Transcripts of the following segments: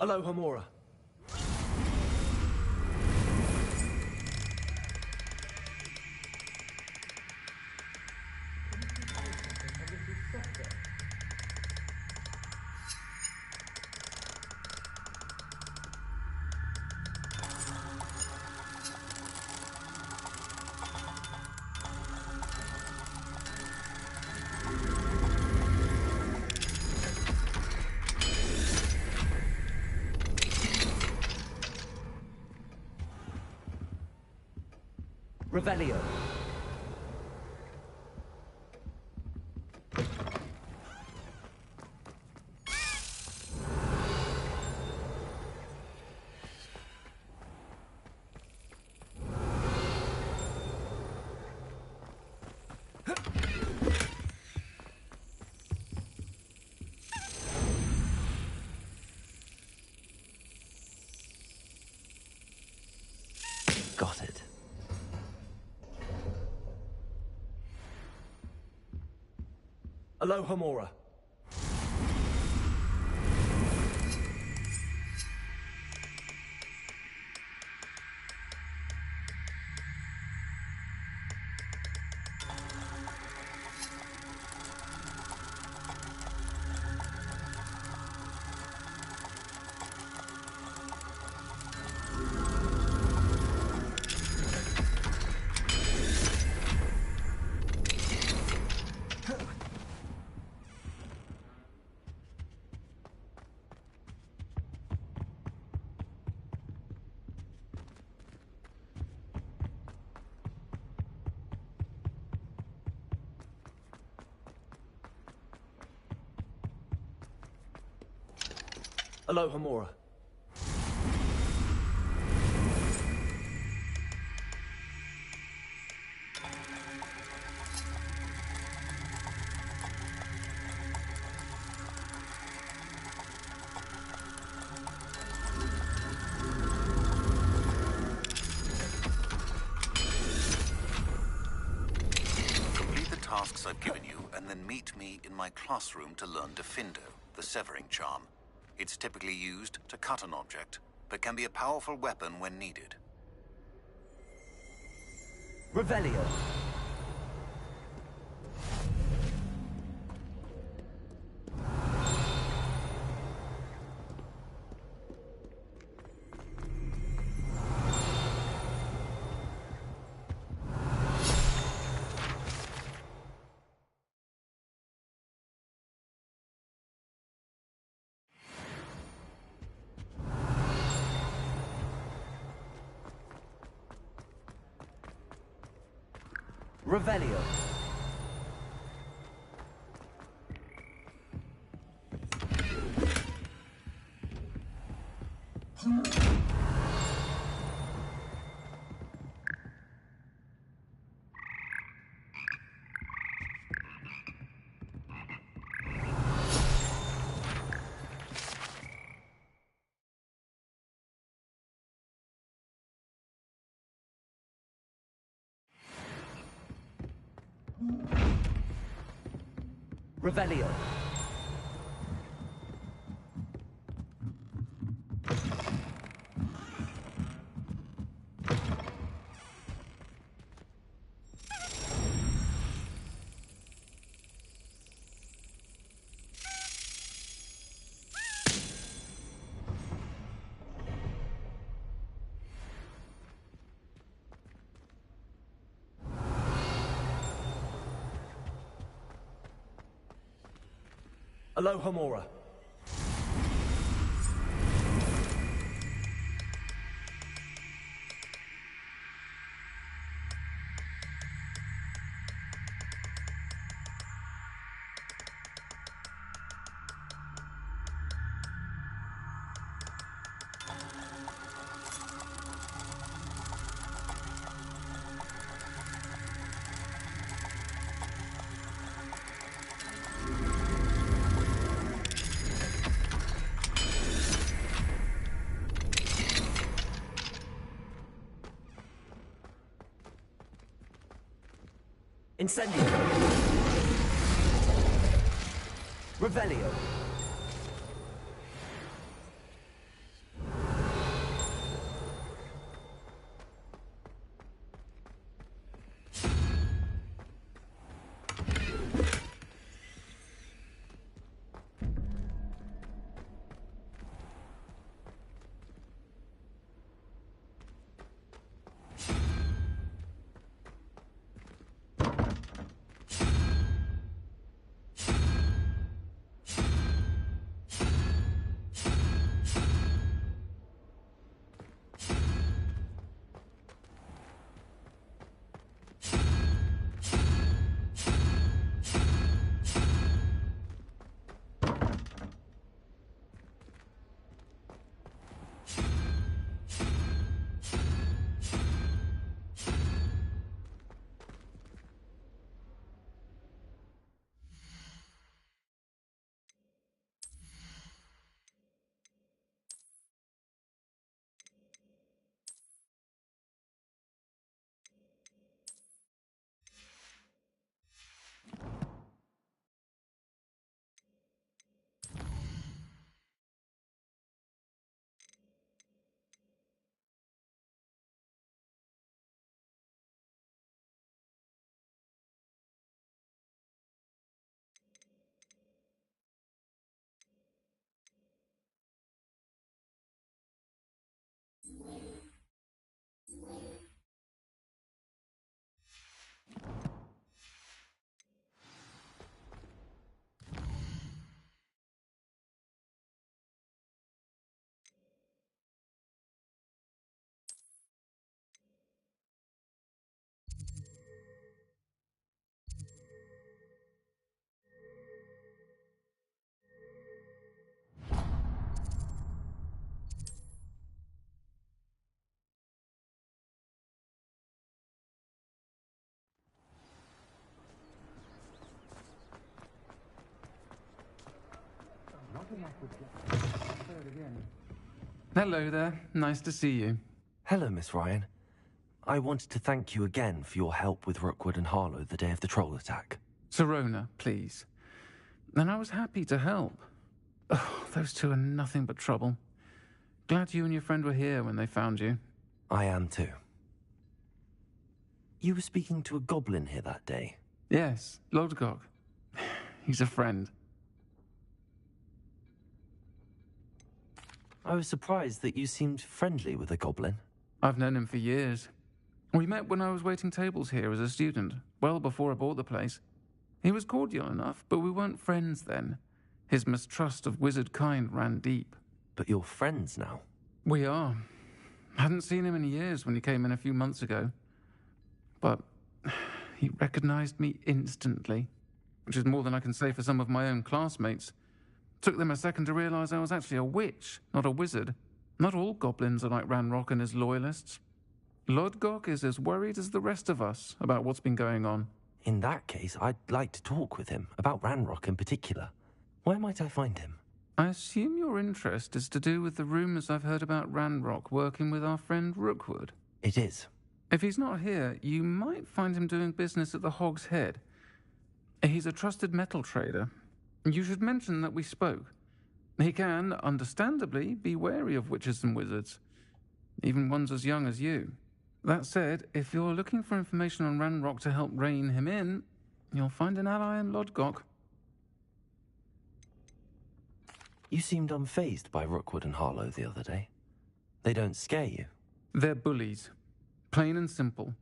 Alohomora. Revelio. Got it. Alohomora. Alohomora. Complete the tasks I've given you, and then meet me in my classroom to learn Defindo, the severing charm. It's typically used to cut an object, but can be a powerful weapon when needed. Revelio. Revelio. Revelio. Alohomora. Incendio. Revelio. again. Hello there. Nice to see you. Hello, Miss Ryan. I wanted to thank you again for your help with Rookwood and Harlow the day of the troll attack. Sirona, please. And I was happy to help. Oh, those two are nothing but trouble. Glad you and your friend were here when they found you. I am too. You were speaking to a goblin here that day. Yes, Lodgok. He's a friend. I was surprised that you seemed friendly with a goblin. I've known him for years. We met when I was waiting tables here as a student, well before I bought the place. He was cordial enough, but we weren't friends then. His mistrust of wizard kind ran deep. But you're friends now. We are. Hadn't seen him in years when he came in a few months ago. But he recognized me instantly, which is more than I can say for some of my own classmates. Took them a second to realize I was actually a witch, not a wizard. Not all goblins are like Ranrock and his loyalists. Lodgok is as worried as the rest of us about what's been going on. In that case, I'd like to talk with him, about Ranrock in particular. Where might I find him? I assume your interest is to do with the rumors I've heard about Ranrock working with our friend Rookwood. It is. If he's not here, you might find him doing business at the Hog's Head. He's a trusted metal trader. You should mention that we spoke. He can, understandably, be wary of witches and wizards, even ones as young as you. That said, if you're looking for information on Ranrock to help rein him in, you'll find an ally in Lodgok. You seemed unfazed by Rookwood and Harlow the other day. They don't scare you. They're bullies. Plain and simple.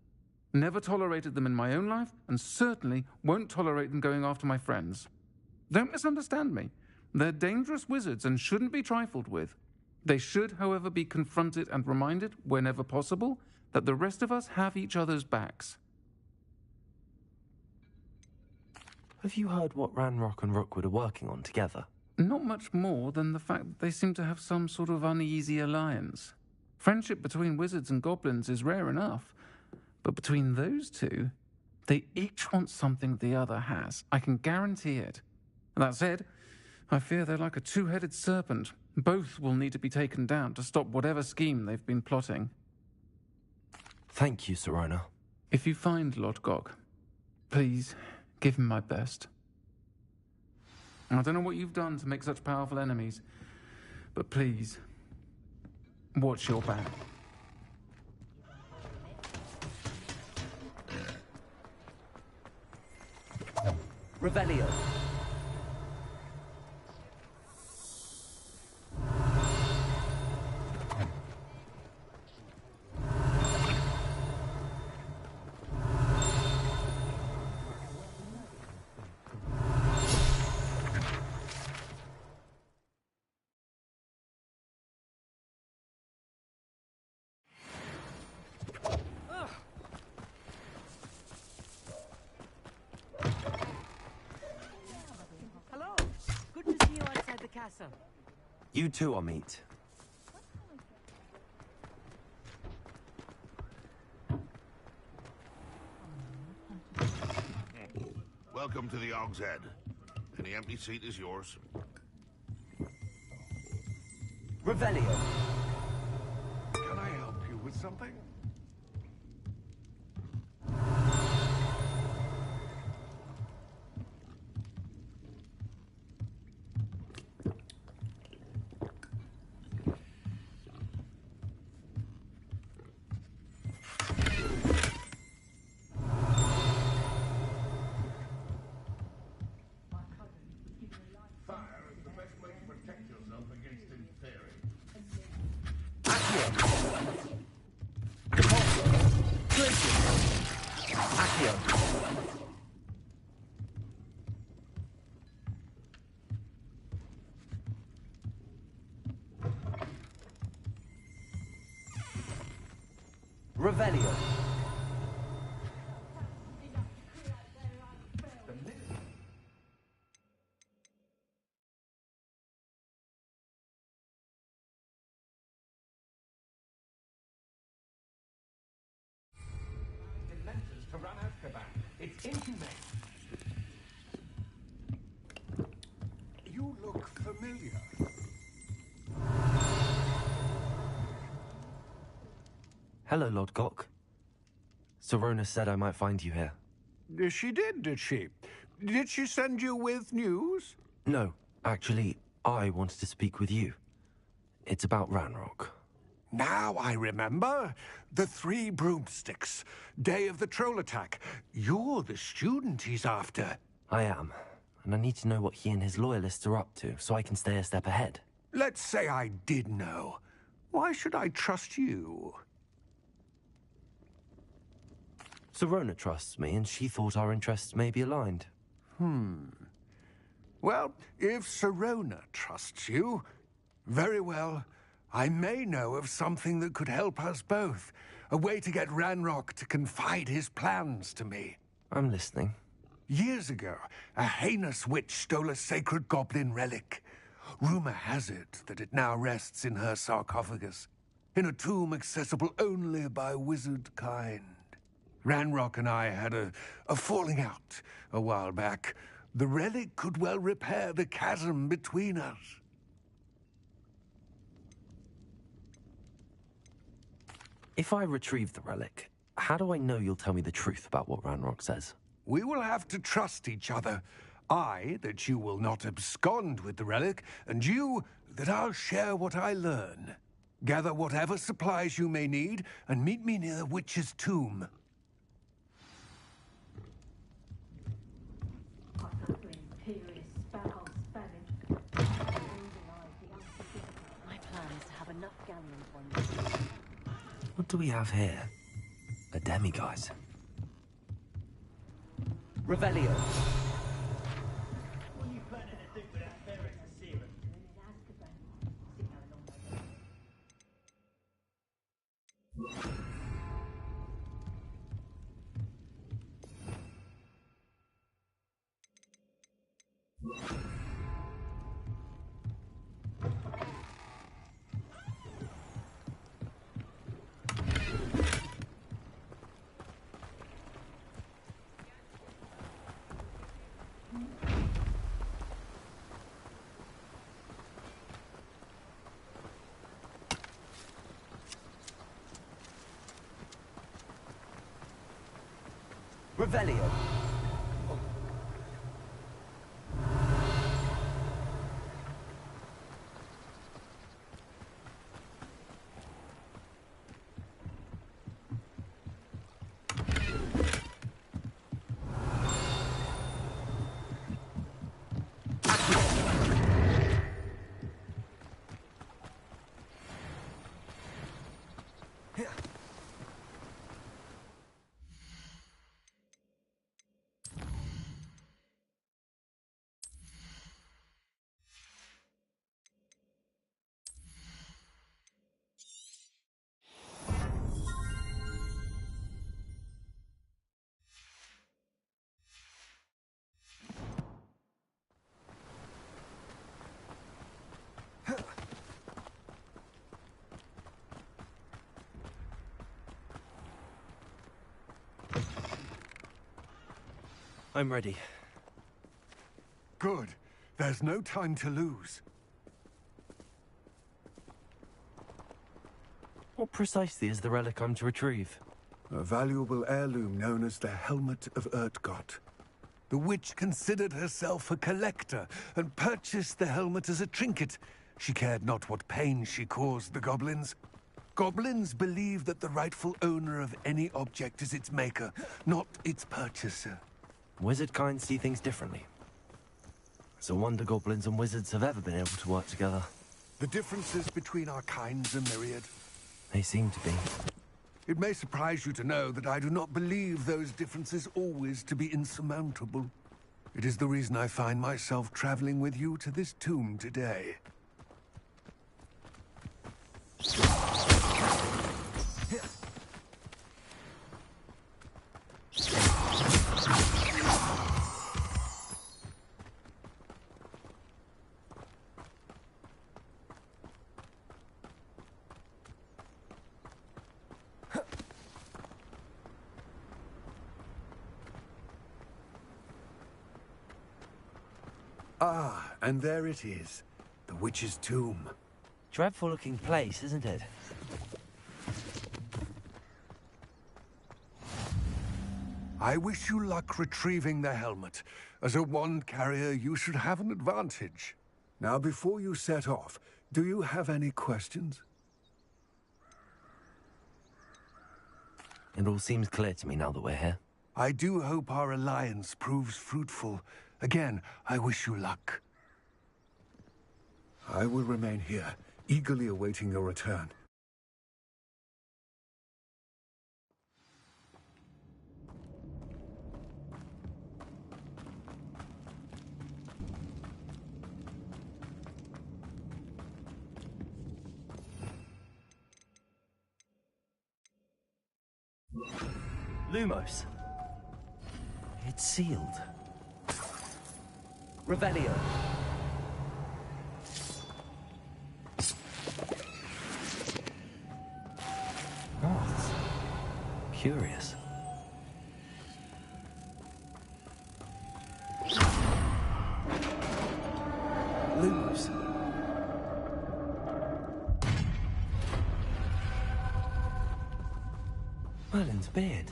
Never tolerated them in my own life, and certainly won't tolerate them going after my friends. Don't misunderstand me. They're dangerous wizards and shouldn't be trifled with. They should, however, be confronted and reminded, whenever possible, that the rest of us have each other's backs. Have you heard what Ranrock and Rookwood are working on together? Not much more than the fact that they seem to have some sort of uneasy alliance. Friendship between wizards and goblins is rare enough, but between those two, they each want something the other has. I can guarantee it. That said, I fear they're like a two-headed serpent. Both will need to be taken down to stop whatever scheme they've been plotting. Thank you, Sirona. If you find Lodgok, please give him my best. I don't know what you've done to make such powerful enemies, but please, watch your back. Revelio. You too, Amit. Welcome to the Hog's Head. Any empty seat is yours. Revelio. Can I help you with something? Revelio. To run Azkaban. It's inhumane. You look familiar. Hello, Lord Gok. Serona said I might find you here. She did she? Did she send you with news? No, actually, I wanted to speak with you. It's about Ranrock. Now I remember. The 3 broomsticks. Day of the troll attack. You're the student he's after. I am, and I need to know what he and his loyalists are up to, so I can stay a step ahead. Let's say I did know. Why should I trust you? Serona trusts me, and she thought our interests may be aligned. Well, if Serona trusts you, very well. I may know of something that could help us both. A way to get Ranrock to confide his plans to me. I'm listening. Years ago, a heinous witch stole a sacred goblin relic. Rumor has it that it now rests in her sarcophagus, in a tomb accessible only by wizard kind. Ranrock and I had a falling out a while back. The relic could well repair the chasm between us. If I retrieve the relic, how do I know you'll tell me the truth about what Ranrock says? We will have to trust each other. I, that you will not abscond with the relic, and you, that I'll share what I learn. Gather whatever supplies you may need, and meet me near the witch's tomb. My plan is to have enough galleon points. What do we have here? A demiguise. Revelio. Revelio. I'm ready. Good. There's no time to lose. What precisely is the relic I'm to retrieve? A valuable heirloom known as the Helmet of Urtgott. The witch considered herself a collector and purchased the helmet as a trinket. She cared not what pain she caused the goblins. Goblins believe that the rightful owner of any object is its maker, not its purchaser. Wizard kind see things differently. It's a wonder goblins and wizards have ever been able to work together. The differences between our kinds are myriad. They seem to be. It may surprise you to know that I do not believe those differences always to be insurmountable. It is the reason I find myself traveling with you to this tomb today. Ah, and there it is. The witch's tomb. Dreadful looking place, isn't it? I wish you luck retrieving the helmet. As a wand carrier, you should have an advantage. Now, before you set off, do you have any questions? It all seems clear to me now that we're here. I do hope our alliance proves fruitful. Again, I wish you luck. I will remain here, eagerly awaiting your return. Lumos. It's sealed. Revelio. Moths. Curious. Lumos. Merlin's beard.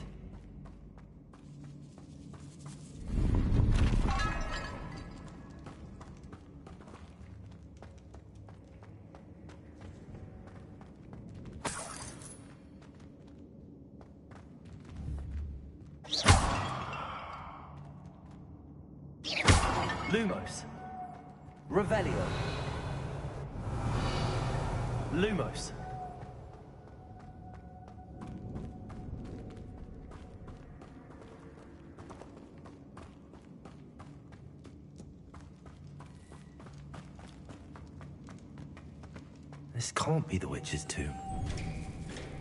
Lumos. Revelio. Lumos. This can't be the witch's tomb.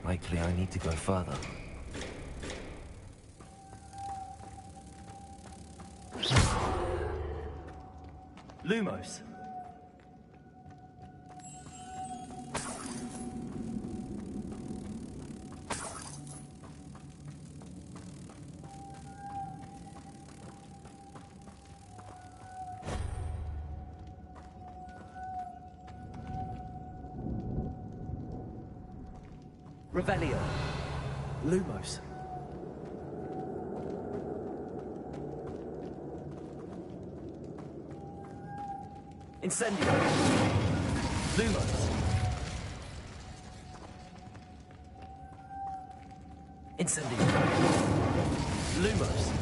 Likely I need to go further. Lumos. Revelio. Lumos. Incendio. Lumos. Incendio. Lumos.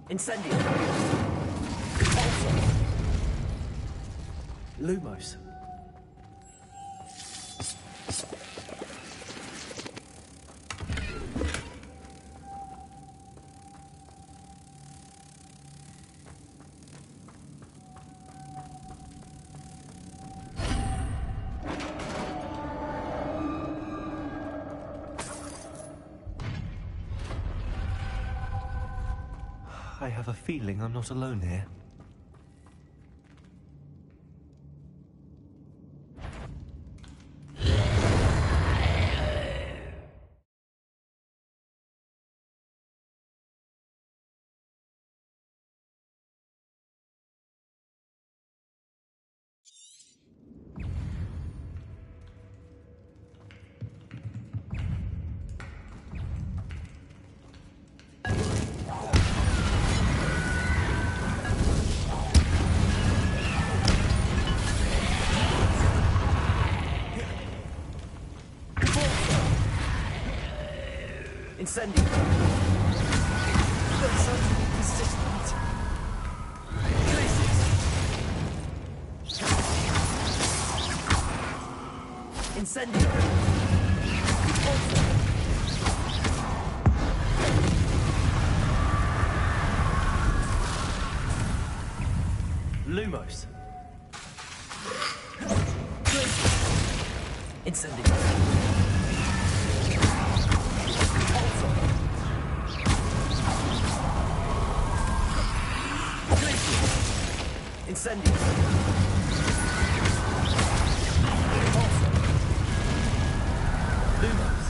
Incendio. Lumos. I have a feeling I'm not alone here. Incendio. That sounds persistent. Crisis. Incendio. Lumos. Incendio. Incendio. Lumos.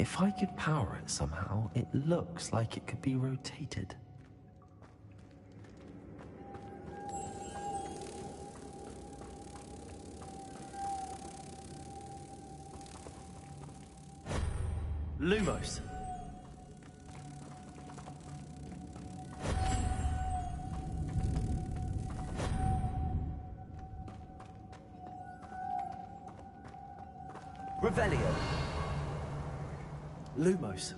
If I could power it somehow, it looks like it could be rotated. Lumos. Revelio. Lumos.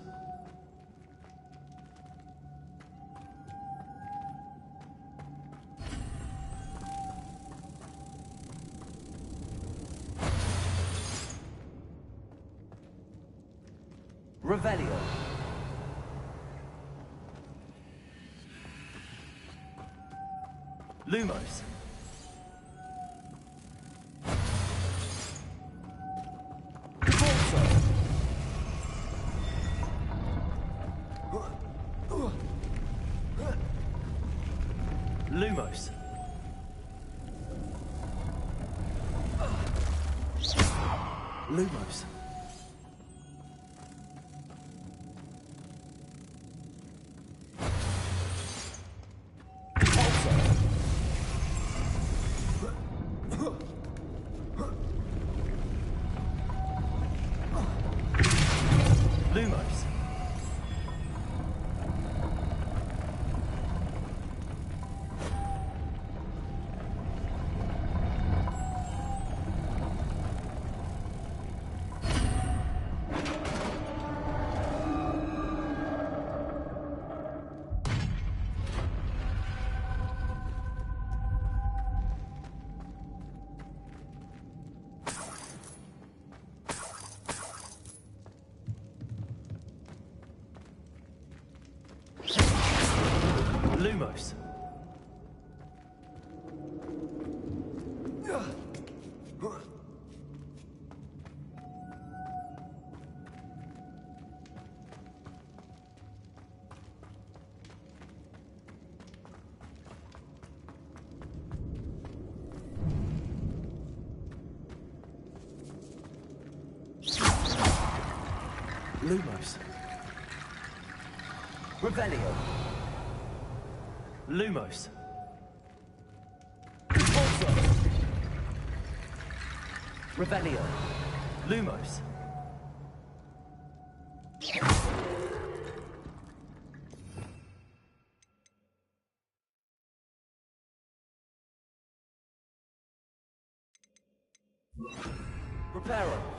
Revelio. Lumos. Lumos. Lumos. Lumos. Lumos. Lumos. Revelio. Lumos. Revelio. Lumos. Reparo.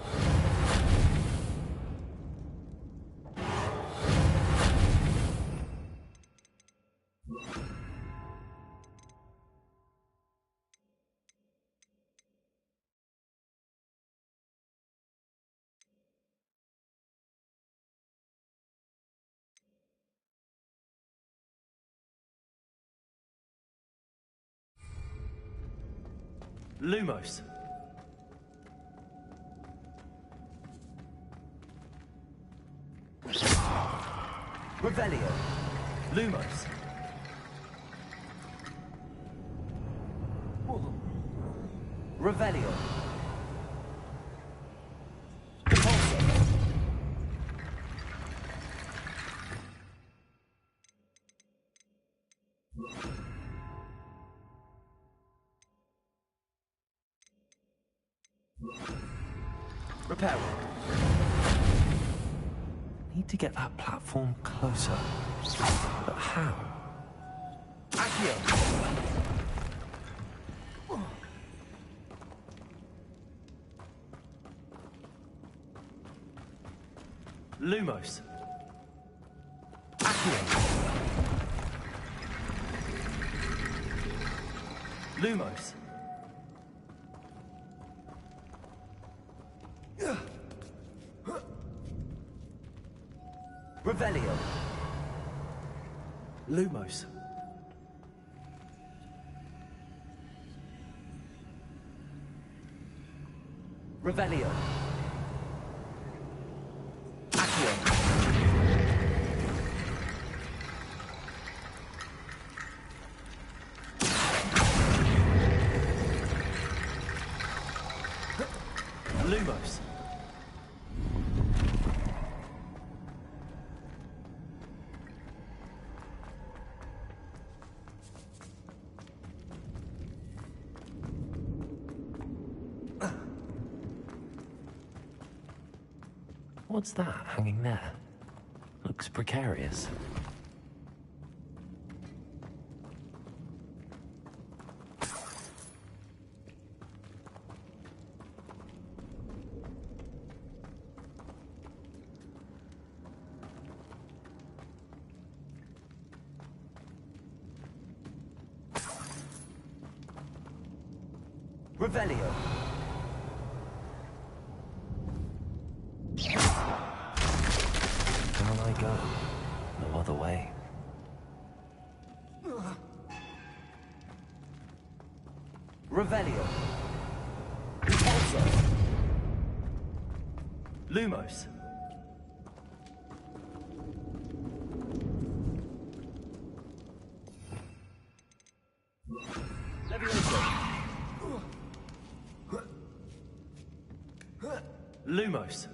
Lumos. Revelio. Lumos. Revelio. Reparo. Need to get that platform closer. But how? Accio. Lumos. Accio. Lumos. Revelio. Lumos. Revelio. Accio. Lumos. What's that hanging there? Looks precarious. Revelio. Down I go. No other way. Revelio. Also. Lumos. Levioso. Lumos.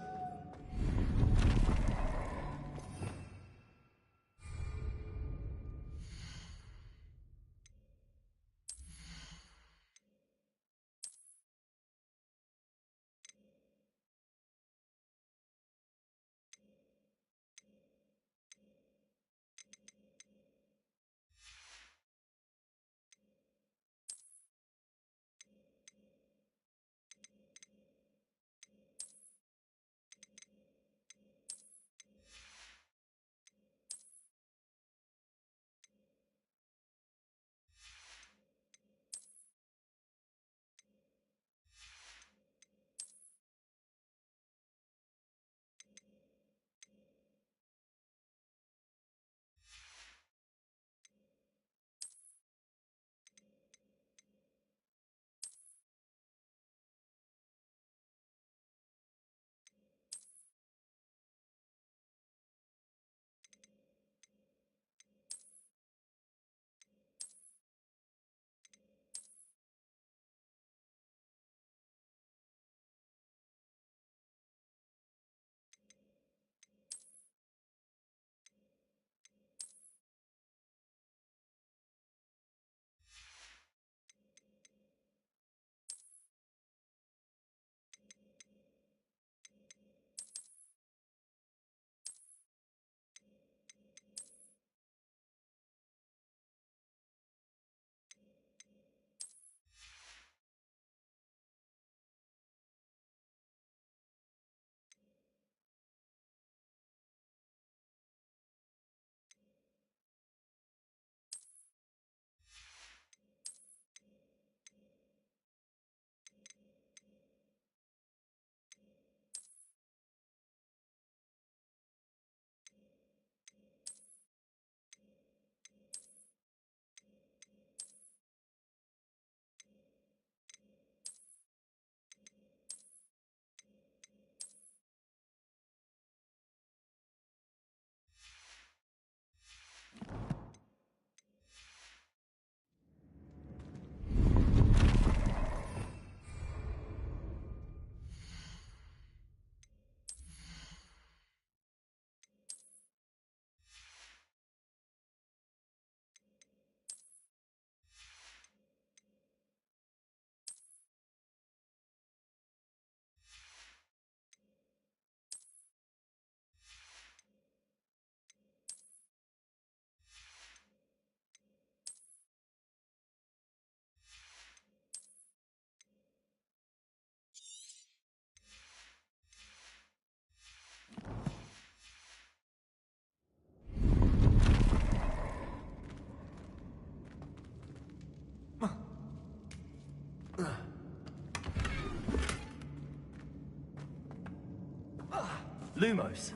Lumos.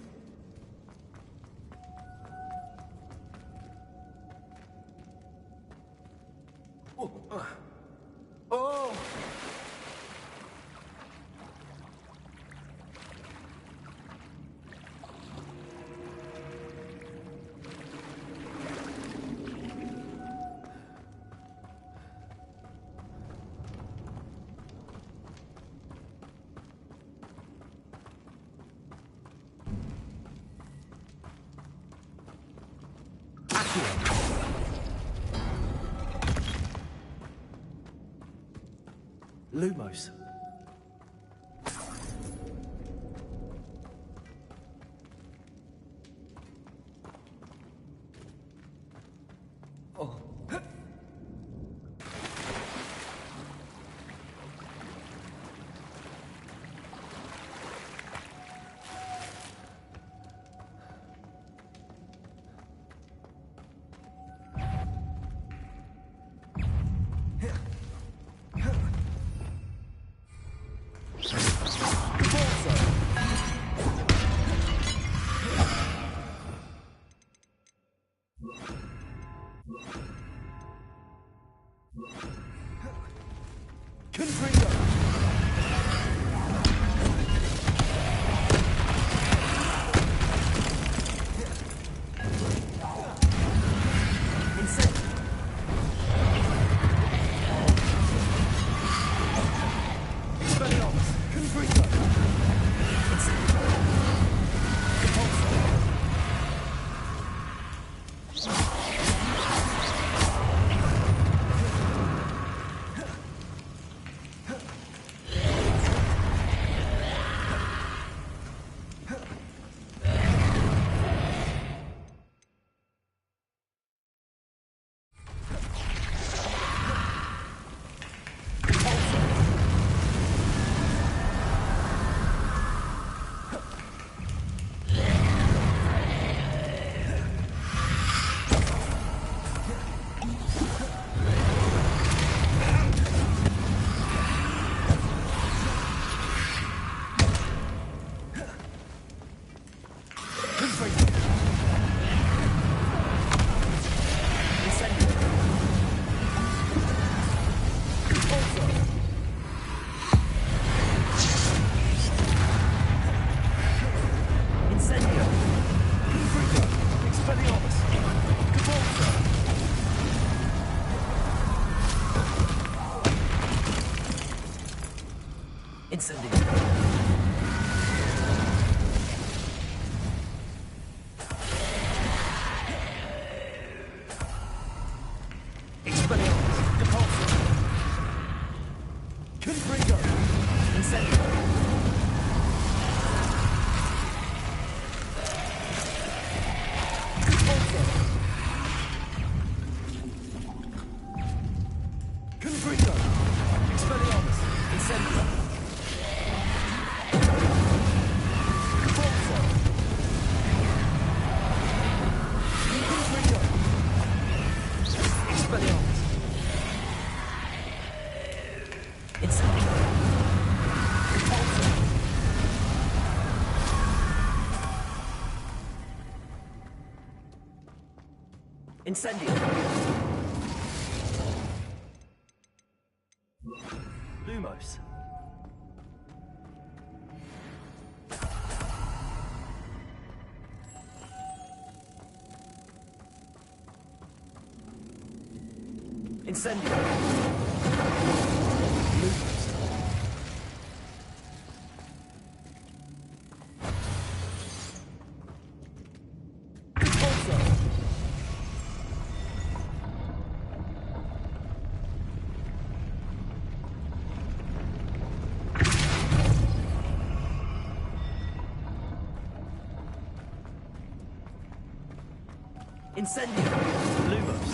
Oh! Lumos. Incendio. Expelliarmus. Depulso. Confringo. Incendio. Depulso. Confringo. Expelliarmus. Incendio. Depulso. Confringo. Expelliarmus. Incendio. Depulso. Incendio. Lumos.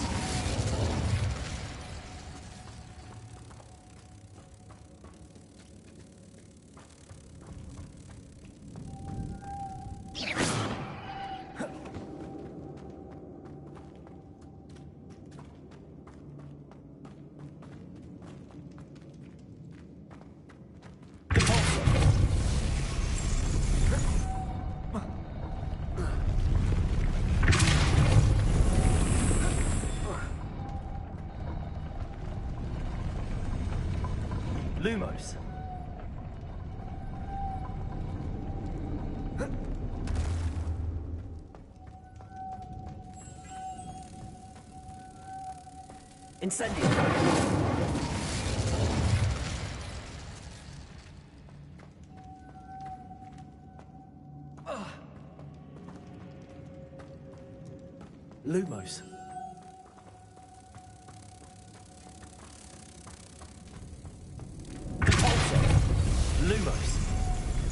Incendio. Lumos. Repulsor. Incendio. Lumos. Lumos.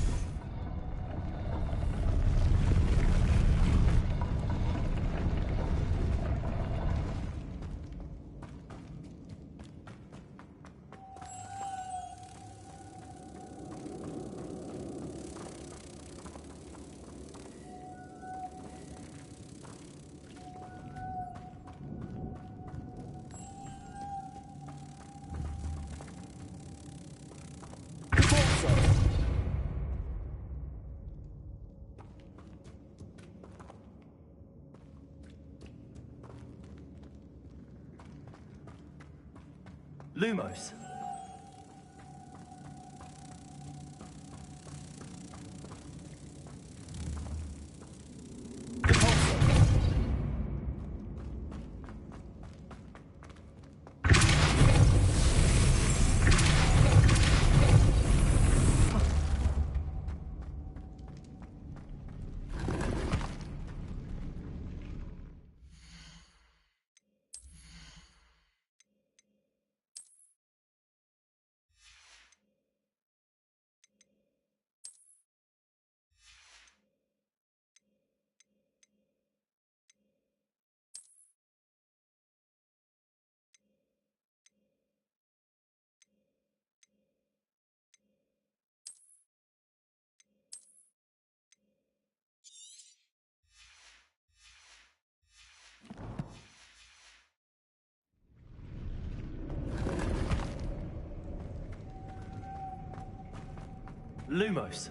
Incendio. Lumos. Repulsor. Lumos. Repulsor. Lumos. Lumos.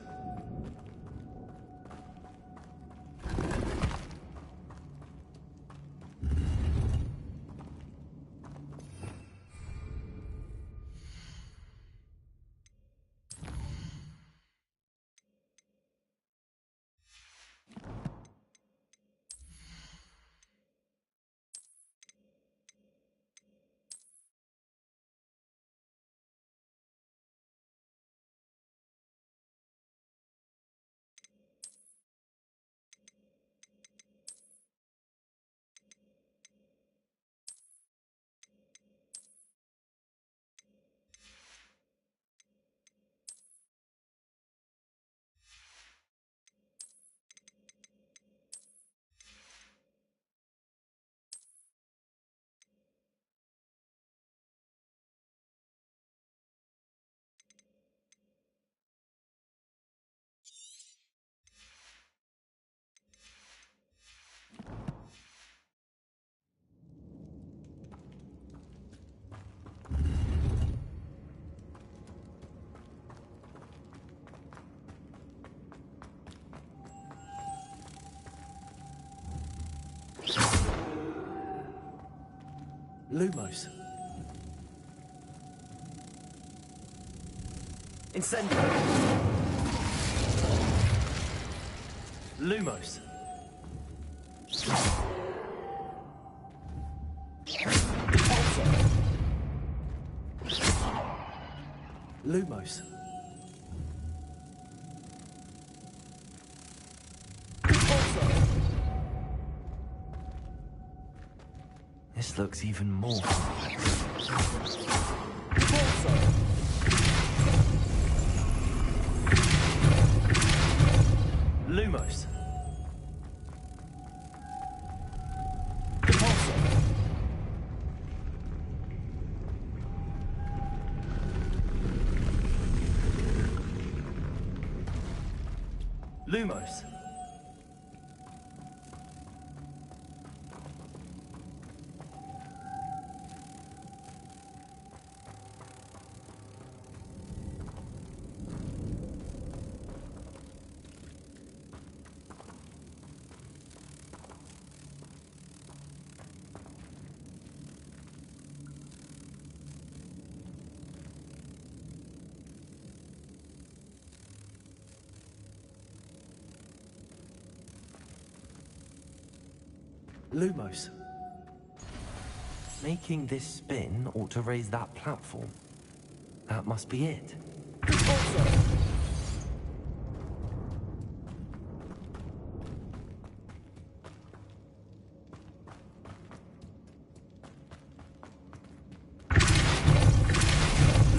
Lumos. Incendio. Lumos. Repulsor. Lumos. Repulsor. This looks even more. Repulsor. Lumos. Repulsor. Lumos. Lumos. Making this spin ought to raise that platform. That must be it. Repulsor.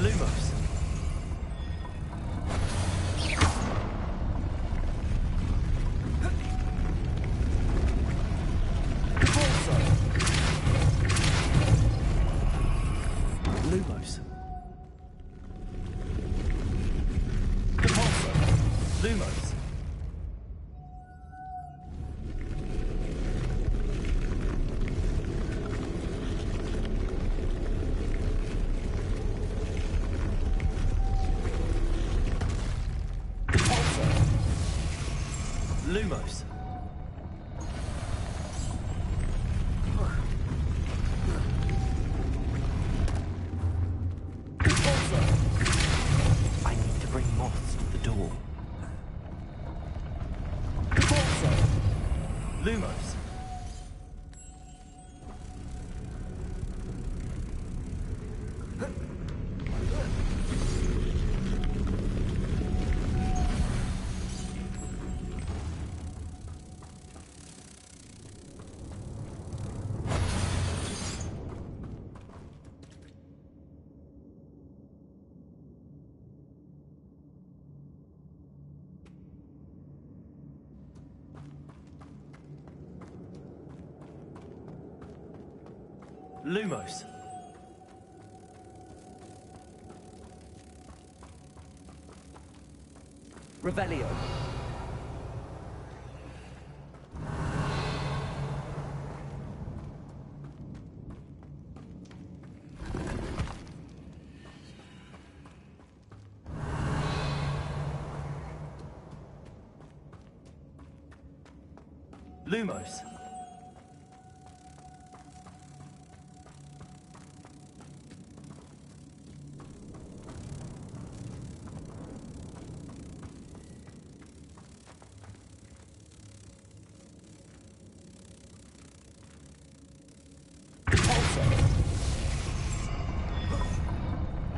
Lumos. Repulsor. Lumos. Repulsor. Lumos. Repulsor. Lumos. Repulsor. I need to bring moths to the door. Repulsor. Lumos. Lumos. Revelio. Lumos. Repulsor.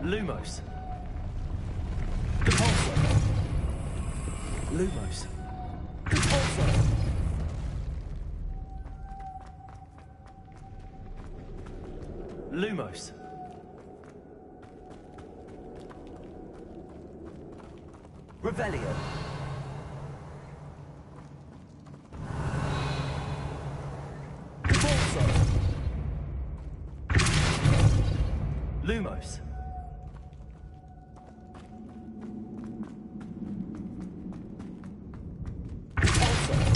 Lumos. Repulsor. Lumos. Repulsor. Lumos. Revelio. Repulsor. Lumos. Repulsor.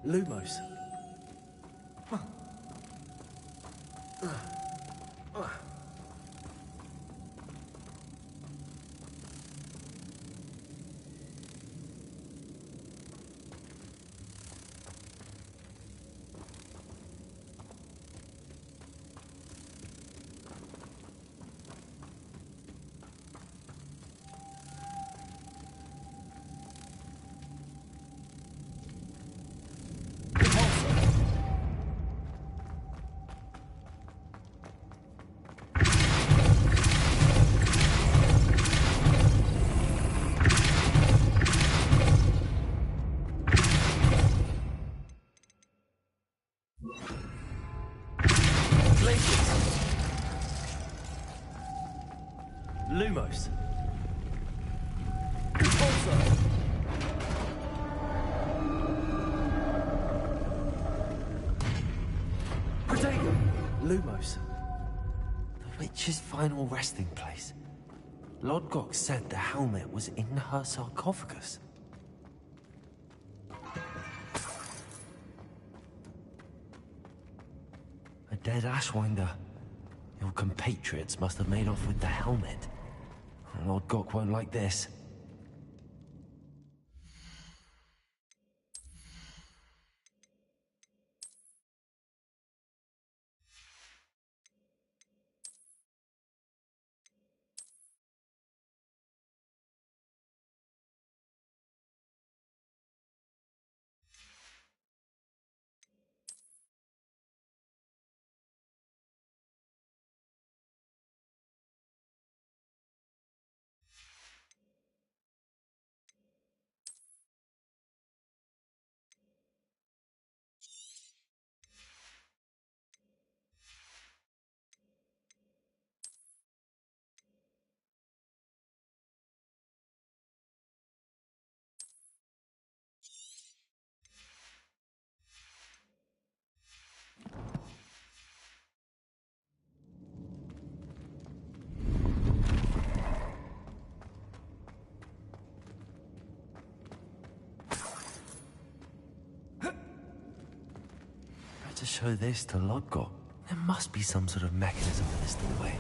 Lumos. Lumos. The witch's final resting place. Lodgok said the helmet was in her sarcophagus. A dead Ashwinder. Your compatriots must have made off with the helmet. Lodgok won't like this. To show this to Lodgok, there must be some sort of mechanism for this to away.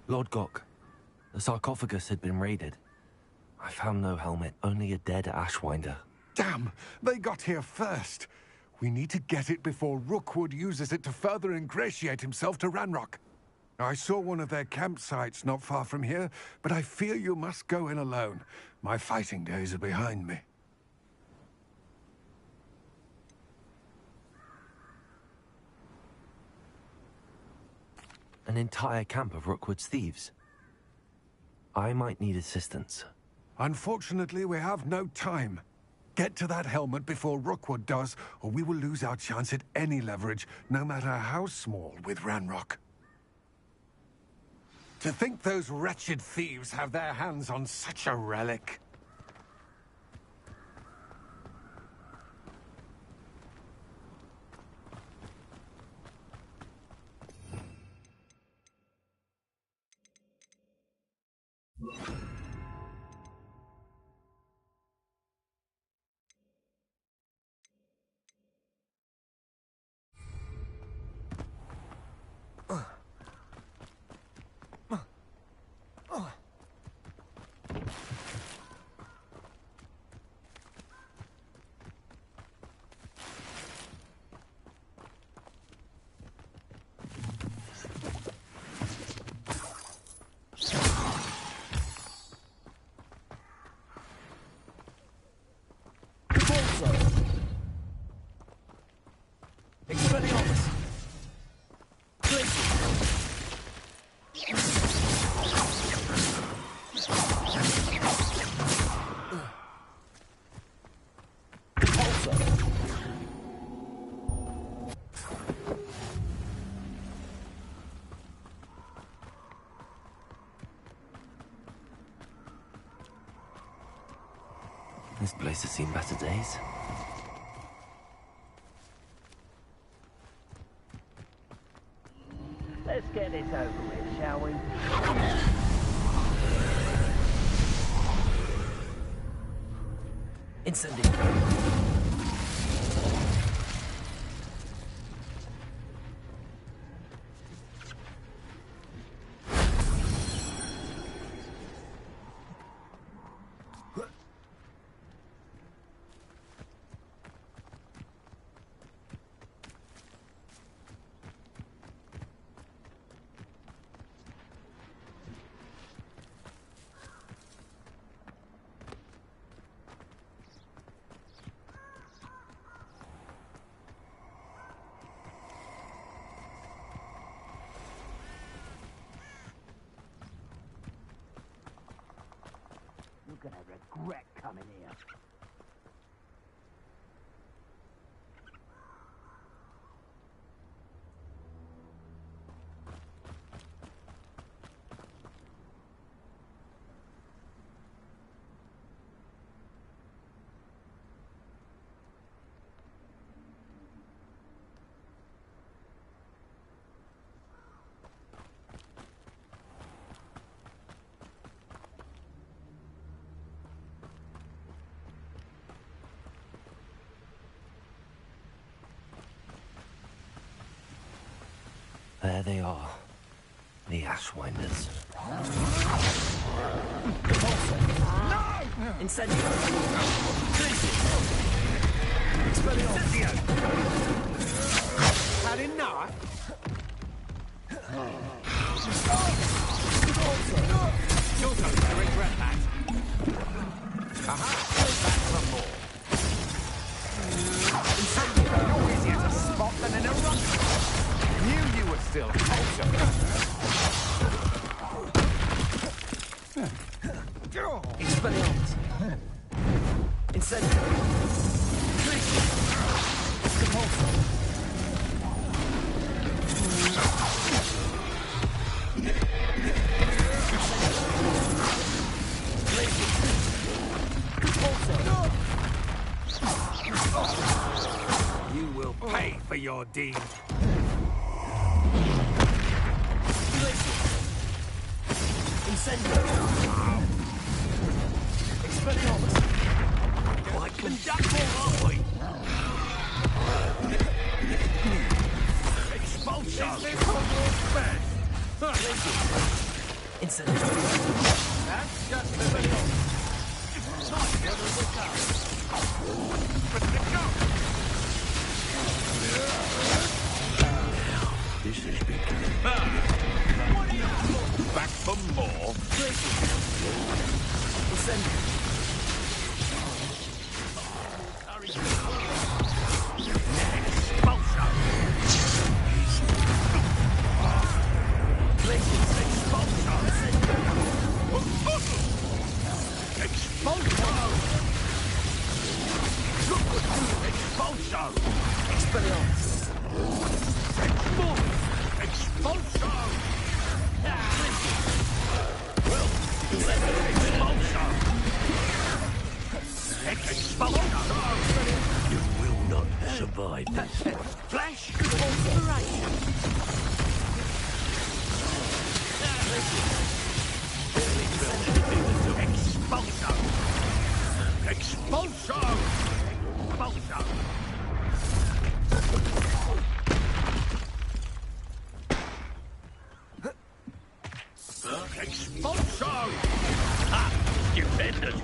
Lodgok, the sarcophagus had been raided. I found no helmet, only a dead Ashwinder. Damn! They got here first. We need to get it before Rookwood uses it to further ingratiate himself to Ranrock. I saw one of their campsites not far from here, but I fear you must go in alone. My fighting days are behind me. An entire camp of Rookwood's thieves. I might need assistance. Unfortunately, we have no time. Get to that helmet before Rookwood does, or we will lose our chance at any leverage, no matter how small, with Ranrock. To think those wretched thieves have their hands on such a relic. This place has seen better days. Let's get this over with, shall we? Incendiary. You're gonna regret coming here. There they are. The Ashwinders. No! Incendio! Expelliarmus! Had enough? You're going to regret that. Aha! Back for more. Incendio! You're easier to spot than an eruption. Knew you were still culture. Expelliarmus. Incendio. Compulsion. You will pay for your deed. Incendio. Expelliarmus. Quite conductful, aren't we? Expulsion! Is this Hogwarts best? Incendio. That's just Expelliarmus. Nice, where does it go? Where did it go? This is big. What are you doing? Back for more. Incendio. You will not survive this. Flash inspiration. Expulsion! Expulsion! Expulsion! Expulsion! Ha! Stupendous!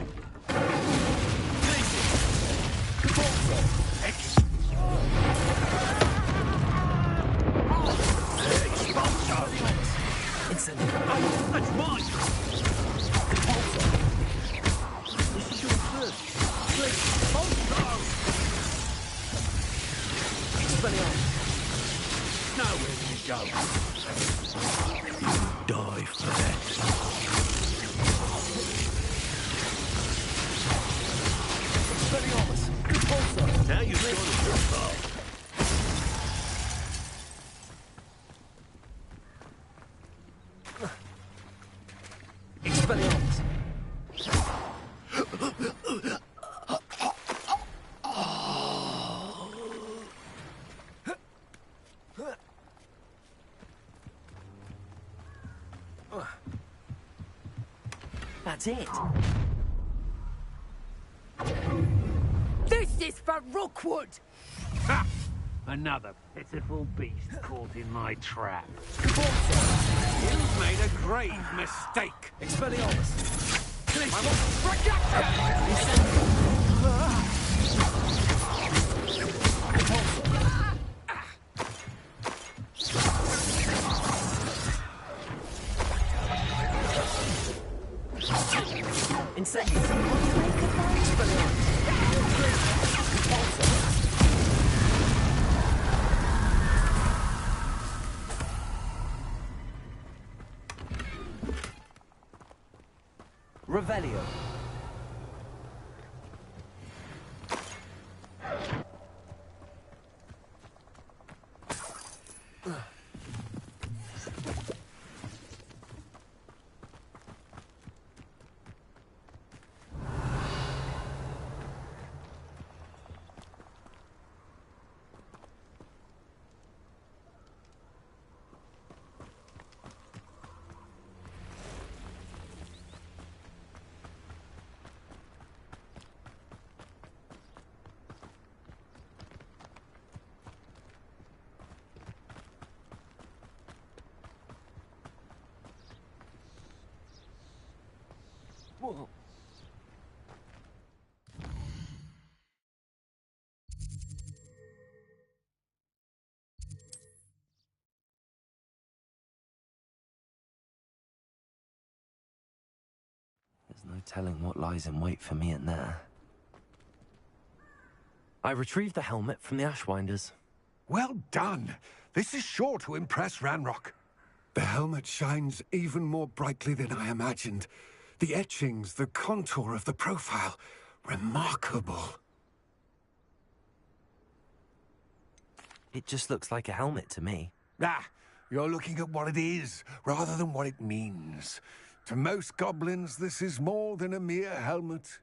That's mine! This is your first. Expulsion! Expelliarmus. Now where do you go? Die for that. Expelliarmus. Repulsor. Now you've gone too far. Expelliarmus. That's it. This is for Rookwood! Ha! Another pitiful beast caught in my trap. You've made a grave mistake. Expelliarmus. Incendio. Revelio. Whoa. There's no telling what lies in wait for me in there. I retrieved the helmet from the Ashwinders. Well done. This is sure to impress Ranrock. The helmet shines even more brightly than I imagined. The etchings, the contour of the profile. Remarkable. It just looks like a helmet to me. Ah, you're looking at what it is, rather than what it means. To most goblins, this is more than a mere helmet.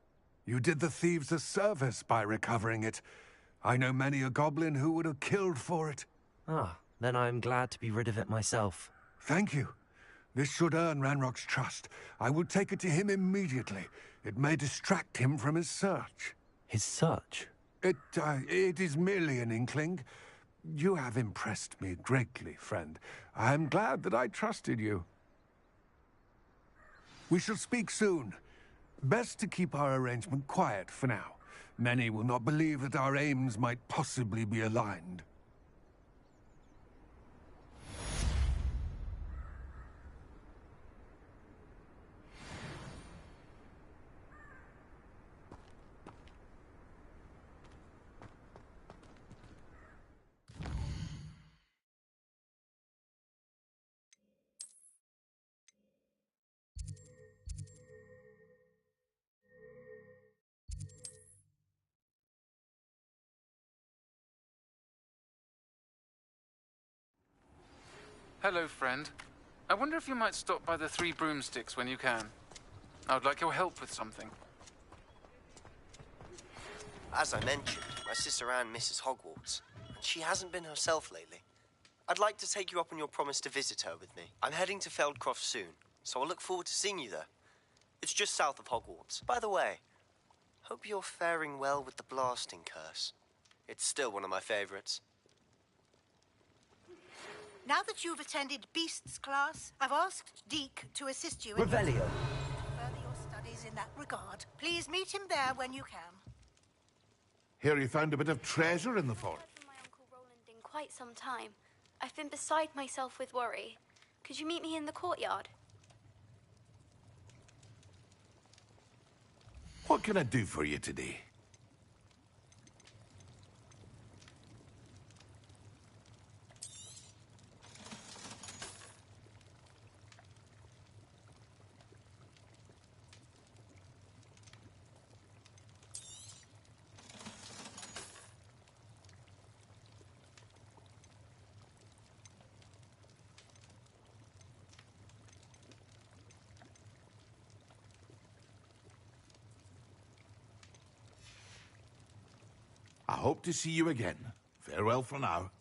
You did the thieves a service by recovering it. I know many a goblin who would have killed for it. Ah, then I'm glad to be rid of it myself. Thank you. This should earn Ranrock's trust. I will take it to him immediately. It may distract him from his search. His search? It is merely an inkling. You have impressed me greatly, friend. I am glad that I trusted you. We shall speak soon. Best to keep our arrangement quiet for now. Many will not believe that our aims might possibly be aligned. Hello, friend. I wonder if you might stop by the Three Broomsticks when you can. I would like your help with something. As I mentioned, my sister Anne misses Hogwarts, and she hasn't been herself lately. I'd like to take you up on your promise to visit her with me. I'm heading to Feldcroft soon, so I'll look forward to seeing you there. It's just south of Hogwarts. By the way, hope you're faring well with the blasting curse. It's still one of my favorites. Now that you've attended Beasts class, I've asked Deke to assist you in Revelio. further your studies in that regard. Please meet him there when you can. Here you found a bit of treasure in the fort. I've heard from my Uncle Roland in quite some time. I've been beside myself with worry. Could you meet me in the courtyard? What can I do for you today? I hope to see you again. Farewell for now.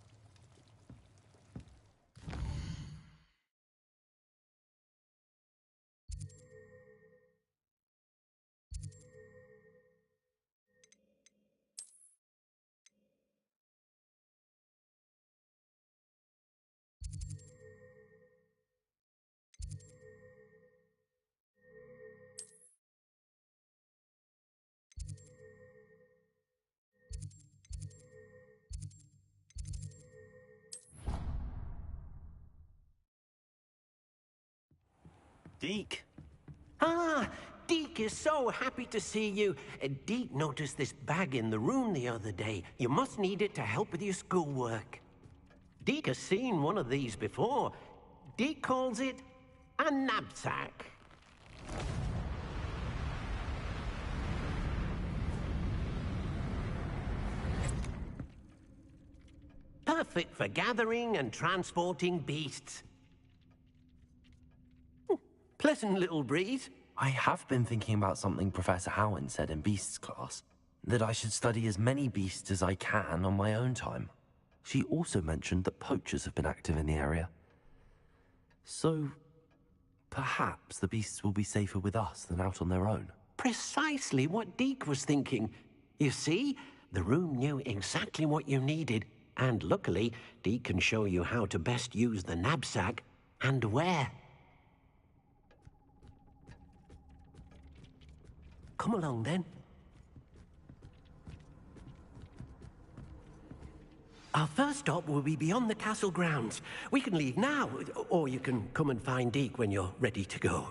Deke. Ah, Deke is so happy to see you. Deke noticed this bag in the room the other day. You must need it to help with your schoolwork. Deke has seen one of these before. Deke calls it a knapsack. Perfect for gathering and transporting beasts. Pleasant little breeze. I have been thinking about something Professor Howin said in Beasts class. That I should study as many beasts as I can on my own time. She also mentioned that poachers have been active in the area. So, perhaps the beasts will be safer with us than out on their own. Precisely what Deke was thinking. You see, the room knew exactly what you needed, and luckily, Deke can show you how to best use the knapsack and where. Come along, then. Our first stop will be beyond the castle grounds. We can leave now, or you can come and find Deke when you're ready to go.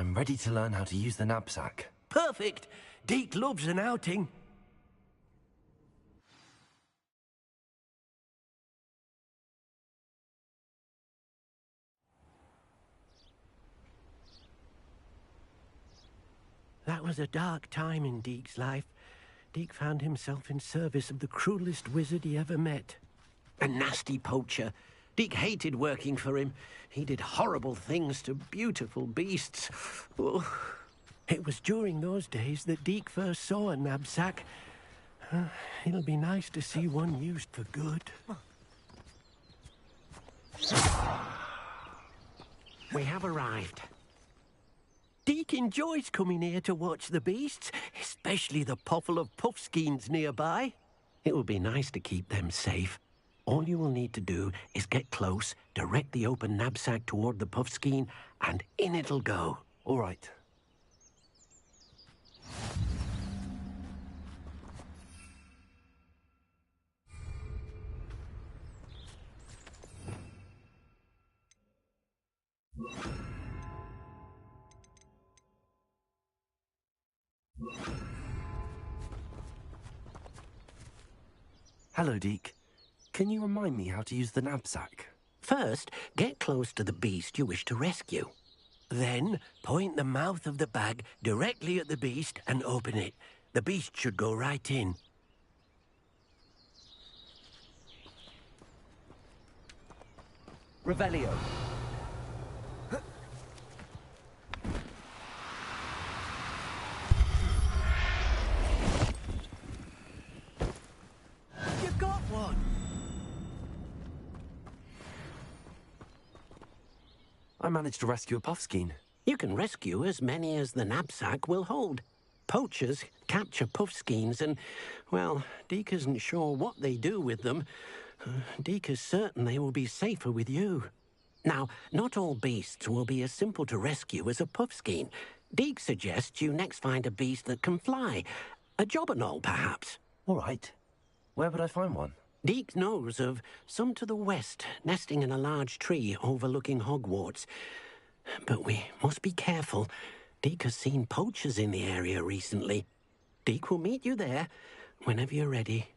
I'm ready to learn how to use the knapsack. Perfect! Deke loves an outing. That was a dark time in Deke's life. Deke found himself in service of the cruelest wizard he ever met. A nasty poacher. Deke hated working for him. He did horrible things to beautiful beasts. Oh, it was during those days that Deke first saw a knapsack. It'll be nice to see one used for good. We have arrived. Deke enjoys coming here to watch the beasts, especially the potful of puffskeins nearby. It will be nice to keep them safe. All you will need to do is get close, direct the open knapsack toward the puffskein, and in it'll go. All right. Hello, Deke. Can you remind me how to use the knapsack? First, get close to the beast you wish to rescue. Then, point the mouth of the bag directly at the beast and open it. The beast should go right in. Revelio. You got one! I managed to rescue a puffskein. You can rescue as many as the knapsack will hold. Poachers capture puffskeins and, well, Deke isn't sure what they do with them. Deke is certain they will be safer with you. Now, not all beasts will be as simple to rescue as a puffskein. Deke suggests you next find a beast that can fly. A jobberknoll, perhaps. All right. Where would I find one? Deke knows of some to the west, nesting in a large tree overlooking Hogwarts. But we must be careful. Deke has seen poachers in the area recently. Deke will meet you there whenever you're ready.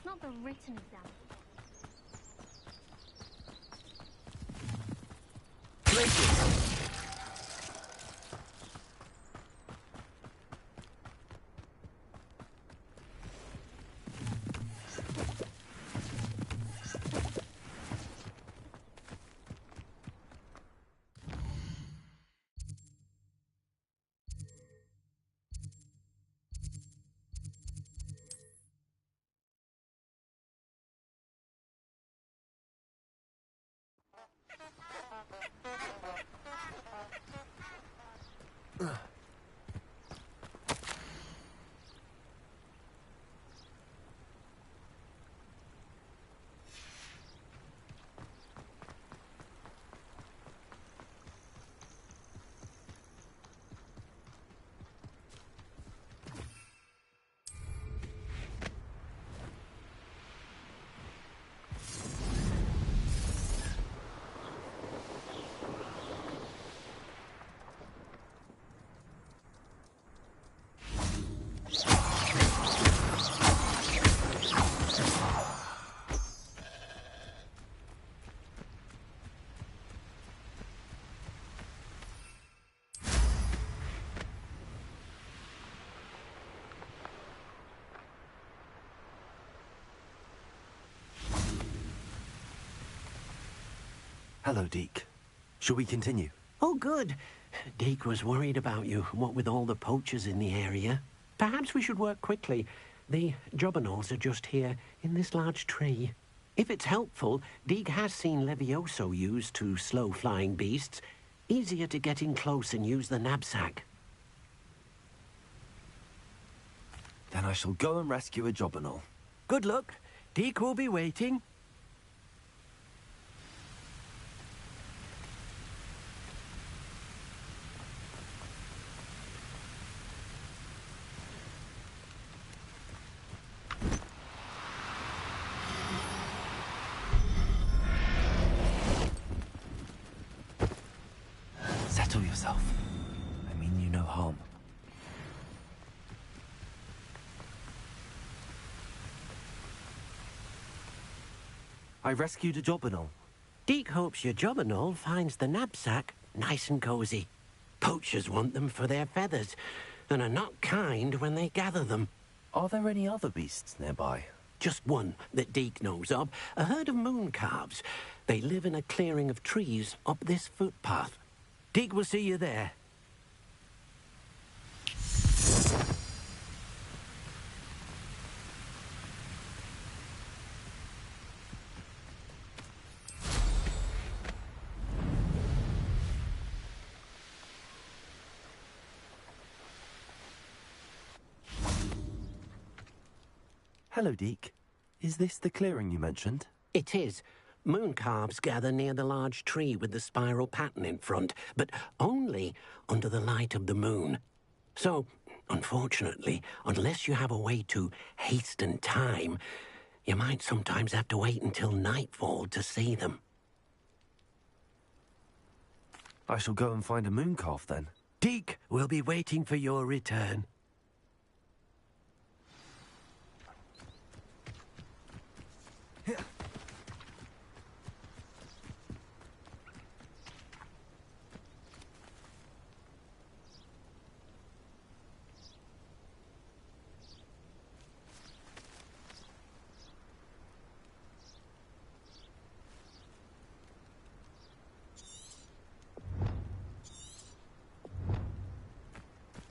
Not the written exam. Hello, Deke. Shall we continue? Oh, good. Deke was worried about you, what with all the poachers in the area. Perhaps we should work quickly. The jobberknolls are just here, in this large tree. If it's helpful, Deke has seen Levioso used to slow flying beasts. Easier to get in close and use the knapsack. Then I shall go and rescue a jobberknoll. Good luck. Deke will be waiting. yourself. I mean you no harm. I rescued a Jobberknoll. Deke hopes your Jobberknoll finds the knapsack nice and cozy. Poachers want them for their feathers, and are not kind when they gather them. Are there any other beasts nearby? Just one that Deke knows of, a herd of moon calves. They live in a clearing of trees up this footpath. Deke will see you there. Hello, Deke. Is this the clearing you mentioned? It is. Moon calves gather near the large tree with the spiral pattern in front, but only under the light of the moon. So, unfortunately, unless you have a way to hasten time, you might sometimes have to wait until nightfall to see them. I shall go and find a moon calf then. Deke will be waiting for your return.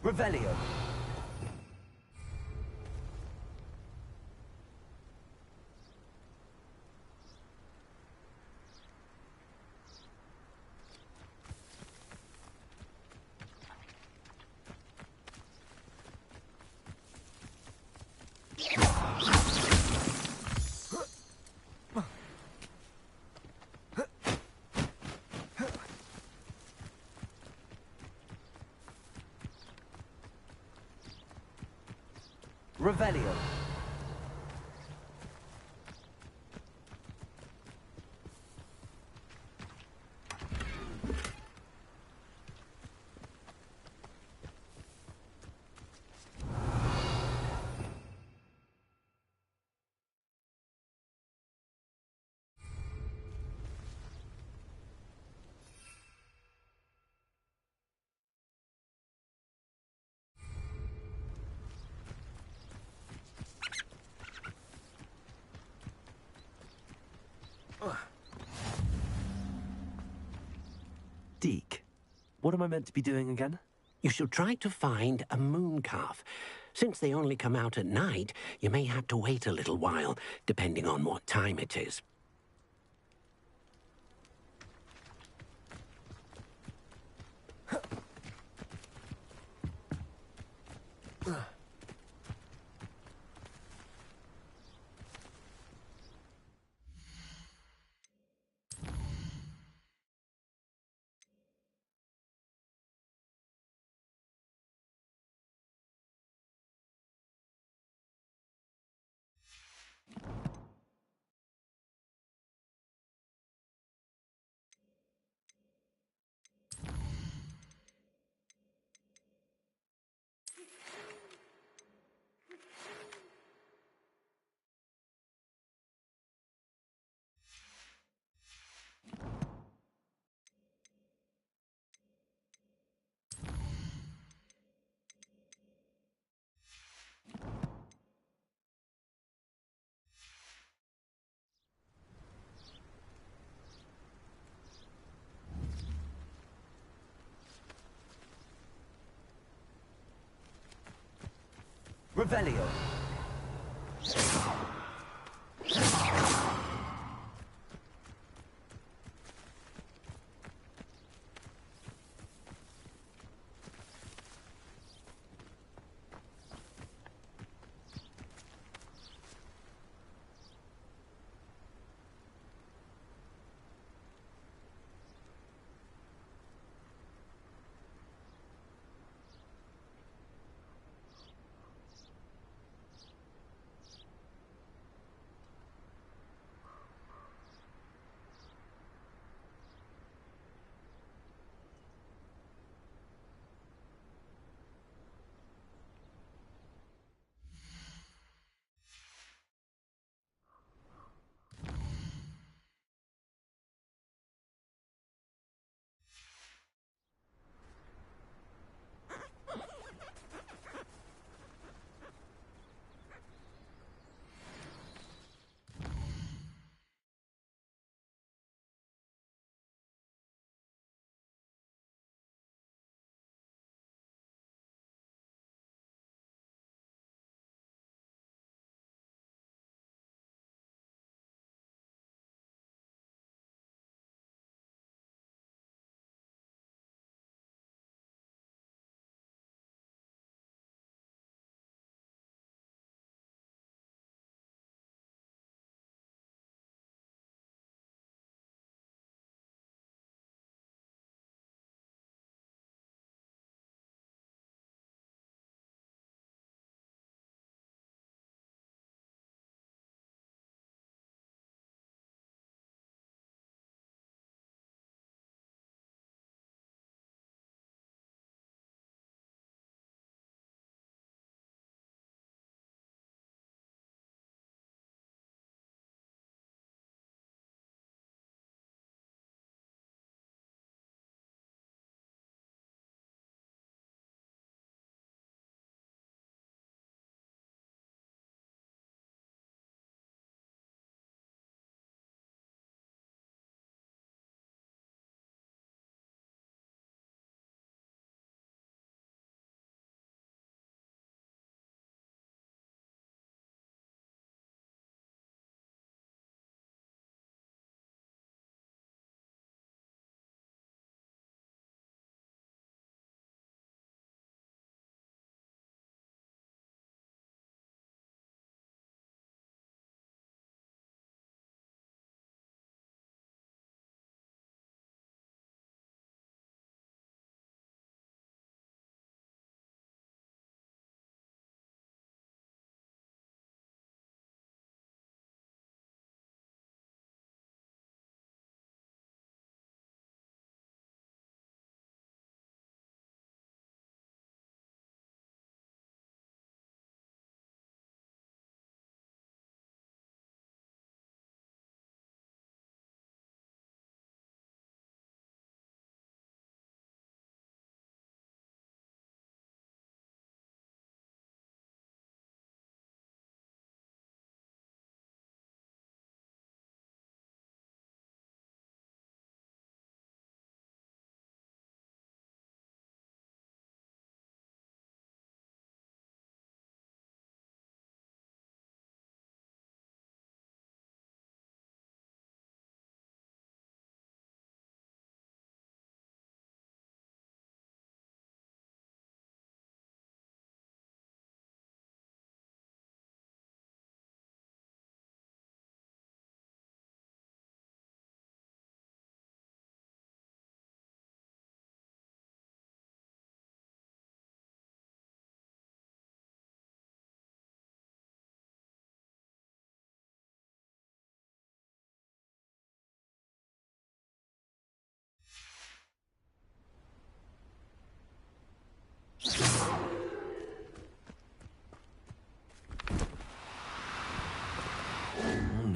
Revelio. Revelio. Deke, what am I meant to be doing again? You should try to find a moon calf. Since they only come out at night, you may have to wait a little while, depending on what time it is. Revelio.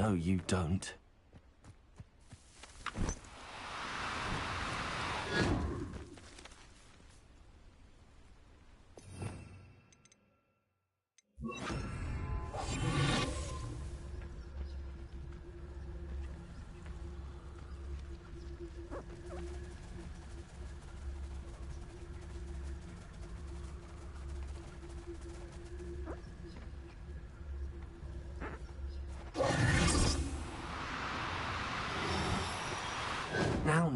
know you don't.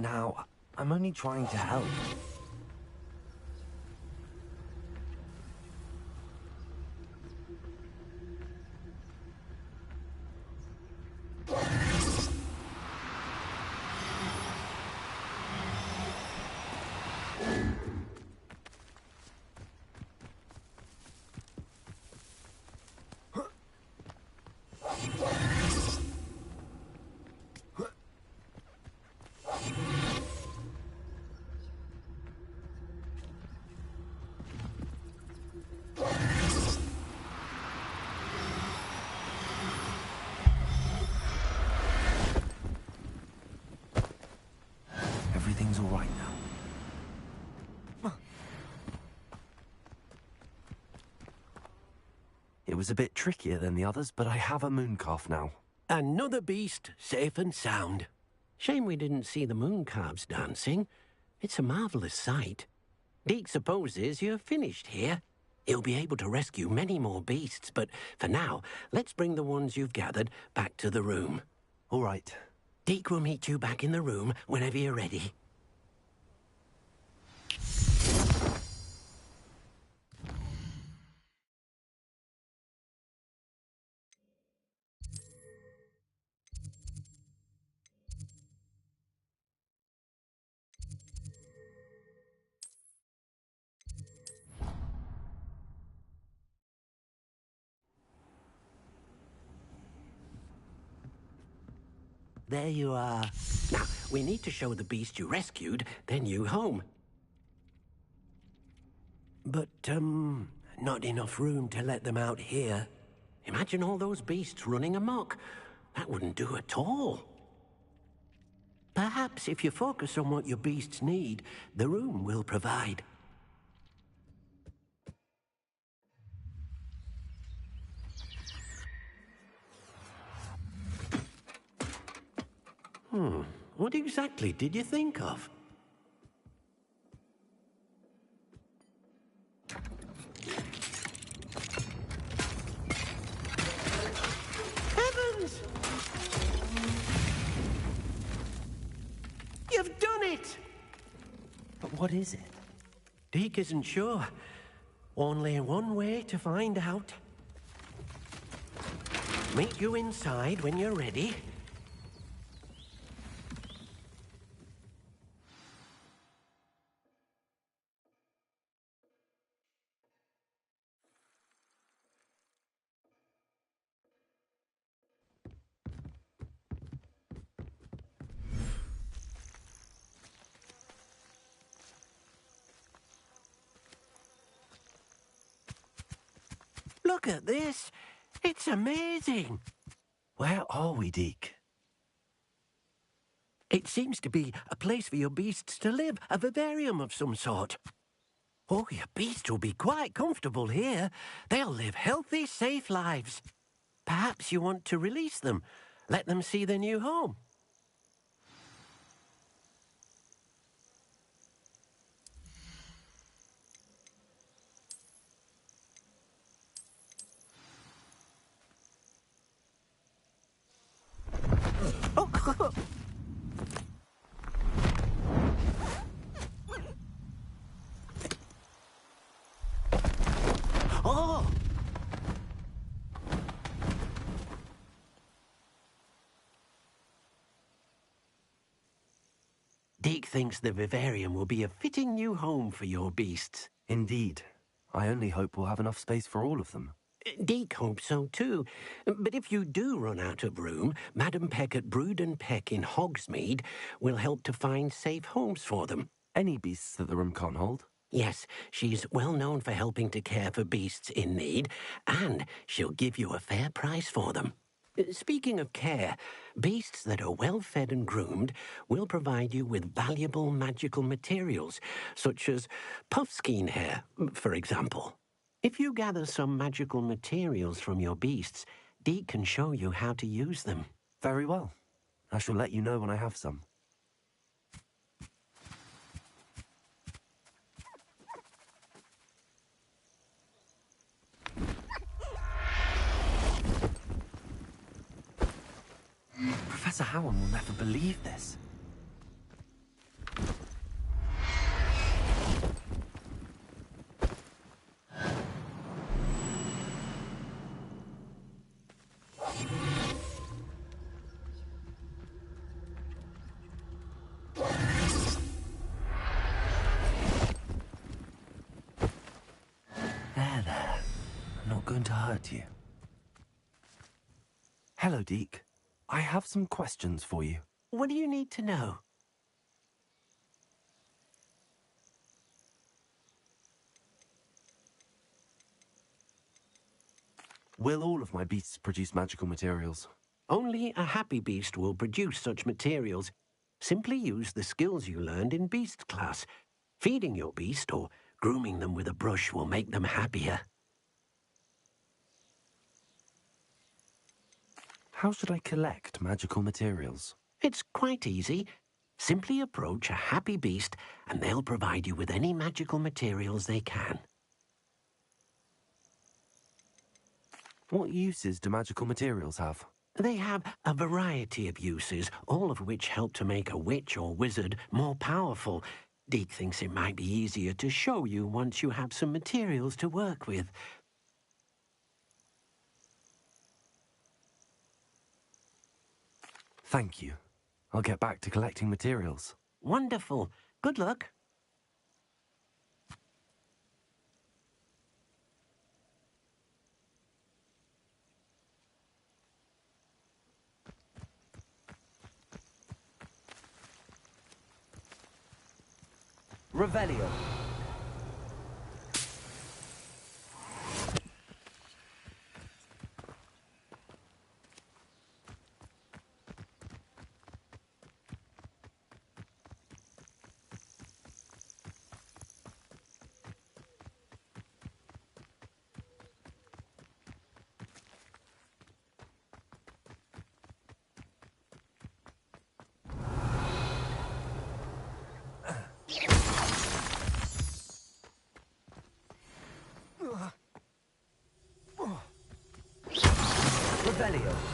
Now, I'm only trying to help. Everything's all right now. It was a bit trickier than the others, but I have a mooncalf now. Another beast, safe and sound. Shame we didn't see the mooncalves dancing. It's a marvellous sight. Deke supposes you're finished here. He'll be able to rescue many more beasts, but for now, let's bring the ones you've gathered back to the room. All right. Deke will meet you back in the room whenever you're ready. There you are. Now, we need to show the beast you rescued their new home. But, not enough room to let them out here. Imagine all those beasts running amok. That wouldn't do at all. Perhaps if you focus on what your beasts need, the room will provide. What exactly did you think of? Heavens! You've done it! But what is it? Deke isn't sure. Only one way to find out. Meet you inside when you're ready. Look at this. It's amazing. Where are we, Deke? It seems to be a place for your beasts to live, a vivarium of some sort. Oh, your beasts will be quite comfortable here. They'll live healthy, safe lives. Perhaps you want to release them, let them see their new home. Oh! Deke thinks the vivarium will be a fitting new home for your beasts. Indeed. I only hope we'll have enough space for all of them. Deke hopes so too. But if you do run out of room, Madam Peck at Brood and Peck in Hogsmeade will help to find safe homes for them. Any beasts that the room can't hold? Yes, she's well known for helping to care for beasts in need, and she'll give you a fair price for them. Speaking of care, beasts that are well fed and groomed will provide you with valuable magical materials, such as puffskein hair, for example. If you gather some magical materials from your beasts, Deke can show you how to use them. Very well. I shall let you know when I have some. Professor Howard will never believe this. There. I'm not going to hurt you. Hello, Deke. I have some questions for you. What do you need to know? Will all of my beasts produce magical materials? Only a happy beast will produce such materials. Simply use the skills you learned in beast class. Feeding your beast or grooming them with a brush will make them happier. How should I collect magical materials? It's quite easy. Simply approach a happy beast and they'll provide you with any magical materials they can. What uses do magical materials have? They have a variety of uses, all of which help to make a witch or wizard more powerful. Deke thinks it might be easier to show you once you have some materials to work with. Thank you. I'll get back to collecting materials. Wonderful. Good luck. Revelio. Revelio.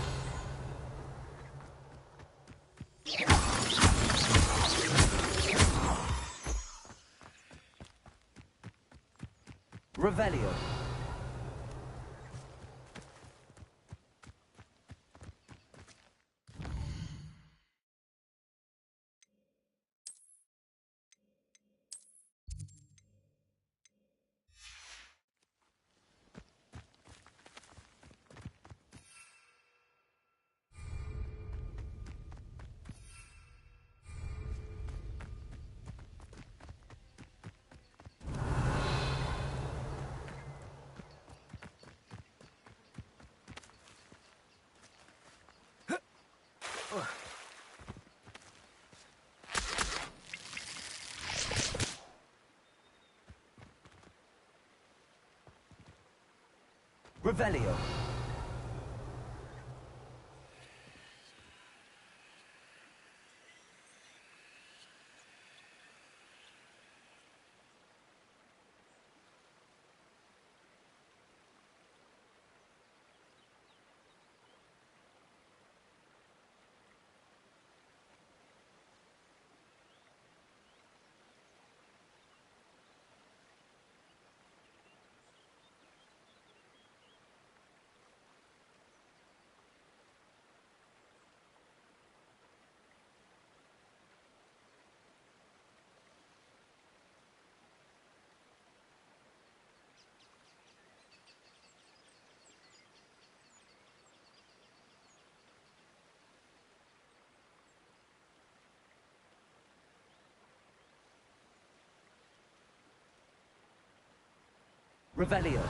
Revelio. Revelio. Revelio.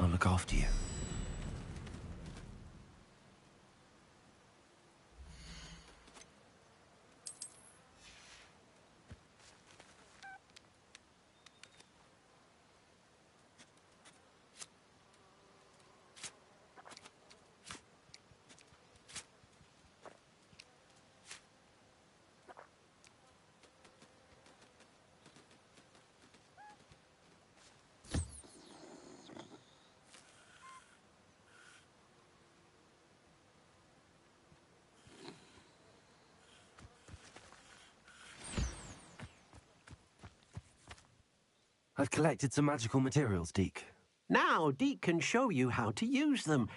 I'll look after you. I've collected some magical materials, Deke. Now, Deke can show you how to use them.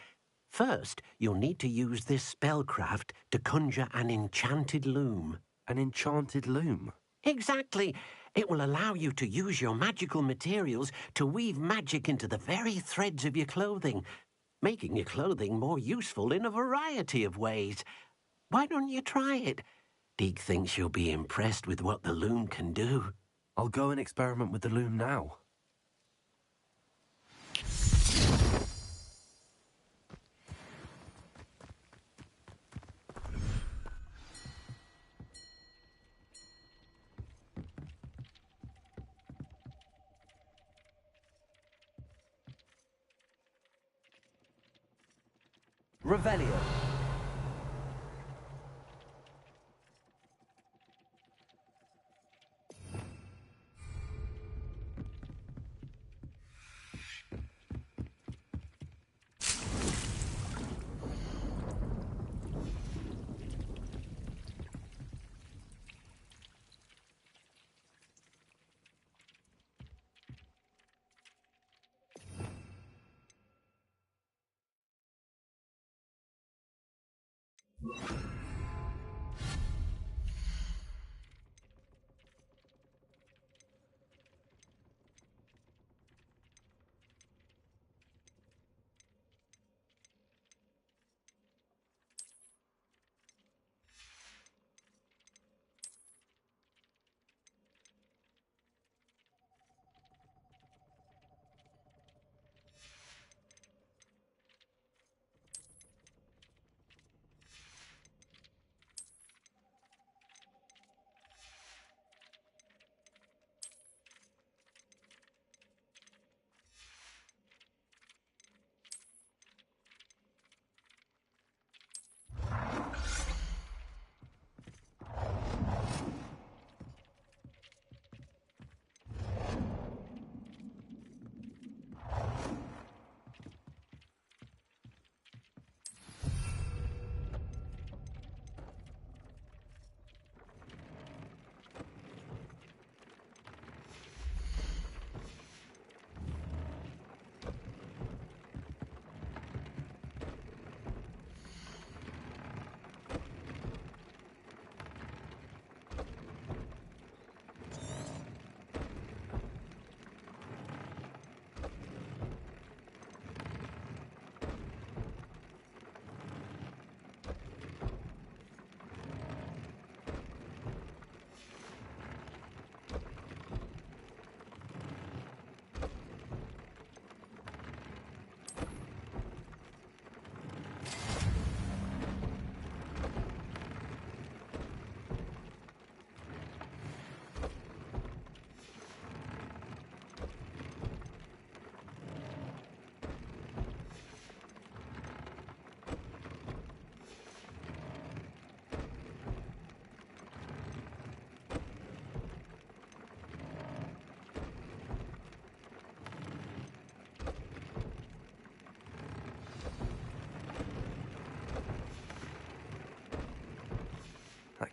First, you'll need to use this spellcraft to conjure an enchanted loom. An enchanted loom? Exactly. It will allow you to use your magical materials to weave magic into the very threads of your clothing, making your clothing more useful in a variety of ways. Why don't you try it? Deke thinks you'll be impressed with what the loom can do. I'll go and experiment with the loom now. Revelio.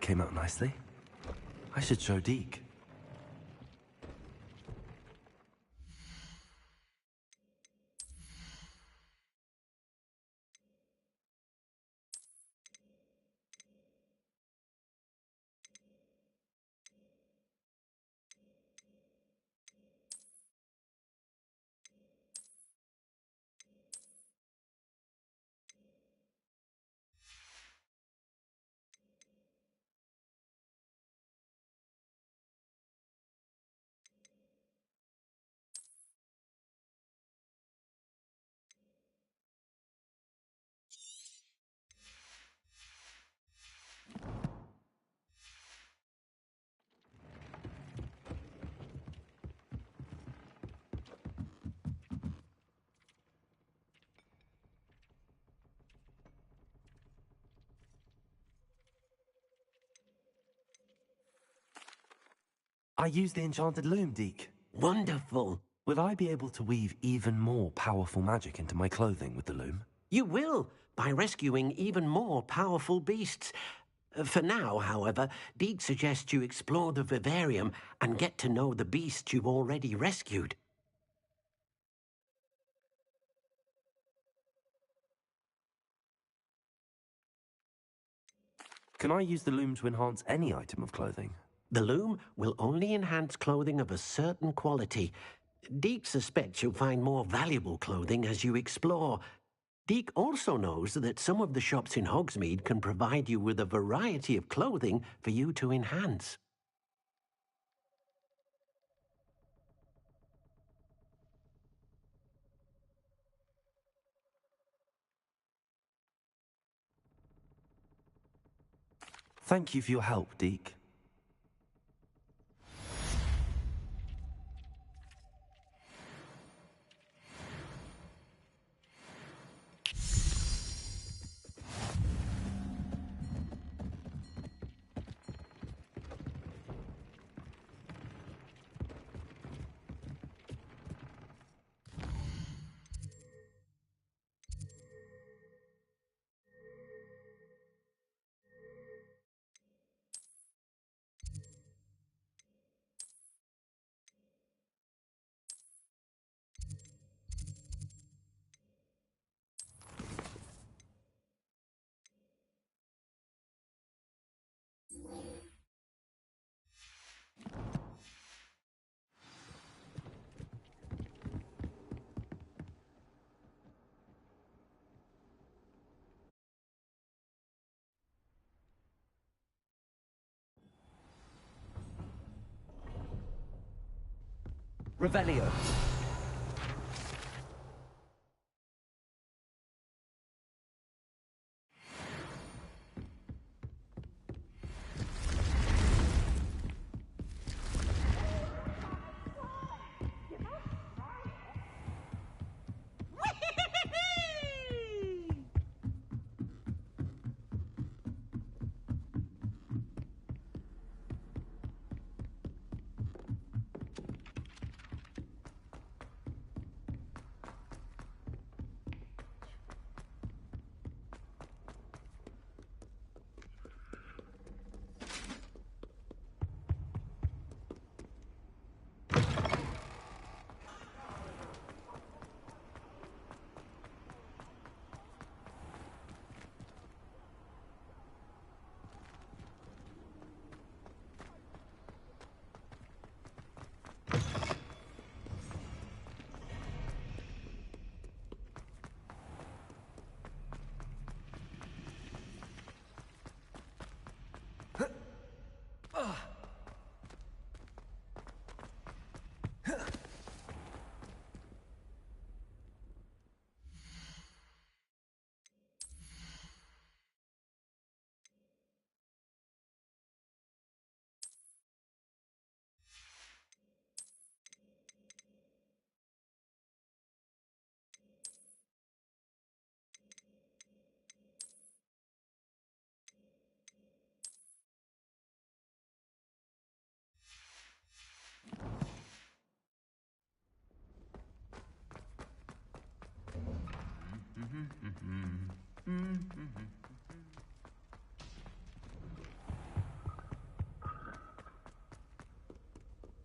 came out nicely. I should show Deke. I used the enchanted loom, Deke. Wonderful. Will I be able to weave even more powerful magic into my clothing with the loom? You will, by rescuing even more powerful beasts. For now, however, Deke suggests you explore the vivarium and get to know the beasts you've already rescued. Can I use the loom to enhance any item of clothing? The loom will only enhance clothing of a certain quality. Deke suspects you'll find more valuable clothing as you explore. Deke also knows that some of the shops in Hogsmeade can provide you with a variety of clothing for you to enhance. Thank you for your help, Deke. Revelio.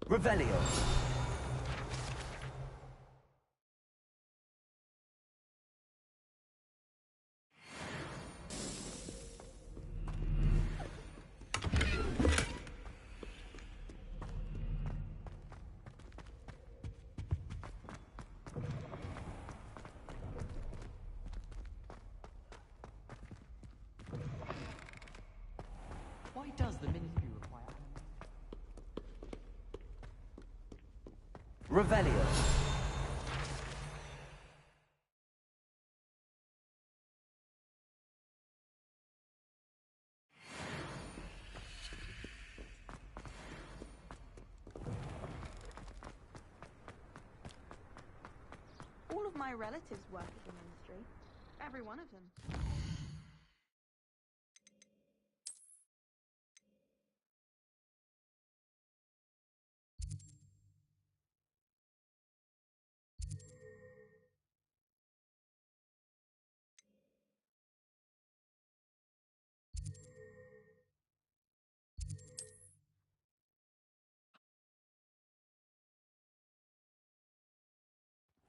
Revelio. Why does the Ministry require... Revelio. All of my relatives work at the Ministry. Every one of them.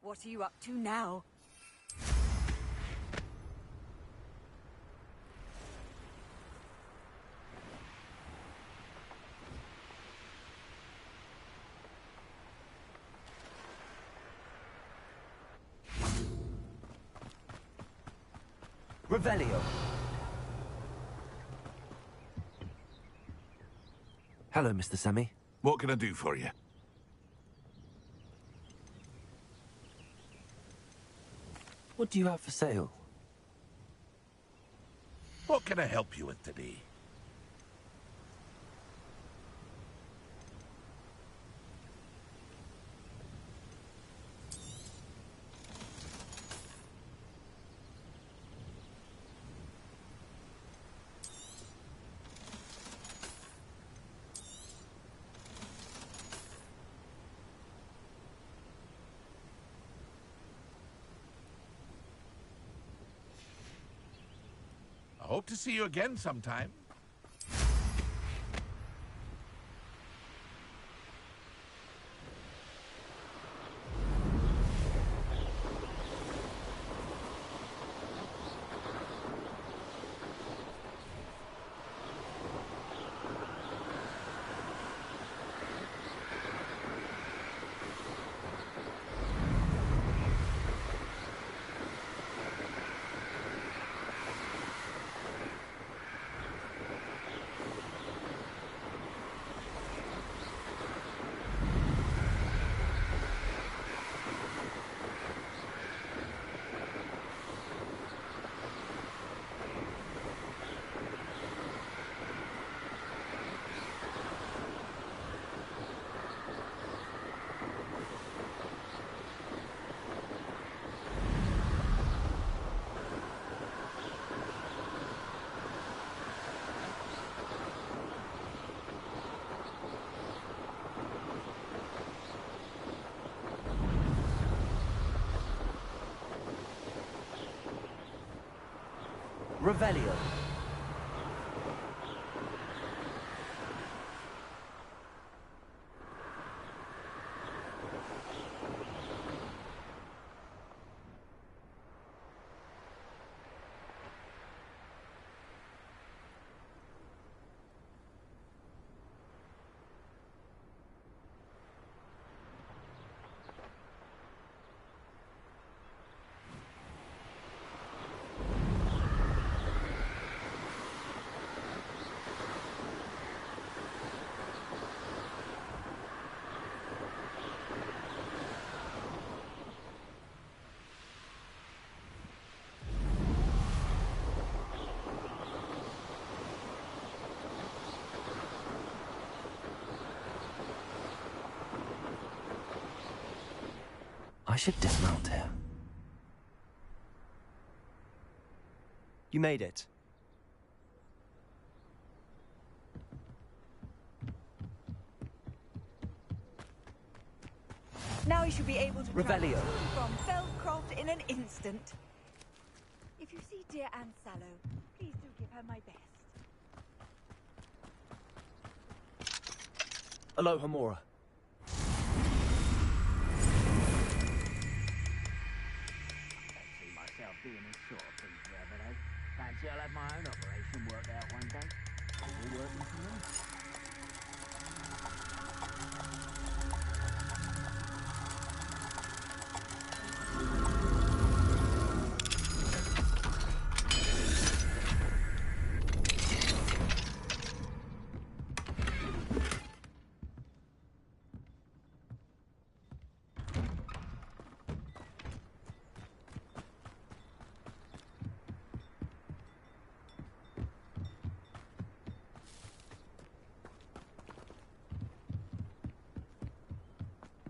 What are you up to now? Revelio. Hello, Mr. Semi. What can I do for you? What do you have for sale? What can I help you with today? I hope to see you again sometime. Revelio. I should dismount here. You made it. Now you should be able to travel Revelio. from Feldcroft in an instant. If you see dear Anne Sallow, please do give her my best. Aloha Mora. I'll have my own operation worked out one day. All working for me.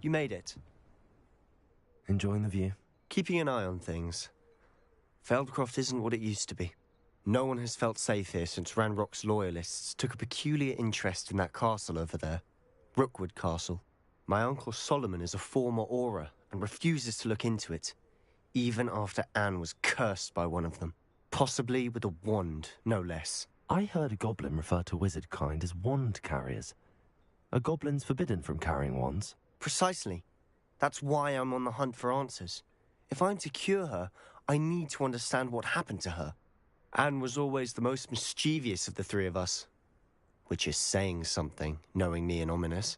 You made it. Enjoying the view? Keeping an eye on things. Feldcroft isn't what it used to be. No one has felt safe here since Ranrock's loyalists took a peculiar interest in that castle over there. Rookwood Castle. My uncle Solomon is a former Auror and refuses to look into it, even after Anne was cursed by one of them. Possibly with a wand, no less. I heard a goblin refer to wizard kind as wand carriers. Are goblins forbidden from carrying wands? Precisely. That's why I'm on the hunt for answers. If I'm to cure her, I need to understand what happened to her. Anne was always the most mischievous of the three of us. Which is saying something, knowing me and ominous.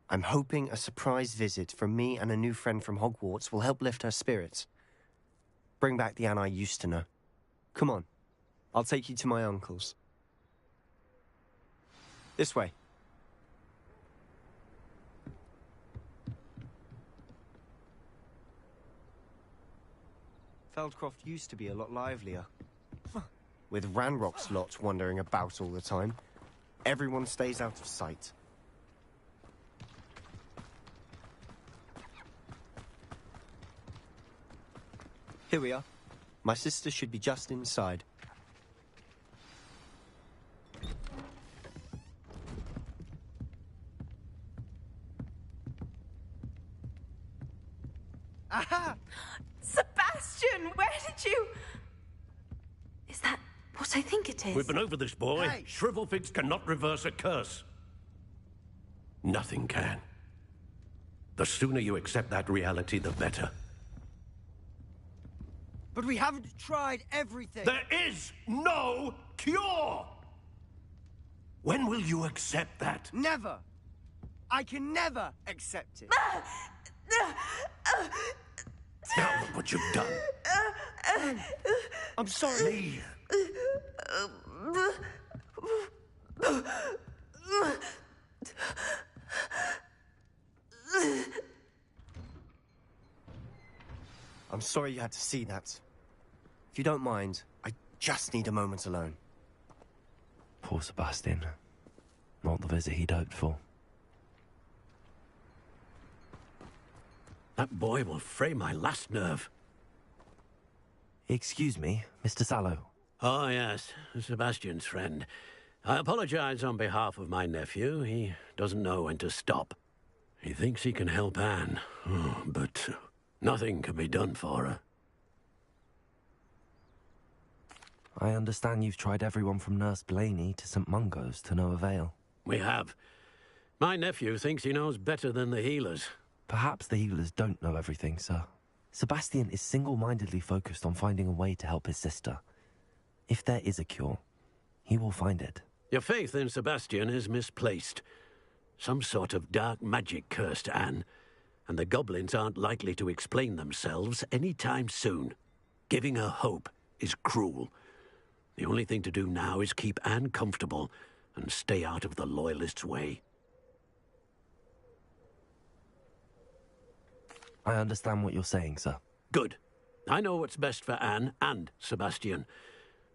I'm hoping a surprise visit from me and a new friend from Hogwarts will help lift her spirits. Bring back the Anne I used to know. Come on. I'll take you to my uncle's. This way. Feldcroft used to be a lot livelier. With Ranrock's lot wandering about all the time, everyone stays out of sight. Here we are. My sister should be just inside. Aha! Sebastian, where did you... Is that what I think it is? We've been over this, boy. Hey. Shrivelfigs cannot reverse a curse. Nothing can. The sooner you accept that reality, the better. But we haven't tried everything. There is no cure! When will you accept that? Never. I can never accept it. Now look what you've done. I'm sorry. I'm sorry you had to see that. If you don't mind, I just need a moment alone. Poor Sebastian. Not the visit he'd hoped for. That boy will fray my last nerve. Excuse me, Mr. Sallow. Oh, yes, Sebastian's friend. I apologize on behalf of my nephew. He doesn't know when to stop. He thinks he can help Anne, but nothing can be done for her. I understand you've tried everyone from Nurse Blaney to St. Mungo's to no avail. We have. My nephew thinks he knows better than the healers. Perhaps the healers don't know everything, sir. Sebastian is single-mindedly focused on finding a way to help his sister. If there is a cure, he will find it. Your faith in Sebastian is misplaced. Some sort of dark magic cursed Anne, and the goblins aren't likely to explain themselves any time soon. Giving her hope is cruel. The only thing to do now is keep Anne comfortable and stay out of the Loyalists' way. I understand what you're saying, sir. Good. I know what's best for Anne and Sebastian.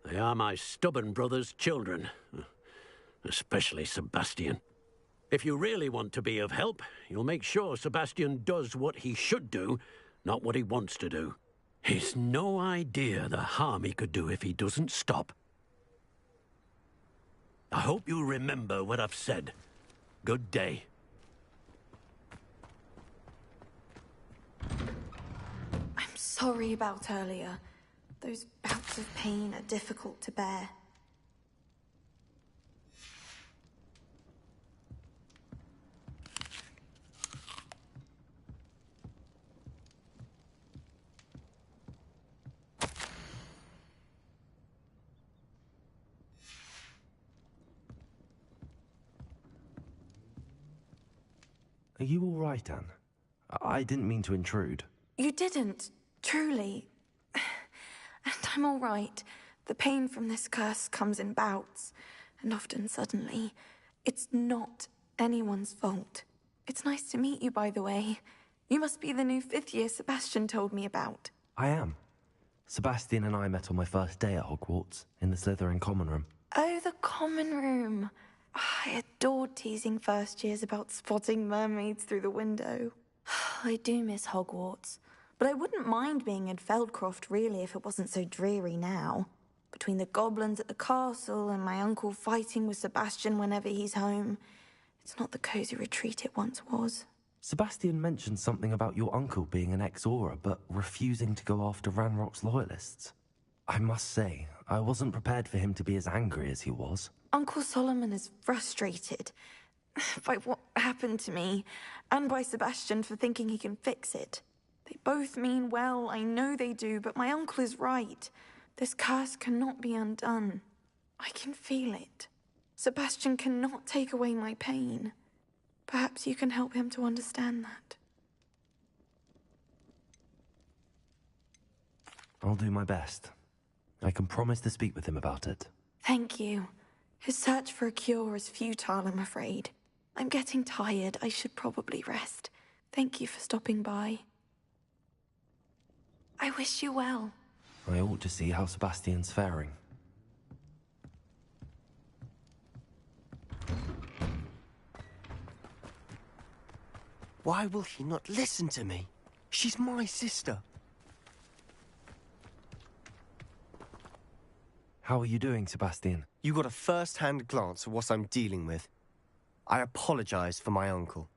They are my stubborn brother's children. Especially Sebastian. If you really want to be of help, you'll make sure Sebastian does what he should do, not what he wants to do. He's no idea the harm he could do if he doesn't stop. I hope you remember what I've said. Good day. I'm sorry about earlier. Those bouts of pain are difficult to bear. Are you all right, Anne? I didn't mean to intrude. You didn't, truly. And I'm all right. The pain from this curse comes in bouts, and often suddenly. It's not anyone's fault. It's nice to meet you, by the way. You must be the new 5th year Sebastian told me about. I am. Sebastian and I met on my first day at Hogwarts, in the Slytherin common room. Oh, the common room. I adored teasing first years about spotting mermaids through the window. I do miss Hogwarts, but I wouldn't mind being in Feldcroft, really, if it wasn't so dreary now. Between the goblins at the castle and my uncle fighting with Sebastian whenever he's home, it's not the cosy retreat it once was. Sebastian mentioned something about your uncle being an ex-Auror, but refusing to go after Ranrock's loyalists. I must say, I wasn't prepared for him to be as angry as he was. Uncle Solomon is frustrated by what happened to me, and by Sebastian for thinking he can fix it. They both mean well, I know they do, but my uncle is right. This curse cannot be undone. I can feel it. Sebastian cannot take away my pain. Perhaps you can help him to understand that. I'll do my best. I can promise to speak with him about it. Thank you. His search for a cure is futile, I'm afraid. I'm getting tired. I should probably rest. Thank you for stopping by. I wish you well. I ought to see how Sebastian's faring. Why will he not listen to me? She's my sister. How are you doing, Sebastian? You got a first-hand glance at what I'm dealing with. I apologize for my uncle.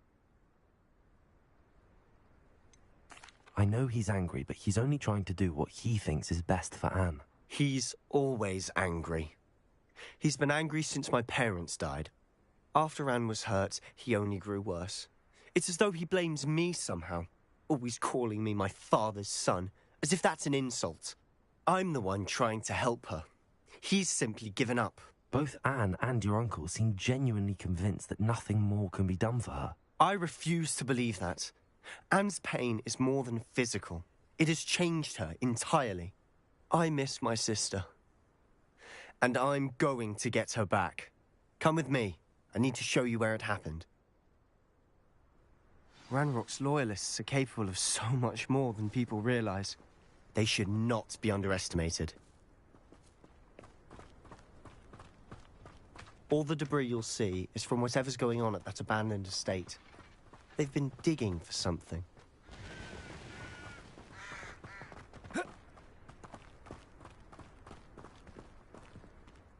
I know he's angry, but he's only trying to do what he thinks is best for Anne. He's always angry. He's been angry since my parents died. After Anne was hurt, he only grew worse. It's as though he blames me somehow, always calling me my father's son, as if that's an insult. I'm the one trying to help her. He's simply given up. Both Anne and your uncle seem genuinely convinced that nothing more can be done for her. I refuse to believe that. Anne's pain is more than physical. It has changed her entirely. I miss my sister. And I'm going to get her back. Come with me. I need to show you where it happened. Ranrock's loyalists are capable of so much more than people realize. They should not be underestimated. All the debris you'll see is from whatever's going on at that abandoned estate. They've been digging for something.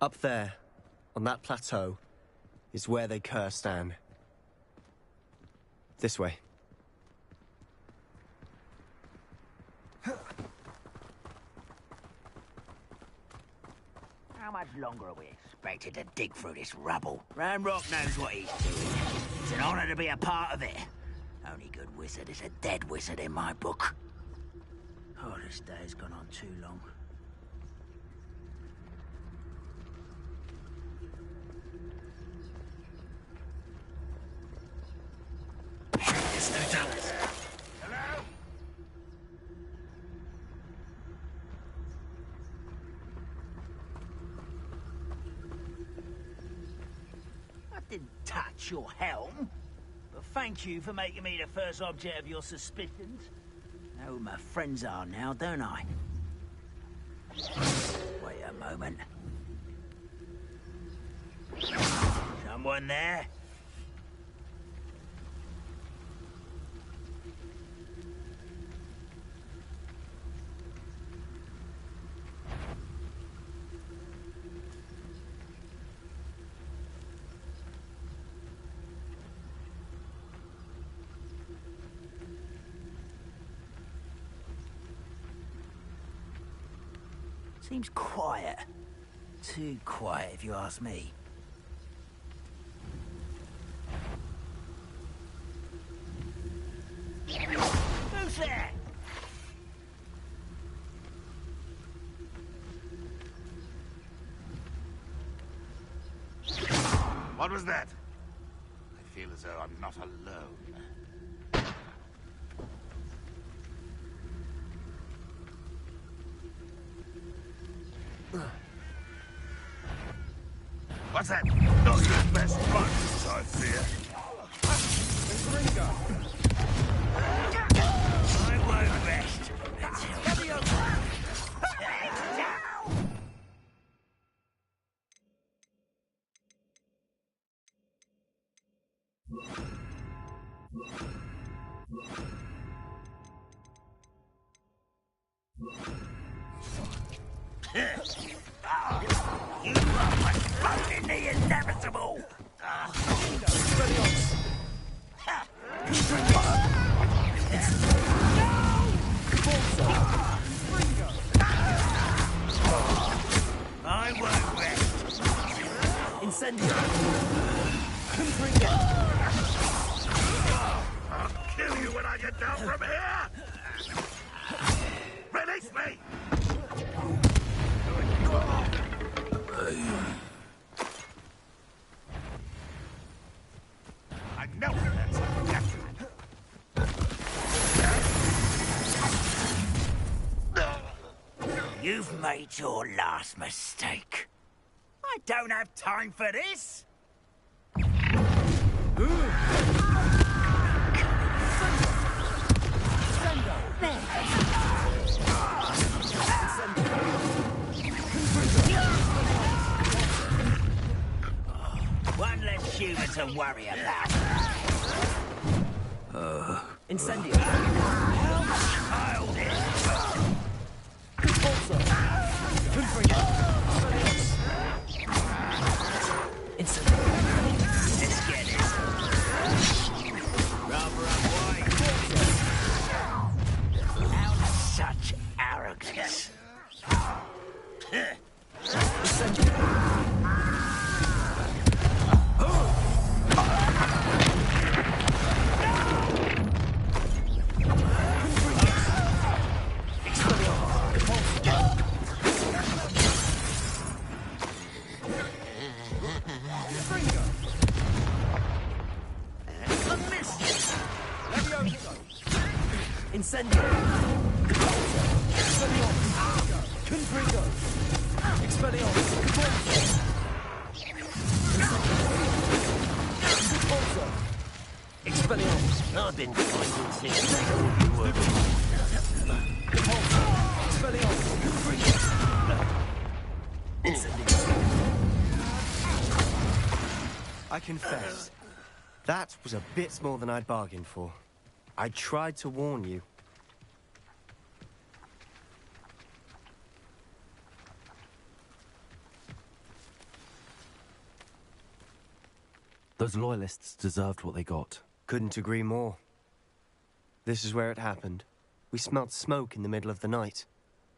Up there, on that plateau, is where they cursed Anne. This way. How much longer are we expected to dig through this rubble? Ranrock knows what he's doing. It's an honor to be a part of it. Only good wizard is a dead wizard in my book. Oh, this day has gone on too long. It's no Thomas. Hello? I didn't touch your helm, but thank you for making me the first object of your suspicions. I know who my friends are now, don't I? Wait a moment. Someone there? Seems quiet. Too quiet, if you ask me. Who's there? What was that? I feel as though I'm not alone. What's that? Not your best buns, I fear. I won't rest until... You are what's floating the inevitable! I won't rest. Incendio. I'll kill you when I get down from here! Release me! I know that's You've made your last mistake. I don't have time for this. One less human to worry about. Incendio. I'll do it. Let's get it. Rubber up white. Out of such arrogance. Incendio. Confringo. Expelliarmus. Expelliarmus. I've been fighting since they all you were. Expelliarmus. Incendio. I confess, that was a bit more than I'd bargained for. I tried to warn you. Those loyalists deserved what they got. Couldn't agree more. This is where it happened. We smelled smoke in the middle of the night.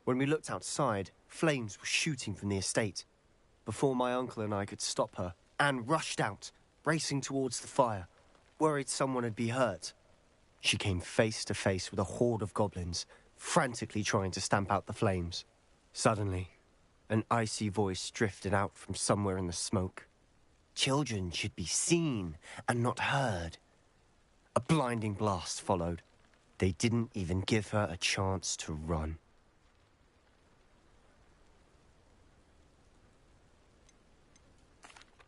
When we looked outside, flames were shooting from the estate. Before my uncle and I could stop her, Anne rushed out, racing towards the fire, worried someone had been hurt. She came face to face with a horde of goblins, frantically trying to stamp out the flames. Suddenly, an icy voice drifted out from somewhere in the smoke. Children should be seen and not heard. A blinding blast followed. They didn't even give her a chance to run.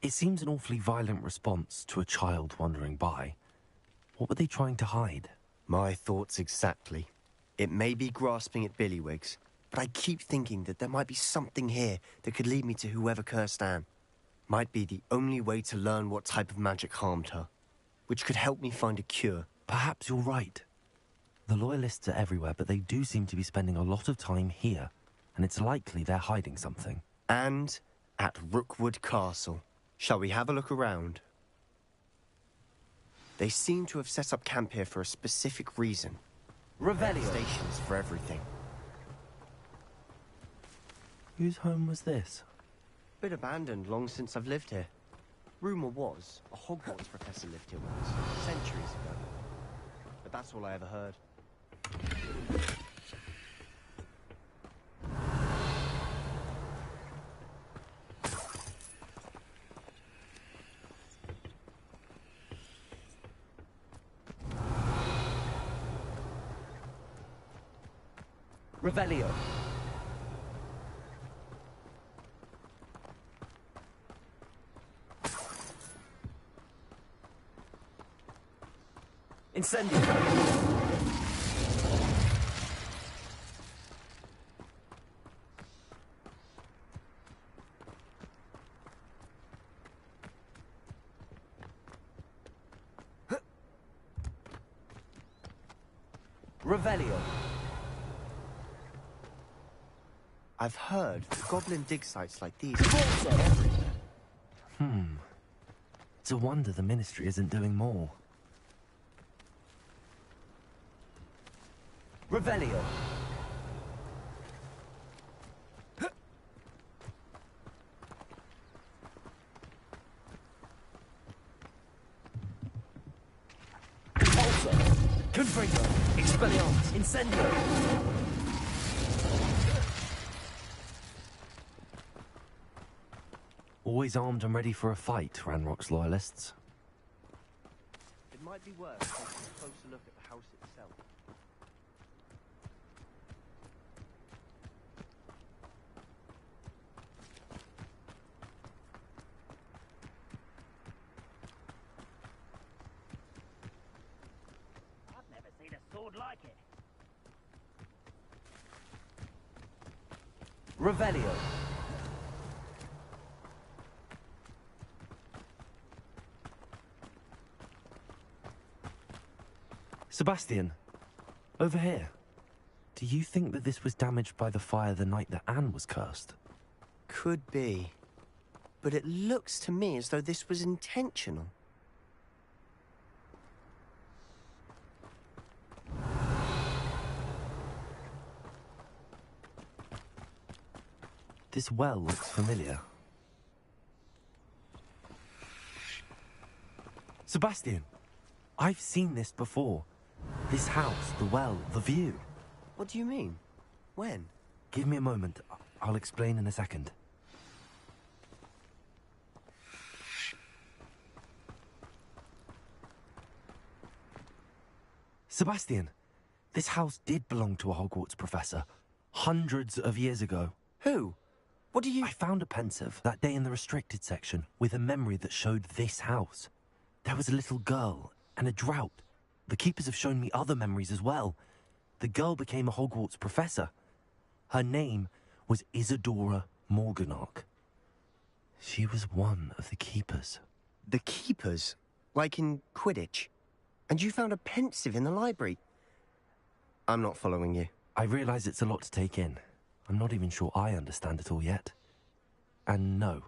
It seems an awfully violent response to a child wandering by. What were they trying to hide? My thoughts exactly. It may be grasping at Billywigs, but I keep thinking that there might be something here that could lead me to whoever cursed Anne. Might be the only way to learn what type of magic harmed her, which could help me find a cure. Perhaps you're right. The Loyalists are everywhere, but they do seem to be spending a lot of time here, and it's likely they're hiding something. And at Rookwood Castle. Shall we have a look around? They seem to have set up camp here for a specific reason. Revelio. Stations for everything. Whose home was this? Been abandoned long since I've lived here. Rumour was a Hogwarts professor lived here once, centuries ago. But that's all I ever heard. Revelio. Incendio. Revelio. I've heard goblin dig sites like these. It's a wonder the Ministry isn't doing more. Revelio. Repulsor. Confringo. Expelliarmus. Incendio. Always armed and ready for a fight, Ranrock's loyalists. It might be worth taking a closer look at the house itself. I've never seen a sword like it. Revelio. Sebastian, over here. Do you think that this was damaged by the fire the night that Anne was cursed? Could be. But it looks to me as though this was intentional. This well looks familiar. Sebastian, I've seen this before. This house, the well, the view. What do you mean? When? Give me a moment. I'll explain in a second. Sebastian, this house did belong to a Hogwarts professor. Hundreds of years ago. Who? What do you... I found a pensive that day in the restricted section with a memory that showed this house. There was a little girl and a drought. The keepers have shown me other memories as well. The girl became a Hogwarts professor. Her name was Isadora Morganach. She was one of the keepers. The keepers? Like in Quidditch? And you found a pensive in the library? I'm not following you. I realise it's a lot to take in. I'm not even sure I understand it all yet. And no,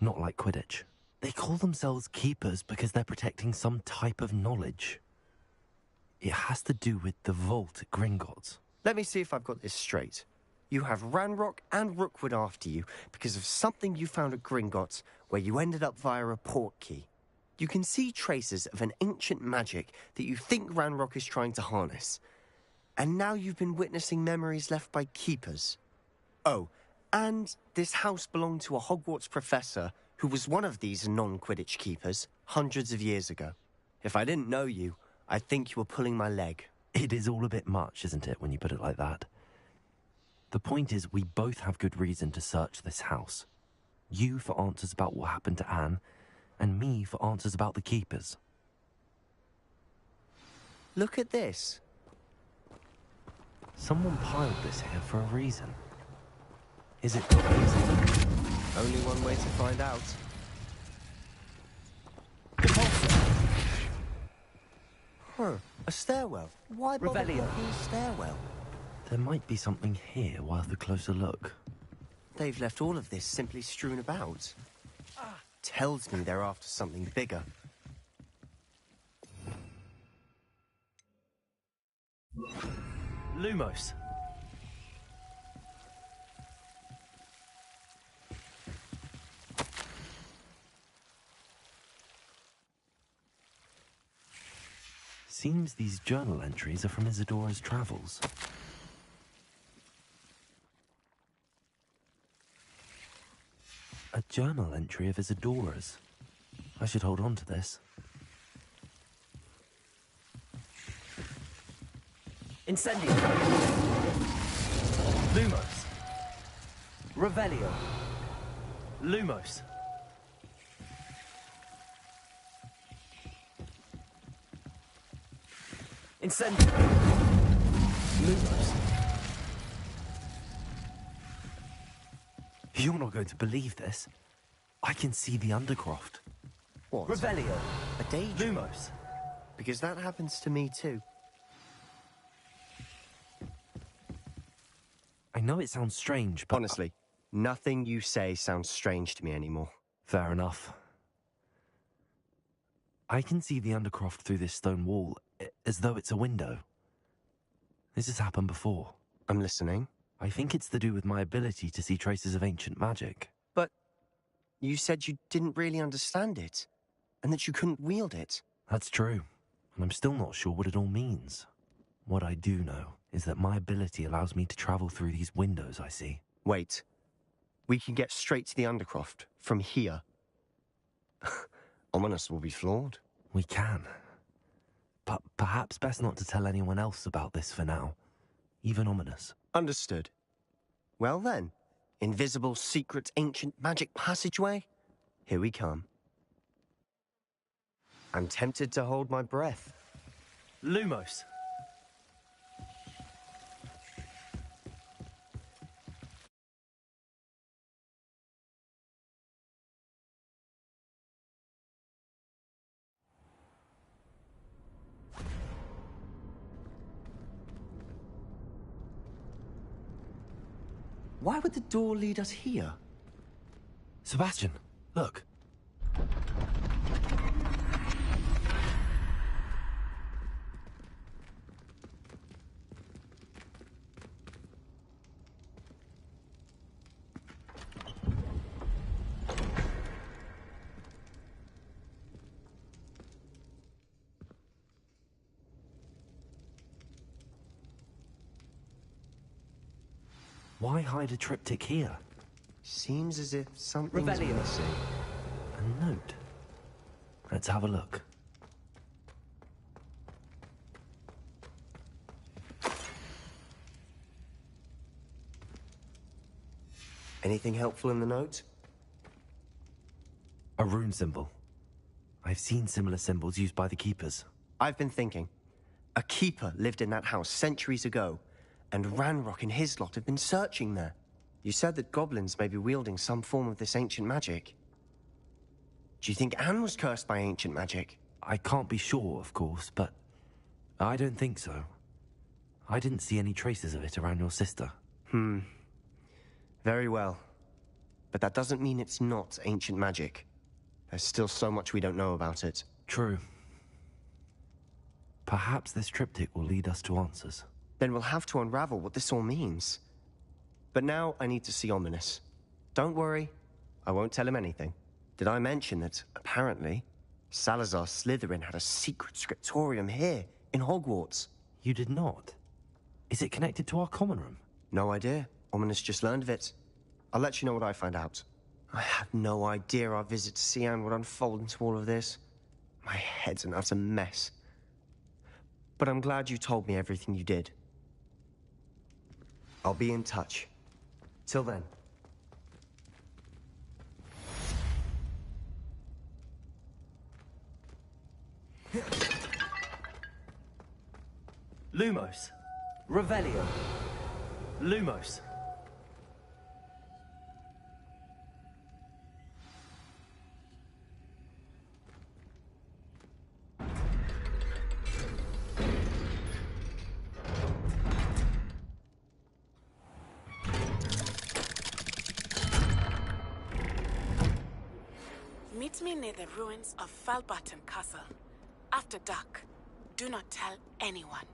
not like Quidditch. They call themselves keepers because they're protecting some type of knowledge. It has to do with the vault at Gringotts. Let me see if I've got this straight. You have Ranrock and Rookwood after you because of something you found at Gringotts where you ended up via a port key. You can see traces of an ancient magic that you think Ranrock is trying to harness. And now you've been witnessing memories left by keepers. Oh, and this house belonged to a Hogwarts professor who was one of these non-Quidditch keepers hundreds of years ago. If I didn't know you, I think you were pulling my leg. It is all a bit much, isn't it, when you put it like that? The point is, we both have good reason to search this house. You for answers about what happened to Anne, and me for answers about the keepers. Look at this. Someone piled this here for a reason. Is it confusing? Only one way to find out. Huh, a stairwell. Why bother walking a stairwell? There might be something here worth a closer look. They've left all of this simply strewn about. Tells me they're after something bigger. Lumos. Seems these journal entries are from Isadora's travels. A journal entry of Isadora's. I should hold on to this. Incendio. Lumos. Revelio. Lumos. Incendio. Lumos. You're not going to believe this. I can see the Undercroft. What? Revelio. A daydream? Lumos. Because that happens to me too. I know it sounds strange, but... Honestly, nothing you say sounds strange to me anymore. Fair enough. I can see the Undercroft through this stone wall, as though it's a window. This has happened before. I'm listening. I think it's to do with my ability to see traces of ancient magic. But you said you didn't really understand it, and that you couldn't wield it. That's true, and I'm still not sure what it all means. What I do know is that my ability allows me to travel through these windows I see. Wait. We can get straight to the Undercroft from here. Ominous will be flawed. We can. But perhaps best not to tell anyone else about this for now. Even Ominous. Understood. Well then, invisible, secret, ancient magic passageway? Here we come. I'm tempted to hold my breath. Lumos. Why would the door lead us here? Sebastian, look. Why hide a triptych here? Seems as if something's Revelio. missing. A note. Let's have a look. Anything helpful in the note? A rune symbol. I've seen similar symbols used by the keepers. I've been thinking. A keeper lived in that house centuries ago, and Ranrock and his lot have been searching there. You said that goblins may be wielding some form of this ancient magic. Do you think Anne was cursed by ancient magic? I can't be sure, of course, but I don't think so. I didn't see any traces of it around your sister. Very well. But that doesn't mean it's not ancient magic. There's still so much we don't know about it. True. Perhaps this triptych will lead us to answers. Then we'll have to unravel what this all means. But now I need to see Ominous. Don't worry, I won't tell him anything. Did I mention that, apparently, Salazar Slytherin had a secret scriptorium here, in Hogwarts? You did not? Is it connected to our common room? No idea. Ominous just learned of it. I'll let you know what I find out. I had no idea our visit to Sian would unfold into all of this. My head's an utter mess. But I'm glad you told me everything you did. I'll be in touch. Till then. Lumos. Revelio. Lumos. Meet me near the ruins of Falbaton Castle. After dark. Do not tell anyone.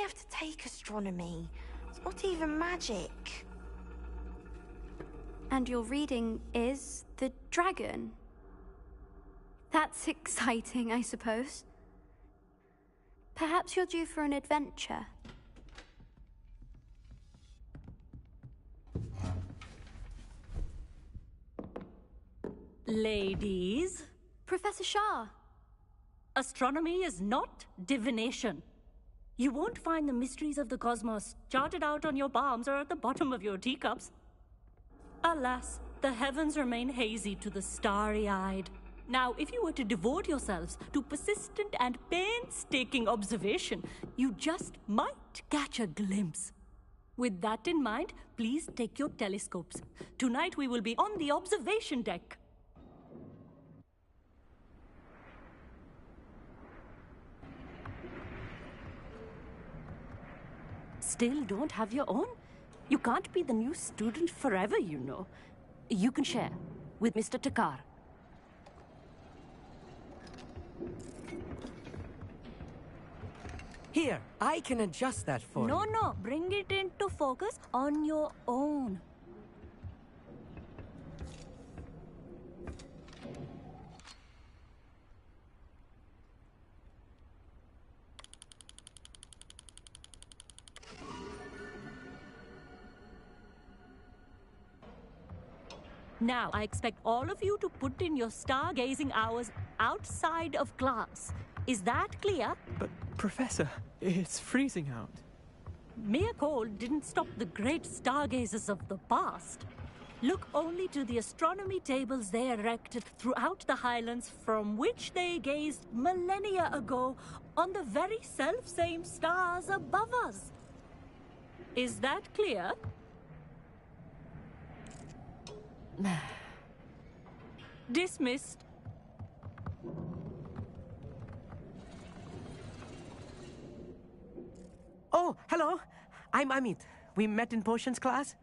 have to take astronomy. It's not even magic. And your reading is the dragon. That's exciting, I suppose. Perhaps you're due for an adventure. Ladies. Professor Shah. Astronomy is not divination. You won't find the mysteries of the cosmos charted out on your palms or at the bottom of your teacups. Alas, the heavens remain hazy to the starry-eyed. Now, if you were to devote yourselves to persistent and painstaking observation, you just might catch a glimpse. With that in mind, please take your telescopes. Tonight we will be on the observation deck. Still don't have your own? You can't be the new student forever, you know. You can share with Mr. Takar. Here, I can adjust that for you. No, bring it into focus on your own. Now, I expect all of you to put in your stargazing hours outside of class. Is that clear? But, Professor, it's freezing out. Mere cold didn't stop the great stargazers of the past. Look only to the astronomy tables they erected throughout the highlands from which they gazed millennia ago on the very self-same stars above us. Is that clear? Dismissed. Oh, hello. I'm Amit. We met in potions class.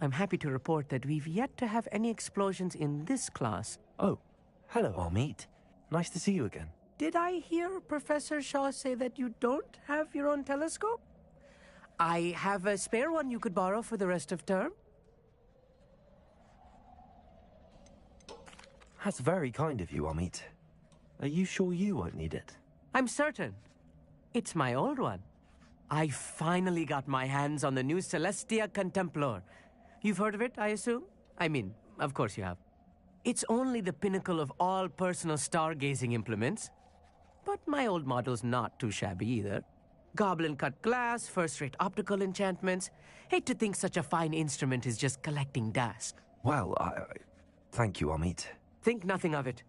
I'm happy to report that we've yet to have any explosions in this class. Oh, hello, Amit. Nice to see you again. Did I hear Professor Shaw say that you don't have your own telescope? I have a spare one you could borrow for the rest of term. That's very kind of you, Amit. Are you sure you won't need it? I'm certain. It's my old one. I finally got my hands on the new Celestia Contemplar. You've heard of it, I assume? I mean, of course you have. It's only the pinnacle of all personal stargazing implements. But my old model's not too shabby either. Goblin-cut glass, first-rate optical enchantments. Hate to think such a fine instrument is just collecting dust. Well, thank you, Amit. Think nothing of it.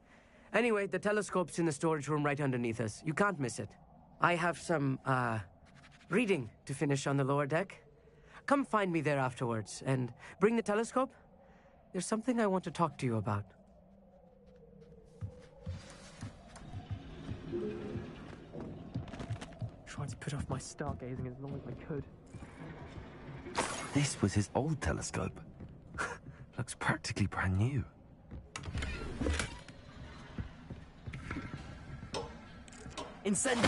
Anyway, the telescope's in the storage room right underneath us. You can't miss it. I have some, reading to finish on the lower deck. Come find me there afterwards, and bring the telescope. There's something I want to talk to you about. Tried to put off my stargazing as long as I could. This was his old telescope. Looks practically brand new. Incendio!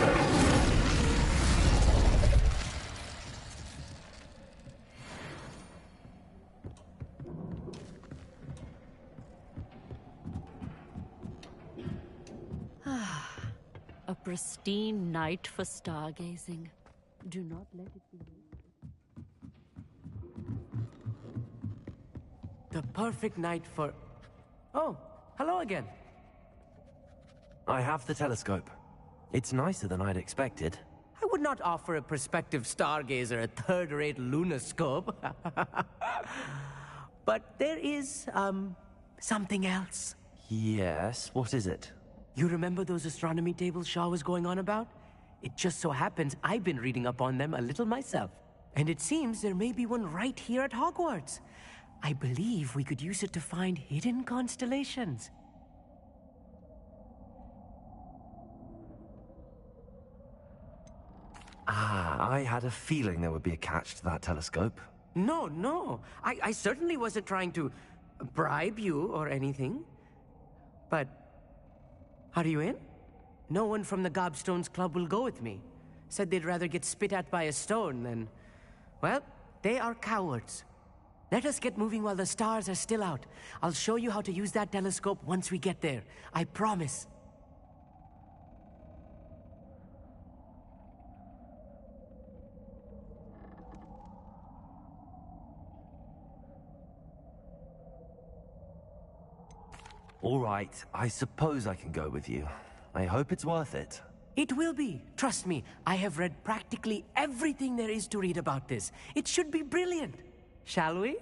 A pristine night for stargazing. Do not let it be wasted. The perfect night for... Oh, hello again. I have the telescope. It's nicer than I'd expected. I would not offer a prospective stargazer a third-rate lunoscope. But there is, something else. Yes, what is it? You remember those astronomy tables Shaw was going on about? It just so happens I've been reading up on them a little myself. And it seems there may be one right here at Hogwarts. I believe we could use it to find hidden constellations. I had a feeling there would be a catch to that telescope. No. I certainly wasn't trying to bribe you or anything. But... are you in? No one from the Gobstones Club will go with me. said they'd rather get spit at by a stone than... Well, they are cowards. Let us get moving while the stars are still out. I'll show you how to use that telescope once we get there. I promise. All right, I suppose I can go with you. I hope it's worth it. It will be. Trust me, I have read practically everything there is to read about this. It should be brilliant. Shall we?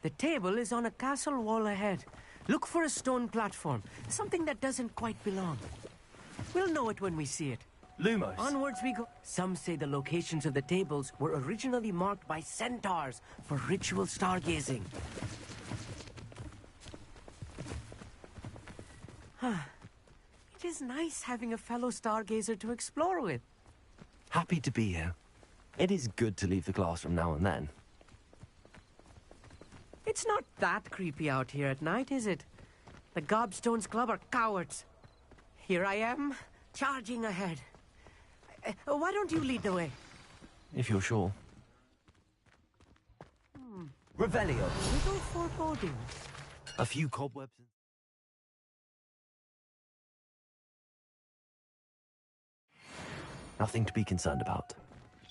The table is on a castle wall ahead. Look for a stone platform, something that doesn't quite belong. We'll know it when we see it. Lumos. Onwards we go. Some say the locations of the tables were originally marked by centaurs for ritual stargazing. It is nice having a fellow stargazer to explore with. Happy to be here. It is good to leave the classroom now and then. It's not that creepy out here at night, is it? The Gobstones Club are cowards. Here I am, charging ahead. Why don't you lead the way? If you're sure. Revelio. Little foreboding. A few cobwebs. Nothing to be concerned about.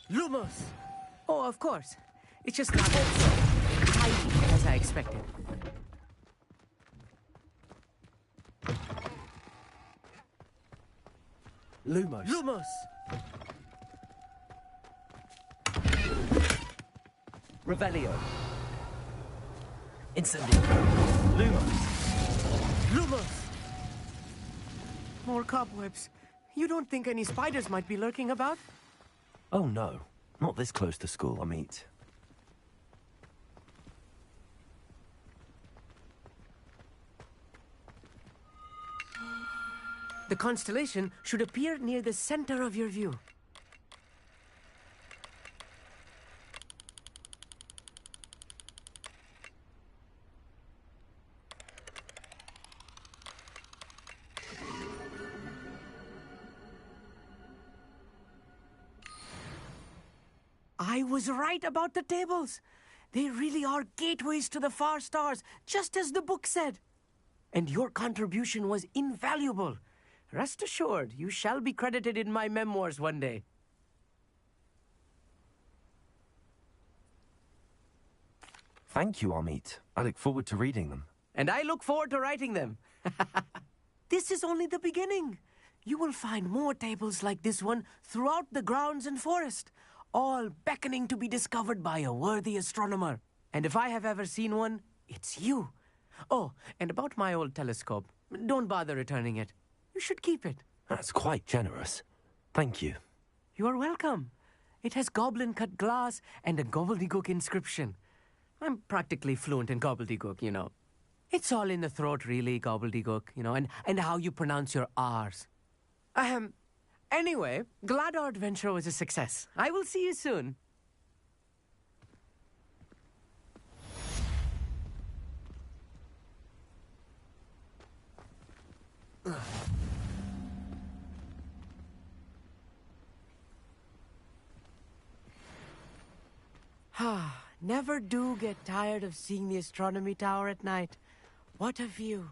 Lumos! Oh, of course. It's just not tidy as I expected. Lumos. Lumos! Revelio. Incendio. Lumos. Lumos! More cobwebs. You don't think any spiders might be lurking about? Oh no, not this close to school, I mean. The constellation should appear near the center of your view. I was right about the tables. They really are gateways to the far stars, just as the book said. And your contribution was invaluable. Rest assured, you shall be credited in my memoirs one day. Thank you, Amit. I look forward to reading them. And I look forward to writing them. This is only the beginning. You will find more tables like this one throughout the grounds and forest, all beckoning to be discovered by a worthy astronomer. And if I have ever seen one, it's you. Oh, and about my old telescope, don't bother returning it. You should keep it. That's quite generous. Thank you. You are welcome. It has goblin-cut glass and a gobbledygook inscription. I'm practically fluent in gobbledygook, you know. It's all in the throat, really, gobbledygook, you know, and how you pronounce your R's. Anyway, glad our adventure was a success. I will see you soon. Never do get tired of seeing the astronomy tower at night. What a view.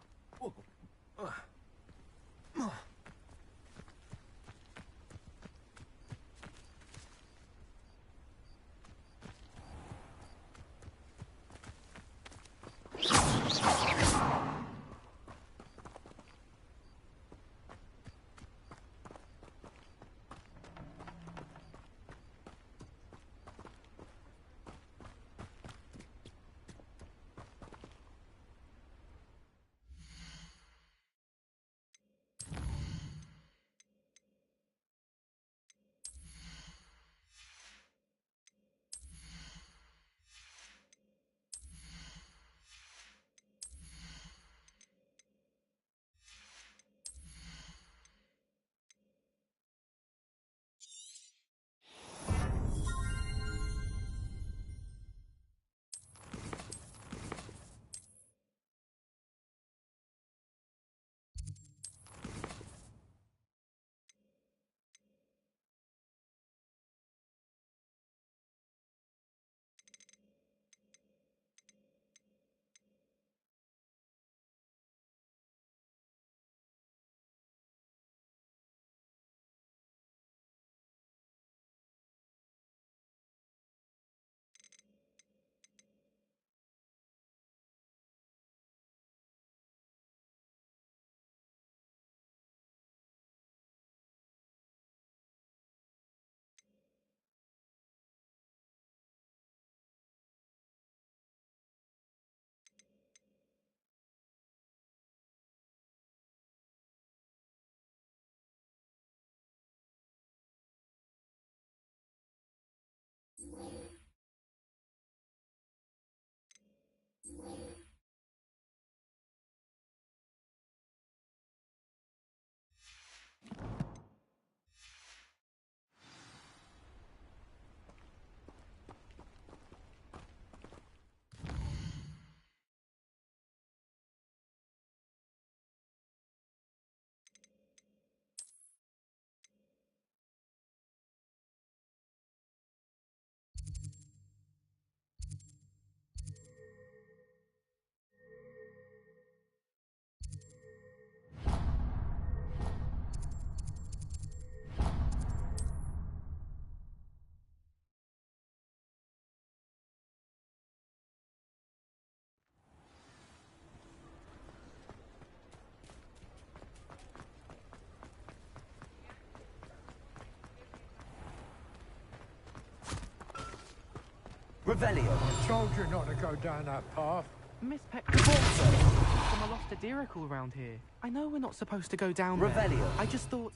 Revelio. I told you not to go down that path. Miss Peck. From a lost Adirical around here. I know we're not supposed to go down there. Revelio. I just thought...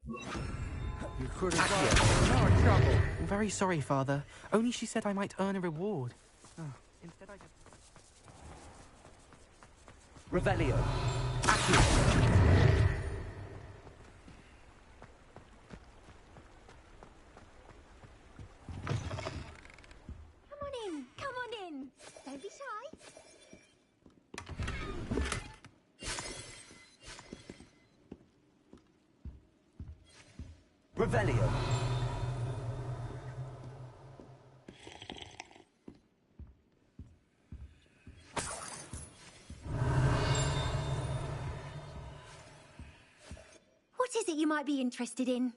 You could have got no trouble. I'm very sorry, Father. Only she said I might earn a reward. Oh, instead I just... Revelio. Come on in. Come on in. Don't be shy. Revelio. What is it you might be interested in?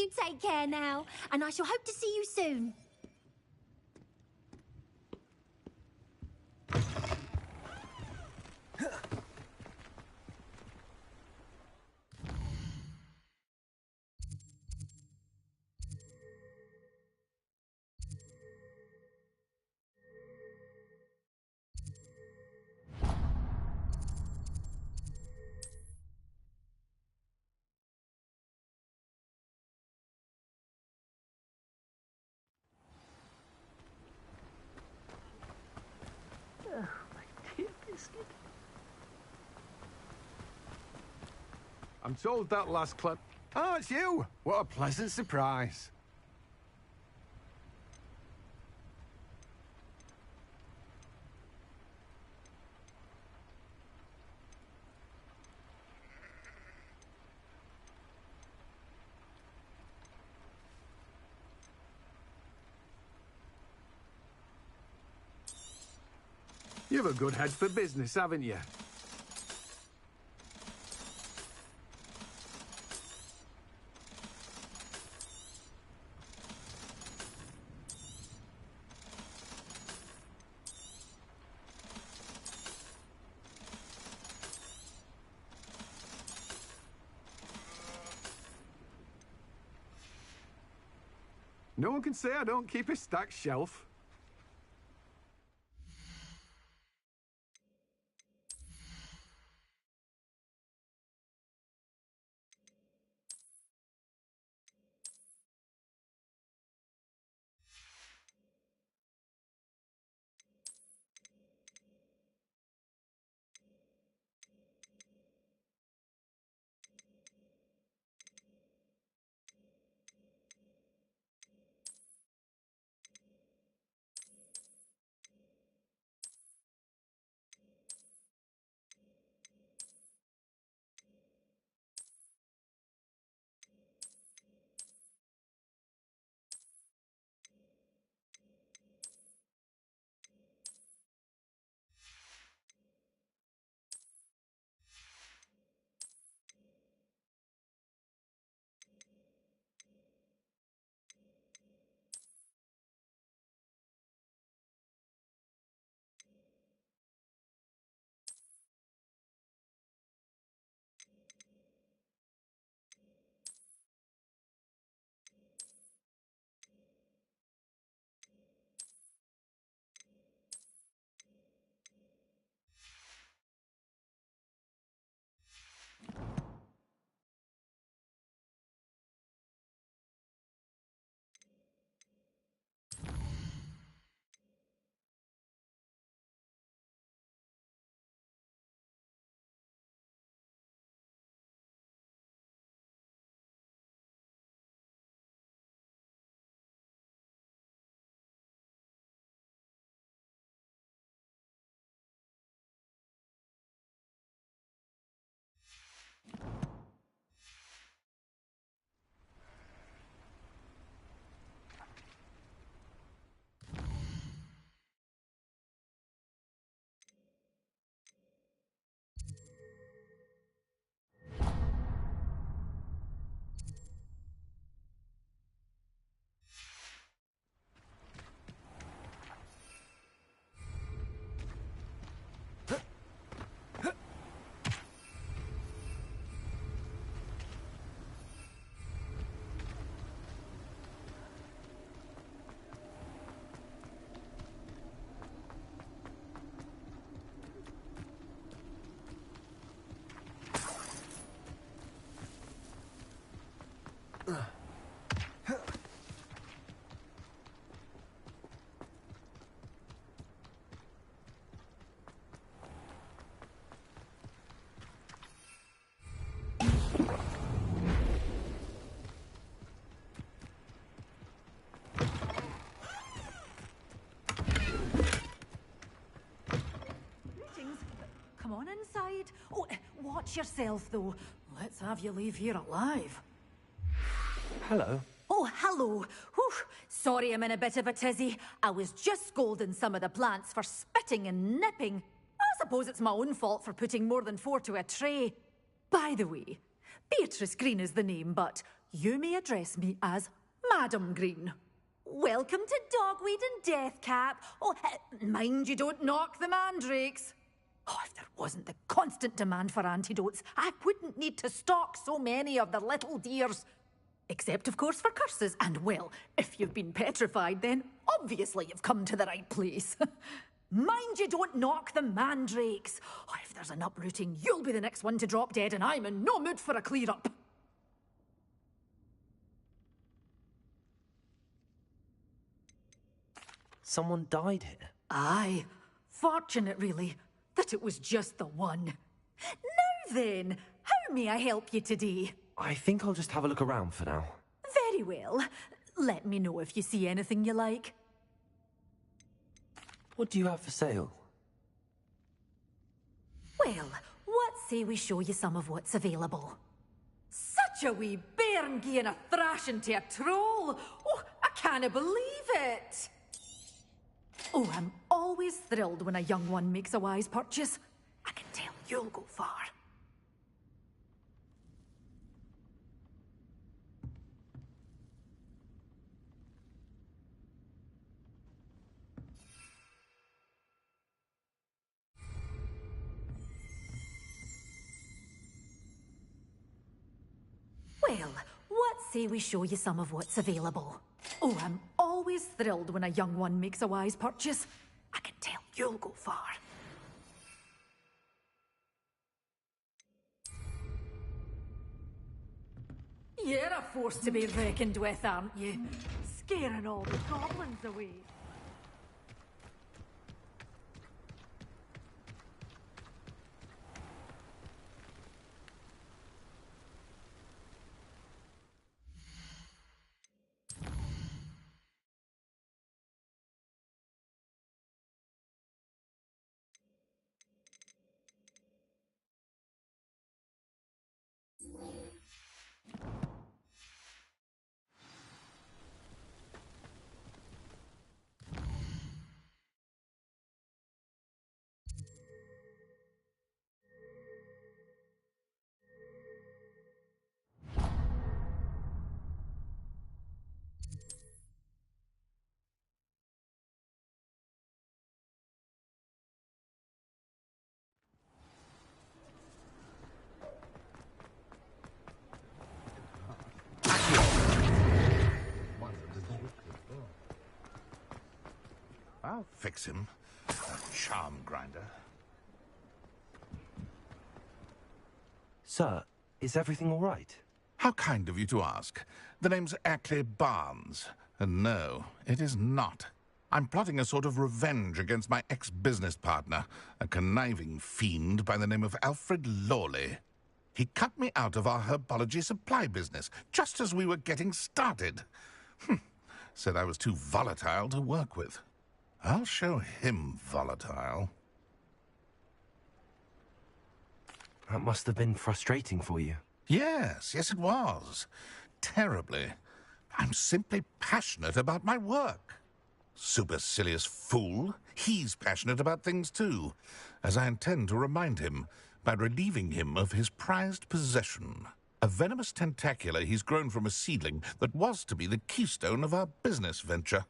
You take care now, and I shall hope to see you soon. I'm told that last clip. Oh, it's you! What a pleasant surprise. You've a good head for business, haven't you? No one can say I don't keep a stacked shelf. Come on inside. Oh, watch yourself, though. Let's have you leave here alive. Hello. Oh, hello. Whew. Sorry I'm in a bit of a tizzy. I was just scolding some of the plants for spitting and nipping. I suppose it's my own fault for putting more than 4 to a tray. By the way, Beatrice Green is the name, but you may address me as Madam Green. Welcome to Dogweed and Deathcap. Oh, mind you don't knock the mandrakes. Oh, if there wasn't the constant demand for antidotes, I wouldn't need to stock so many of the little dears. Except, of course, for curses. And, well, if you've been petrified, then obviously you've come to the right place. Mind you don't knock the mandrakes. Oh, if there's an uprooting, you'll be the next one to drop dead, and I'm in no mood for a clear-up. Someone died here? Aye. Fortunate, really, that it was just the one. Now then, how may I help you today? I think I'll just have a look around for now. Very well. Let me know if you see anything you like. What do you have for sale? Well, what say we show you some of what's available? Such a wee bairn gieing a thrashing to a troll! Oh, I can't believe it! Oh, I'm always thrilled when a young one makes a wise purchase. I can tell you'll go far. Well, what say we show you some of what's available? Oh, I'm always thrilled when a young one makes a wise purchase. I can tell you'll go far. You're a force to be reckoned with, aren't you? Scaring all the goblins away. I'll fix him. A charm grinder. Sir, is everything all right? How kind of you to ask. The name's Ackley Barnes. And no, it is not. I'm plotting a sort of revenge against my ex-business partner, a conniving fiend by the name of Alfred Lawley. He cut me out of our herbology supply business, just as we were getting started. Said I was too volatile to work with. I'll show him volatile. That must have been frustrating for you. Yes, it was. Terribly. I'm simply passionate about my work. Supercilious fool. He's passionate about things too, as I intend to remind him by relieving him of his prized possession. A venomous tentacula he's grown from a seedling that was to be the keystone of our business venture.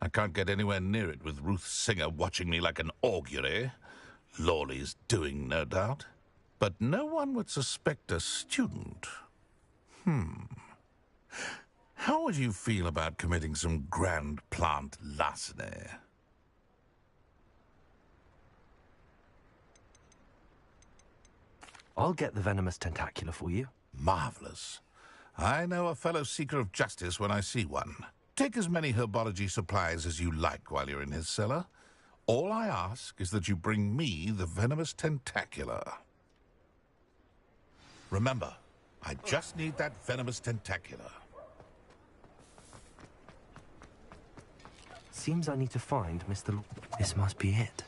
I can't get anywhere near it with Ruth Singer watching me like an augury. Lawley's doing, no doubt. But no one would suspect a student. How would you feel about committing some grand plant larceny? I'll get the venomous tentacula for you. Marvelous. I know a fellow seeker of justice when I see one. Take as many herbology supplies as you like while you're in his cellar. All I ask is that you bring me the venomous tentacula. Remember, I just need that venomous tentacula. Seems I need to find Mr. This must be it.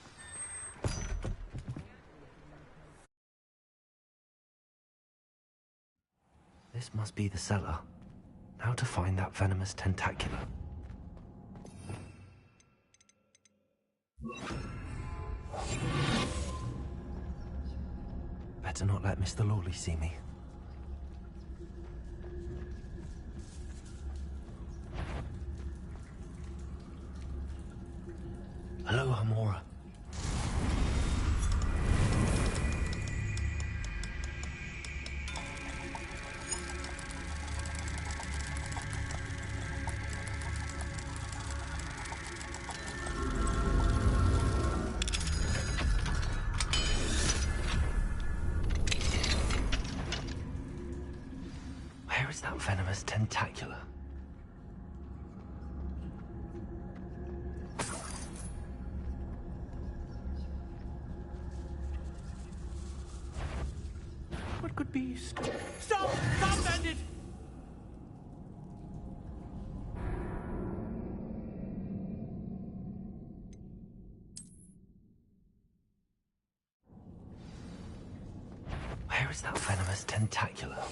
This must be the cellar. Now to find that venomous tentacula. Better not let Mr. Lawley see me. Hello, Hamora. Where is that venomous tentacula? What could be... Stop! Stop, bandit! Where is that venomous tentacula?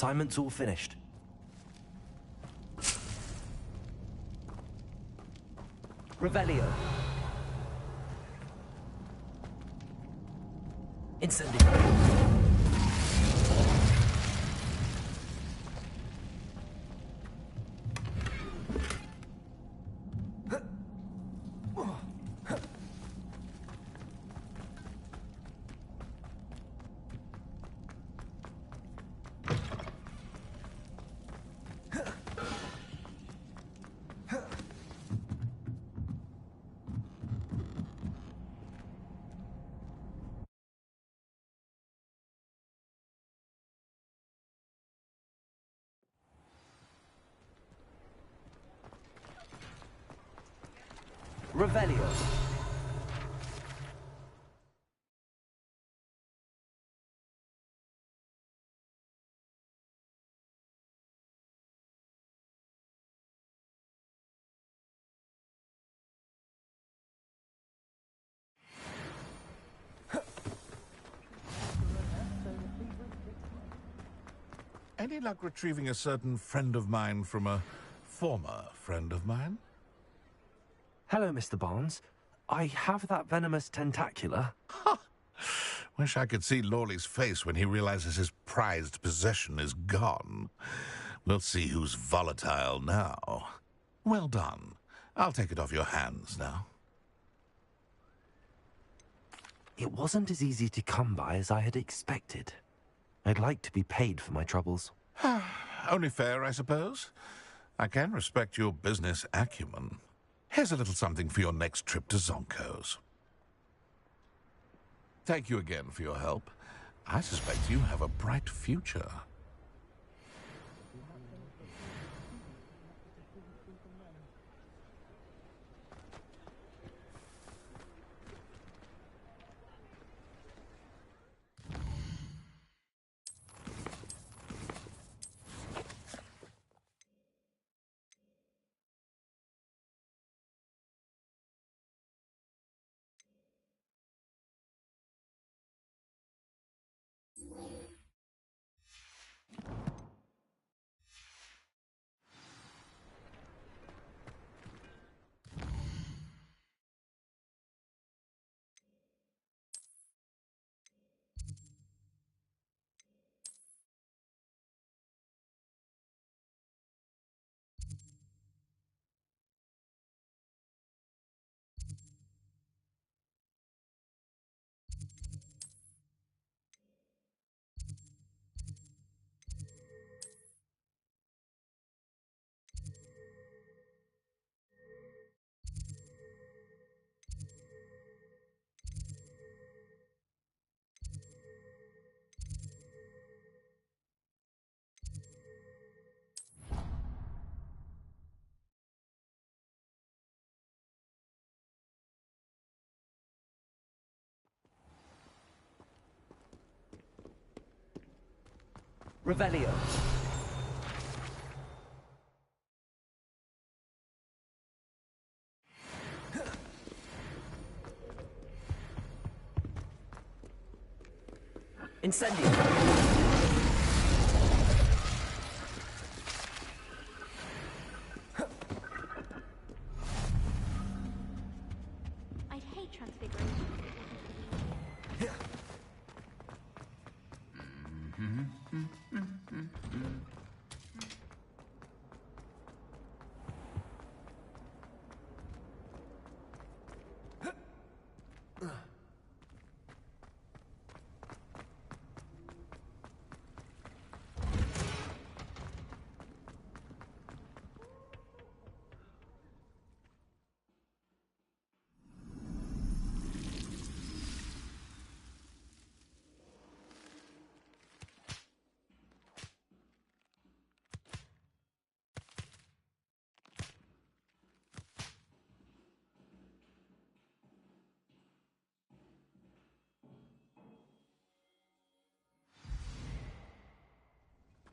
Assignment's all finished. Revelio. Incendio. Revelio. Any luck retrieving a certain friend of mine from a former friend of mine? Hello, Mr. Barnes. I have that venomous tentacula. Wish I could see Lawley's face when he realizes his prized possession is gone. We'll see who's volatile now. Well done. I'll take it off your hands now. It wasn't as easy to come by as I had expected. I'd like to be paid for my troubles. Only fair, I suppose. I can respect your business acumen. Here's a little something for your next trip to Zonko's. Thank you again for your help. I suspect you have a bright future. Revelio. Incendio. I'd hate transfiguration.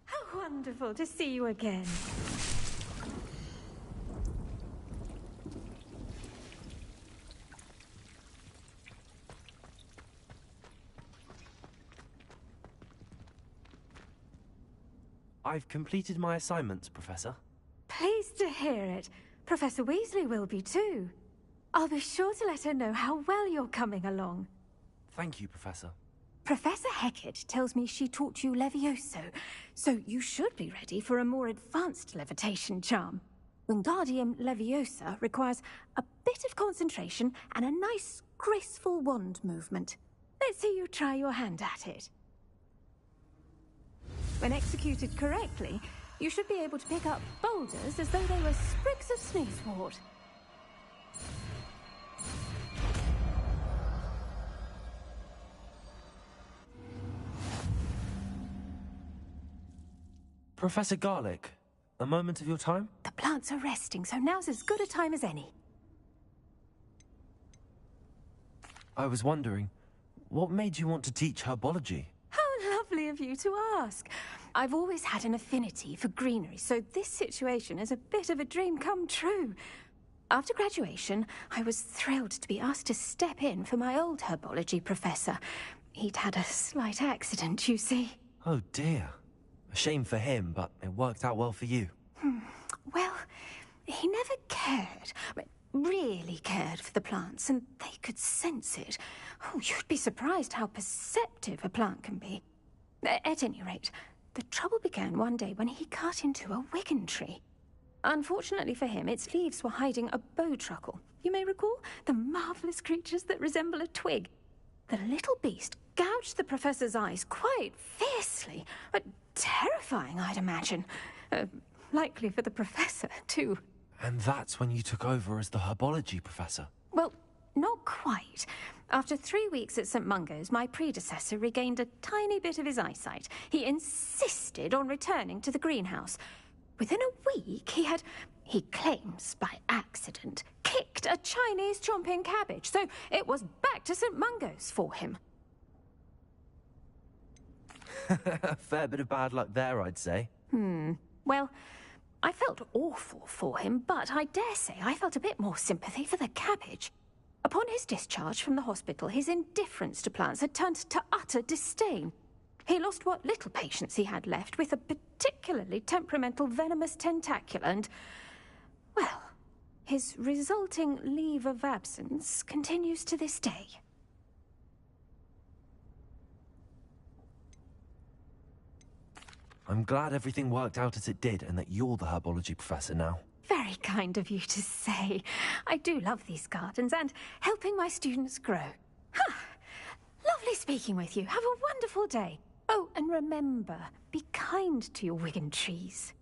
How wonderful to see you again. I've completed my assignments, Professor. Pleased to hear it. Professor Weasley will be too. I'll be sure to let her know how well you're coming along. Thank you, Professor. Professor Hecat tells me she taught you Levioso, so you should be ready for a more advanced levitation charm. Wingardium Leviosa requires a bit of concentration and a nice, graceful wand movement. Let's see you try your hand at it. When executed correctly, you should be able to pick up boulders as though they were sprigs of sneezewort. Professor Garlick, a moment of your time? The plants are resting, so now's as good a time as any. I was wondering, what made you want to teach herbology? How lovely of you to ask. I've always had an affinity for greenery, so this situation is a bit of a dream come true. After graduation, I was thrilled to be asked to step in for my old herbology professor. He'd had a slight accident, you see. Oh dear. A Shame for him, but it worked out well for you. Well, he never cared, really cared for the plants, and they could sense it. Oh, you'd be surprised how perceptive a plant can be. At any rate, the trouble began one day when he cut into a wigan tree. Unfortunately for him, its leaves were hiding a bowtruckle. You may recall the marvellous creatures that resemble a twig. The little beast gouged the professor's eyes quite fiercely. Terrifying, I'd imagine. Likely for the professor, too. And that's when you took over as the herbology professor? Well, not quite. After 3 weeks at St. Mungo's, my predecessor regained a tiny bit of his eyesight. He insisted on returning to the greenhouse. Within a week, he claims by accident, kicked a Chinese chomping cabbage, so it was back to St. Mungo's for him. A fair bit of bad luck there, I'd say. Well, I felt awful for him, but I dare say I felt a bit more sympathy for the cabbage. Upon his discharge from the hospital, his indifference to plants had turned to utter disdain. He lost what little patience he had left with a particularly temperamental venomous tentacula and, well, his resulting leave of absence continues to this day. I'm glad everything worked out as it did and that you're the herbology professor now. Very kind of you to say. I do love these gardens and helping my students grow. Lovely speaking with you. Have a wonderful day. Oh, and remember, be kind to your wigan trees.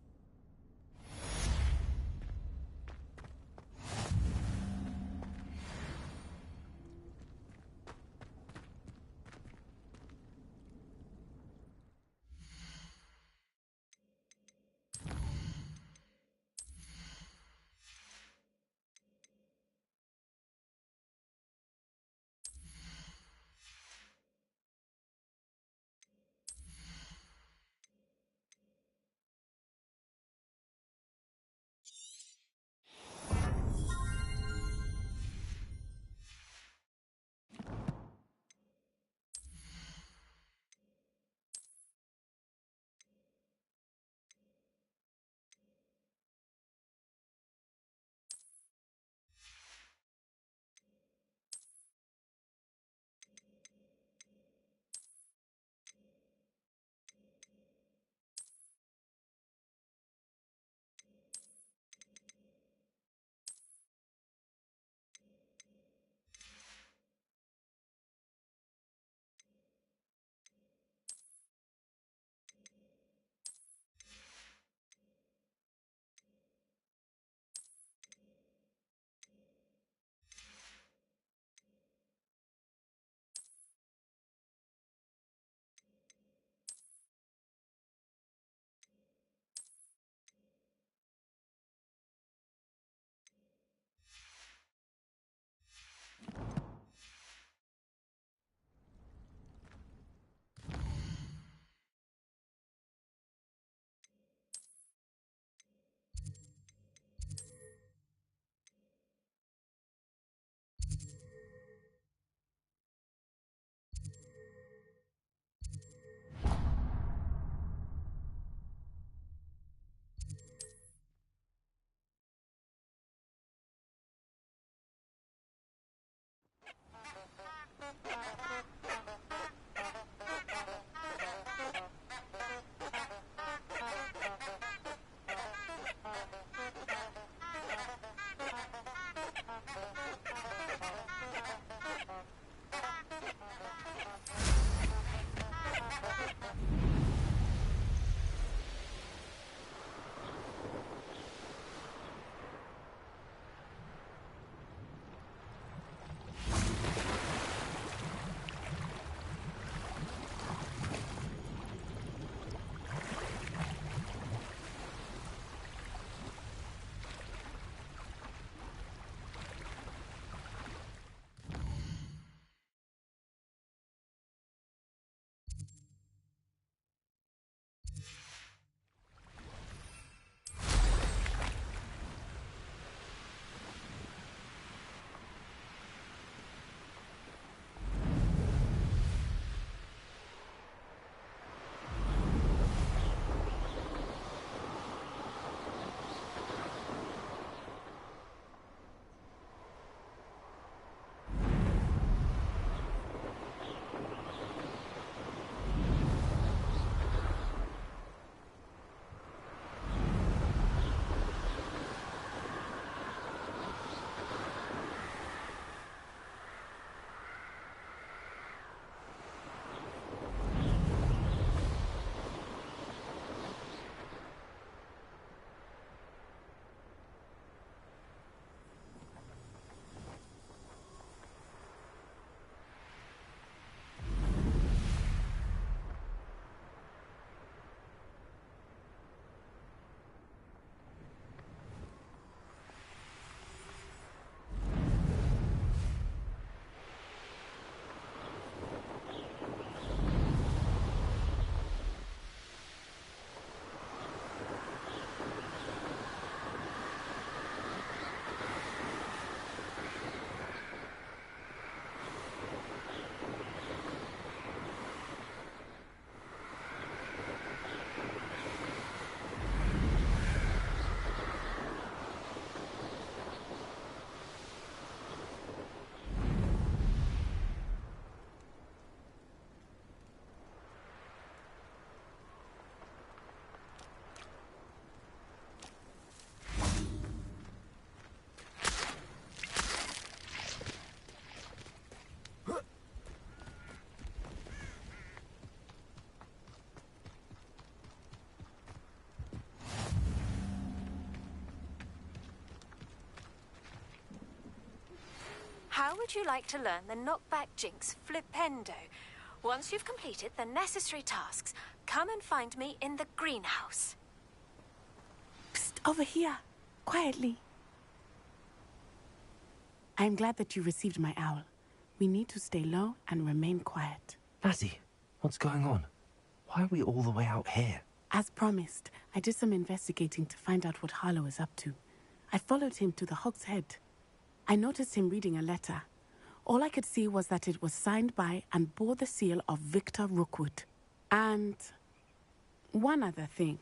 How would you like to learn the knockback jinx flipendo? Once you've completed the necessary tasks, come and find me in the greenhouse. Psst, over here. Quietly. I'm glad that you received my owl. We need to stay low and remain quiet. Natty, what's going on? Why are we all the way out here? As promised, I did some investigating to find out what Harlow is up to. I followed him to the Hog's Head. I noticed him reading a letter. All I could see was that it was signed by and bore the seal of Victor Rookwood. And one other thing.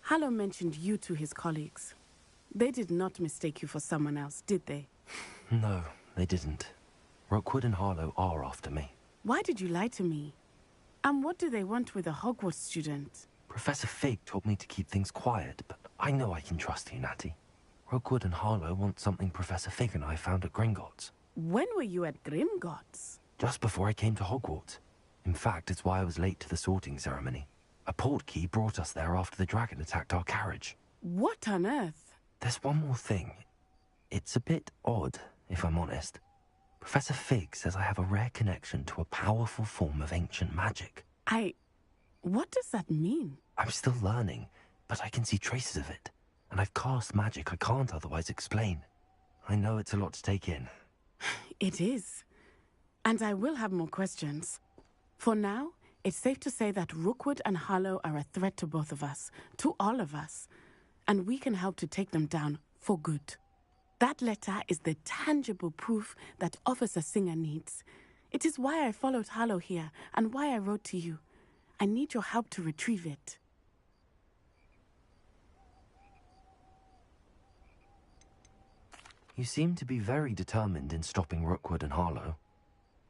Harlow mentioned you to his colleagues. They did not mistake you for someone else, did they? No, they didn't. Rookwood and Harlow are after me. Why did you lie to me? And what do they want with a Hogwarts student? Professor Fig told me to keep things quiet, but I know I can trust you, Natty. Rookwood and Harlow want something Professor Fig and I found at Gringotts. When were you at Gringotts? Just before I came to Hogwarts. In fact, it's why I was late to the sorting ceremony. A portkey brought us there after the dragon attacked our carriage. What on earth? There's one more thing. It's a bit odd, if I'm honest. Professor Fig says I have a rare connection to a powerful form of ancient magic. What does that mean? I'm still learning, but I can see traces of it. And I've cast magic I can't otherwise explain. I know it's a lot to take in. It is. And I will have more questions. For now, it's safe to say that Rookwood and Harlow are a threat to both of us, to all of us. And we can help to take them down for good. That letter is the tangible proof that Officer Singer needs. It is why I followed Harlow here and why I wrote to you. I need your help to retrieve it. You seem to be very determined in stopping Rookwood and Harlow.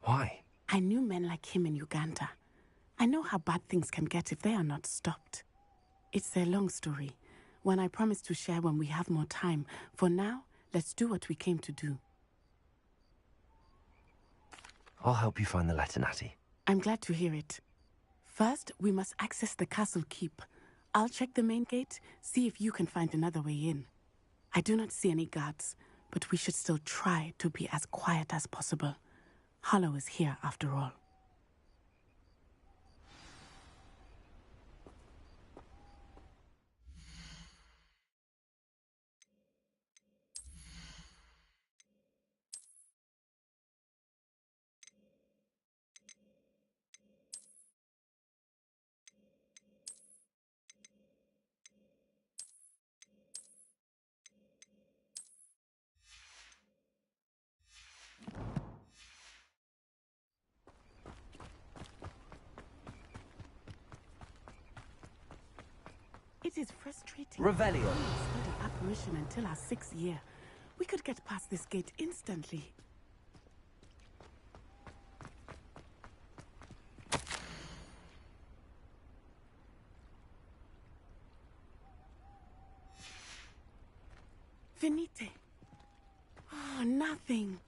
Why? I knew men like him in Uganda. I know how bad things can get if they are not stopped. It's a long story, one I promise to share when we have more time. For now, let's do what we came to do. I'll help you find the letter, Natty. I'm glad to hear it. First, we must access the castle keep. I'll check the main gate, see if you can find another way in. I do not see any guards, but we should still try to be as quiet as possible. Harlow is here after all. It is frustrating. Revelio. Study apparition until our 6th year. We could get past this gate instantly. Venite. Oh, nothing.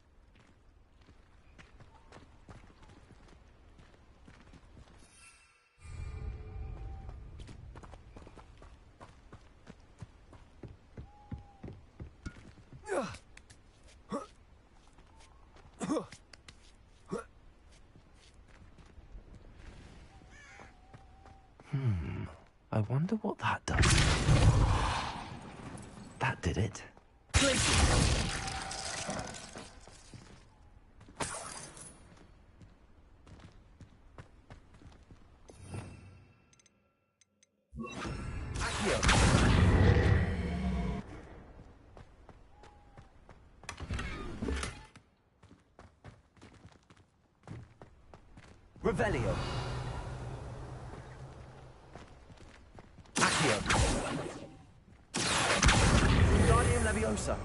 I wonder what that does. That did it. Revelio. Accio. Guardian Leviosa.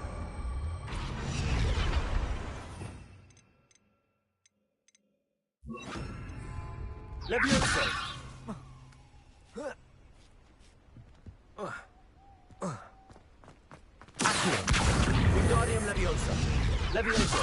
Leviosa. Accio. Guardian Leviosa. Leviosa.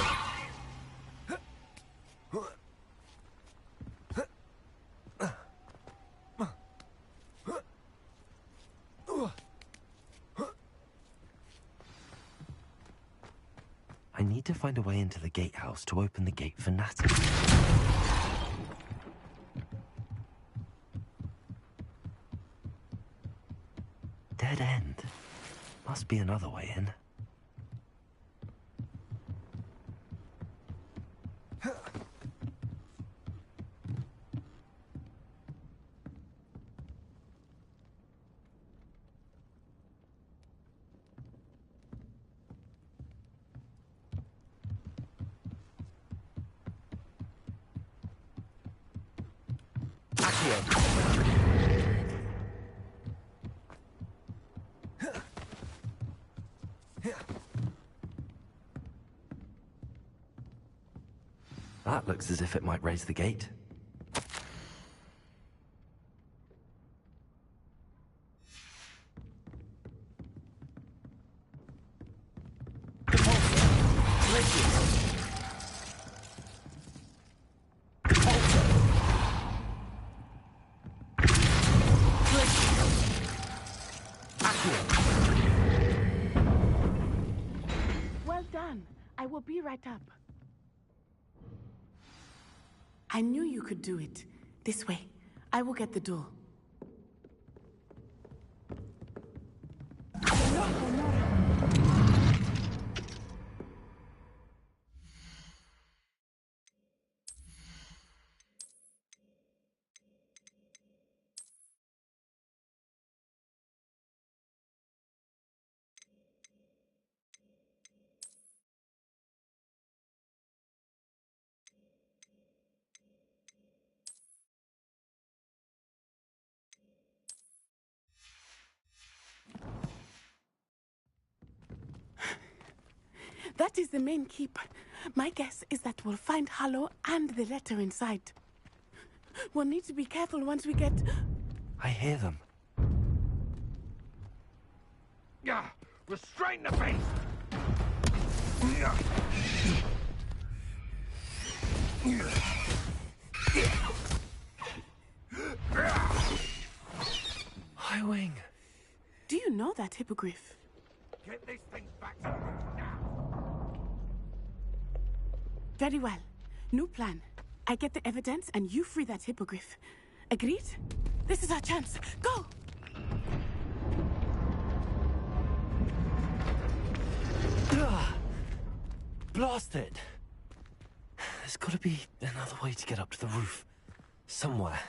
I need to find a way into the gatehouse to open the gate for Natty. Dead end. Must be another way in. That looks as if it might raise the gate. Well done. I will be right up. I knew you could do it. This way. I will get the door. That is the main keep. My guess is that we'll find Hollow and the letter inside. We'll need to be careful once we get... I hear them. Yeah, restrain the beast! High Wing. Do you know that hippogriff? Get this thing back to me now! Very well. New plan. I get the evidence and you free that hippogriff. Agreed? This is our chance. Go! Blast it! There's gotta be another way to get up to the roof. Somewhere.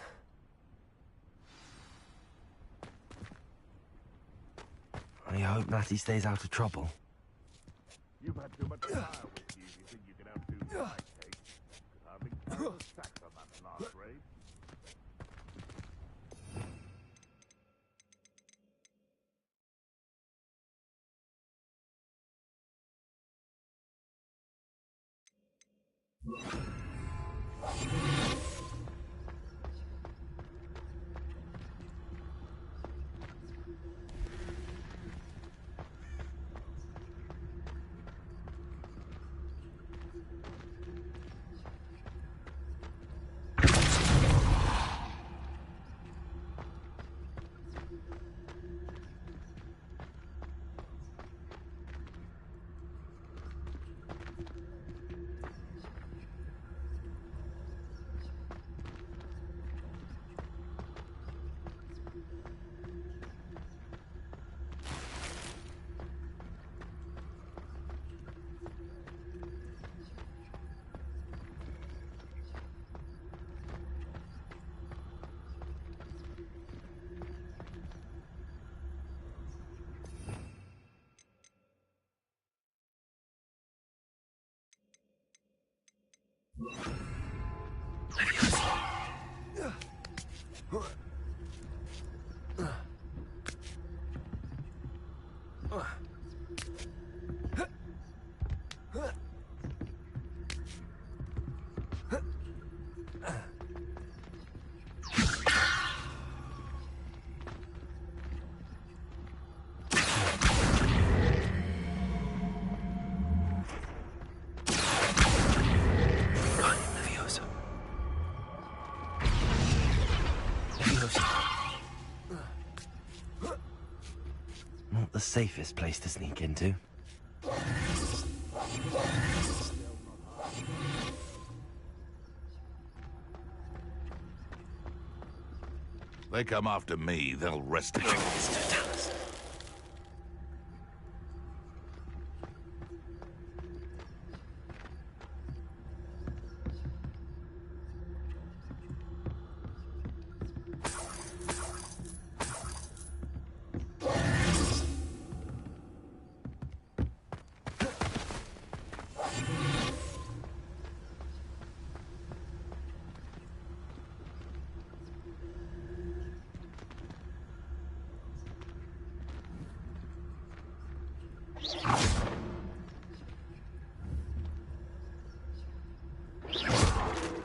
I hope Natty stays out of trouble. You've had too much fire with you if you think you can outdo my take. Could hardly carry the sacks on that last raid. Not the safest place to sneak into. They come after me, they'll rest it.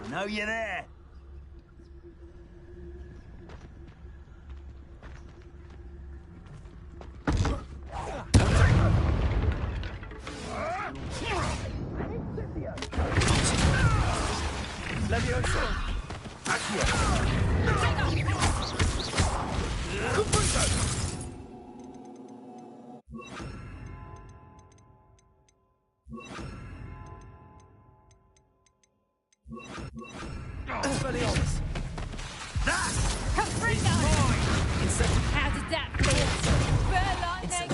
I know you're there. Leviosa! Expelliarmus! How did that feel? Burn lightning!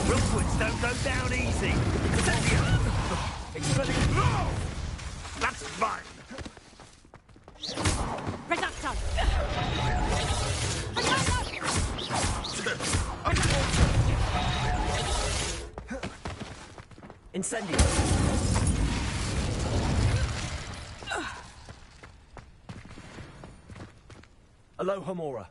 Rookwoods don't go down easy. Expelliarmus! That's mine. Reducto! Incendio! Alohomora.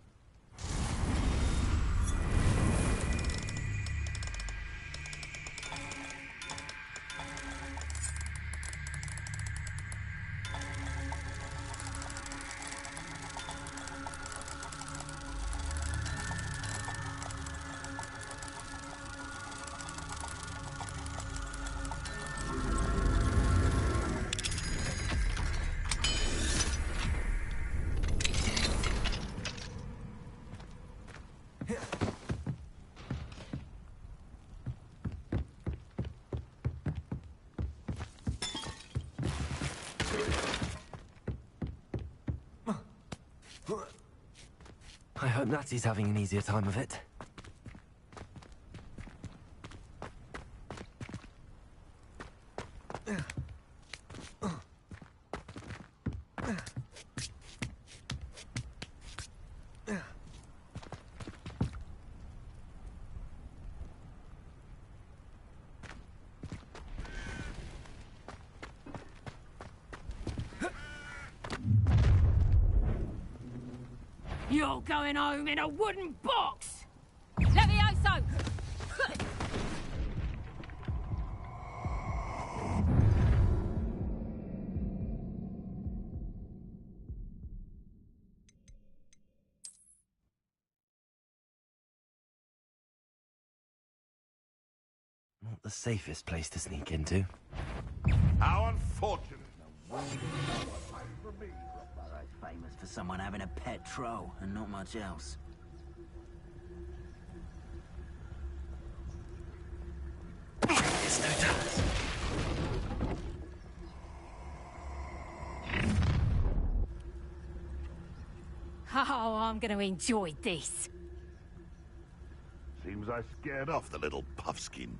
I hope Natty's having an easier time of it. You're going home in a wooden box! Levioso! Not the safest place to sneak into. How unfortunate. Burrow's famous for someone having a pet troll and not much else. It's no chance. Oh, I'm going to enjoy this. Seems I scared off the little puffskin.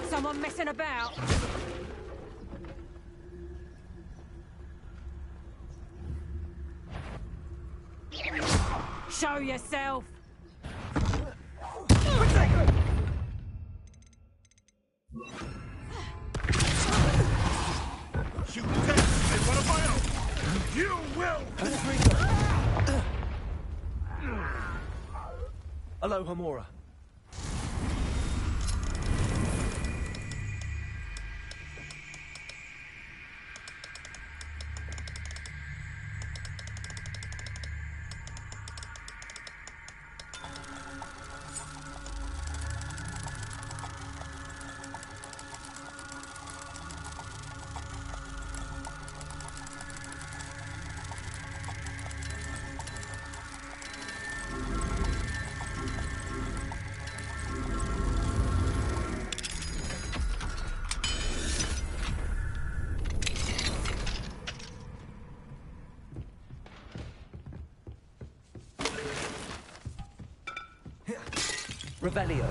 Someone messing about? Show yourself! Shoot dead in one of my own! You will! Alohomora. Revelio.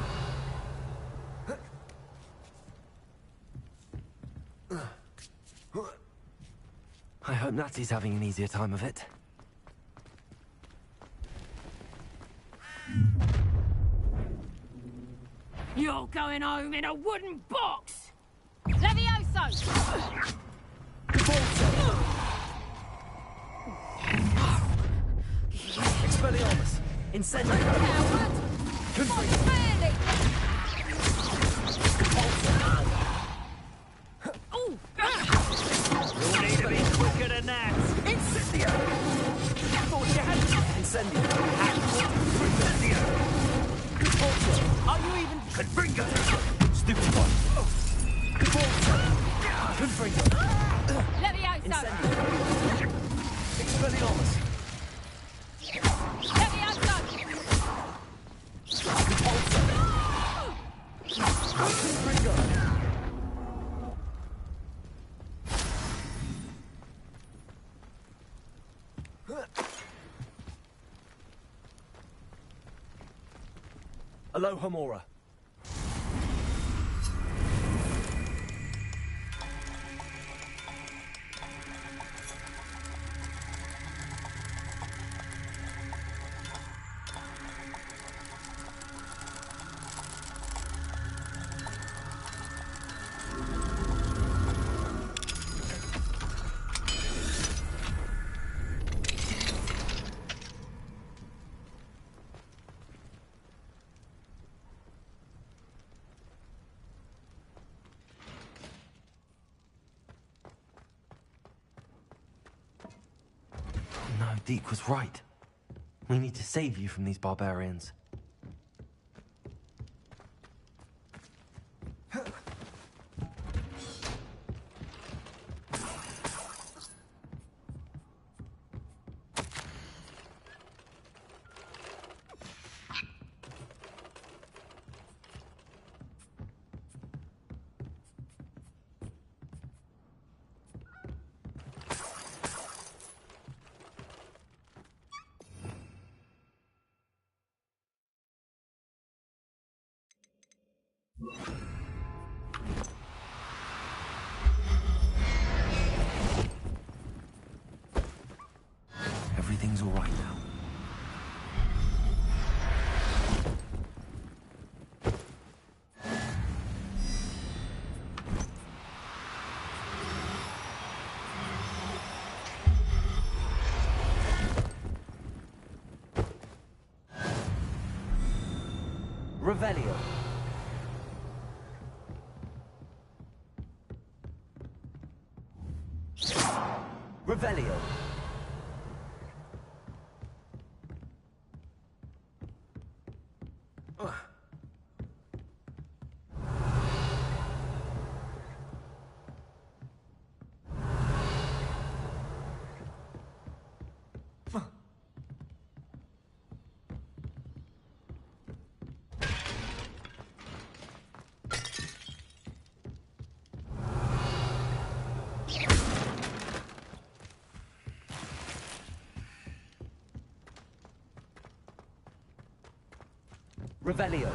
I hope Natty's having an easier time of it. You're going home in a wooden box! Levioso! Expelliarmus! Incendio! You'll need to be quicker than that. Incendio! Thought you had Incendio! Incendio! Are you even... Confringo! Stupid one! Confringo! Levioso! Incendio! Expelliarmus! Levioso! Confringo! Alohomora. No, Deke was right. We need to save you from these barbarians. Everything's all right now. Revelio. Revelio. Revelio.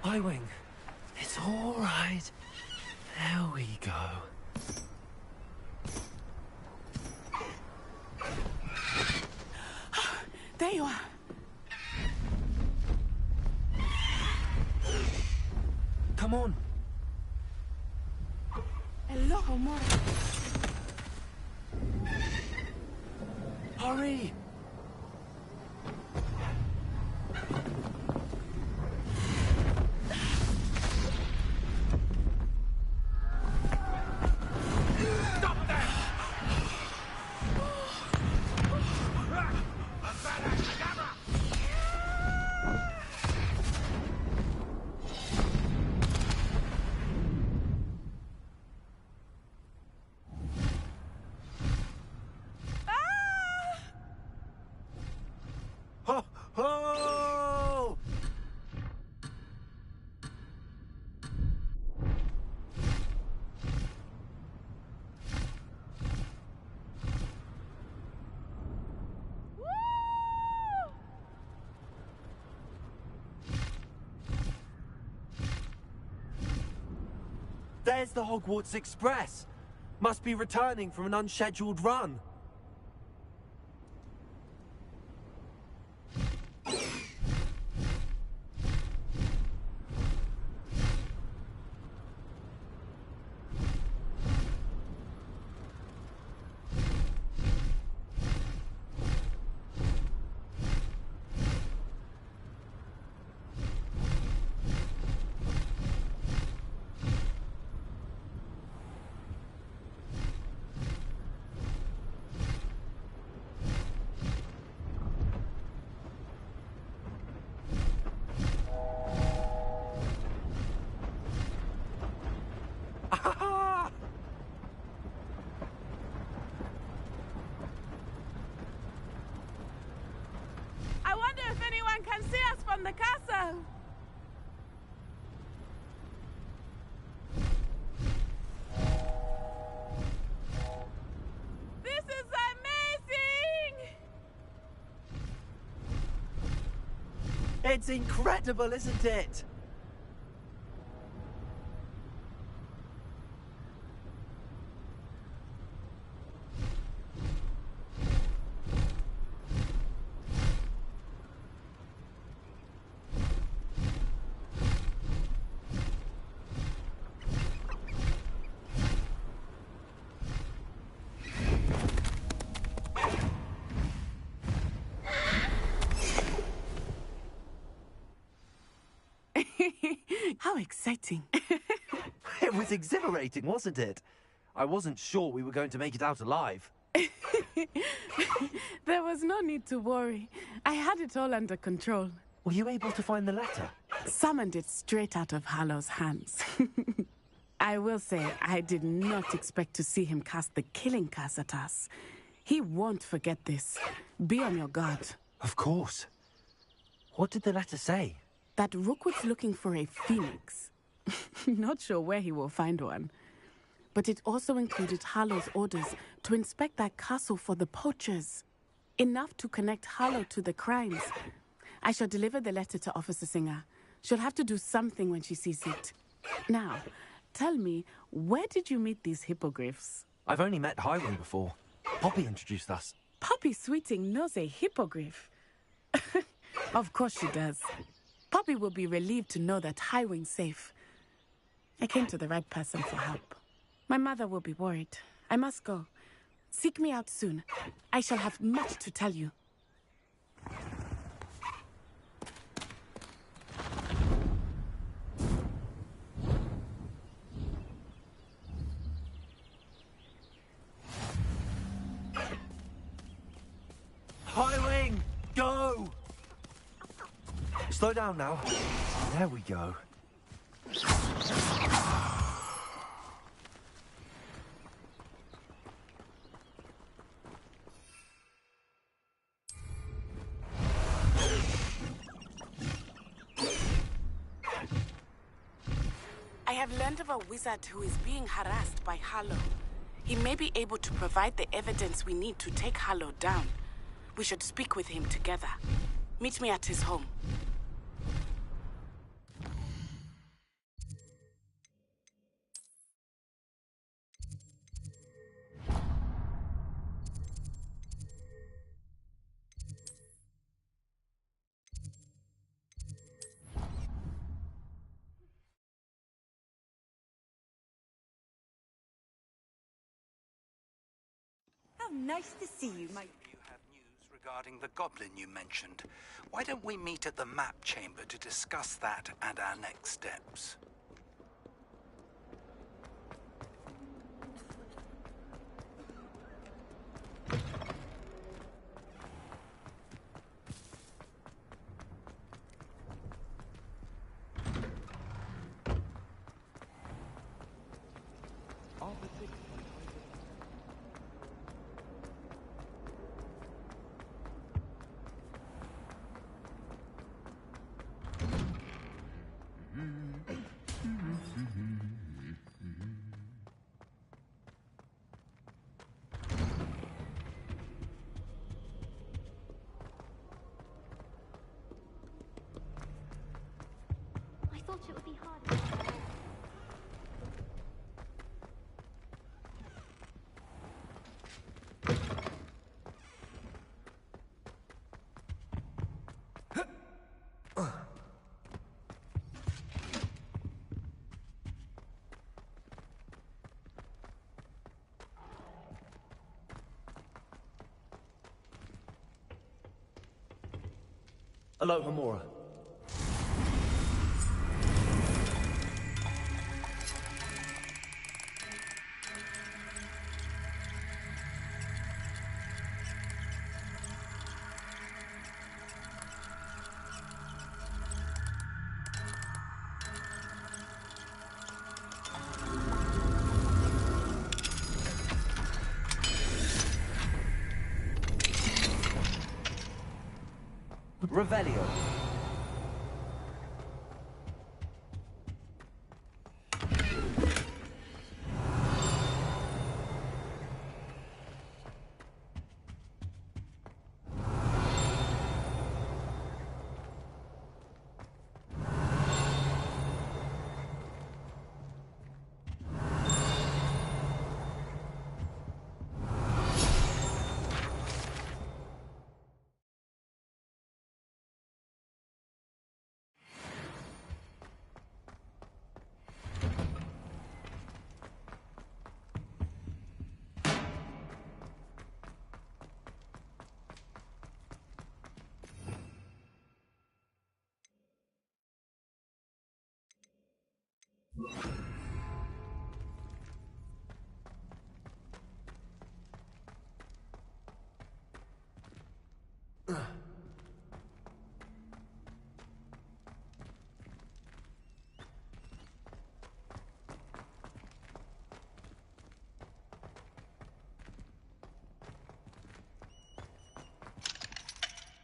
I-Wing. It's all right. There we go. There you are. Come on. Hello, more. Hurry! Ho! Ho! There's the Hogwarts Express. Must be returning from an unscheduled run. I wonder if anyone can see us from the castle. This is amazing! It's incredible, isn't it? How exciting. It was exhilarating, wasn't it? I wasn't sure we were going to make it out alive. There was no need to worry. I had it all under control. Were you able to find the letter? Summoned it straight out of Hallow's hands. I will say, I did not expect to see him cast the killing curse at us. He won't forget this. Be on your guard. Of course. What did the letter say? That Rookwood's looking for a phoenix. Not sure where he will find one. But it also included Hallow's orders to inspect that castle for the poachers. Enough to connect Hallow to the crimes. I shall deliver the letter to Officer Singer. She'll have to do something when she sees it. Now, tell me, where did you meet these hippogriffs? I've only met Highwing before. Poppy introduced us. Poppy Sweeting knows a hippogriff. Of course she does. Poppy will be relieved to know that Highwing's safe. I came to the right person for help. My mother will be worried. I must go. Seek me out soon. I shall have much to tell you. Highwing, go! Slow down now. There we go. I have learned of a wizard who is being harassed by Hallow. He may be able to provide the evidence we need to take Hallow down. We should speak with him together. Meet me at his home. How nice to see you, my... Regarding the goblin you mentioned, why don't we meet at the map chamber to discuss that and our next steps? I thought it would be harder. Hello, Hamura. Revelio.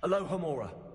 Hello, Hamura.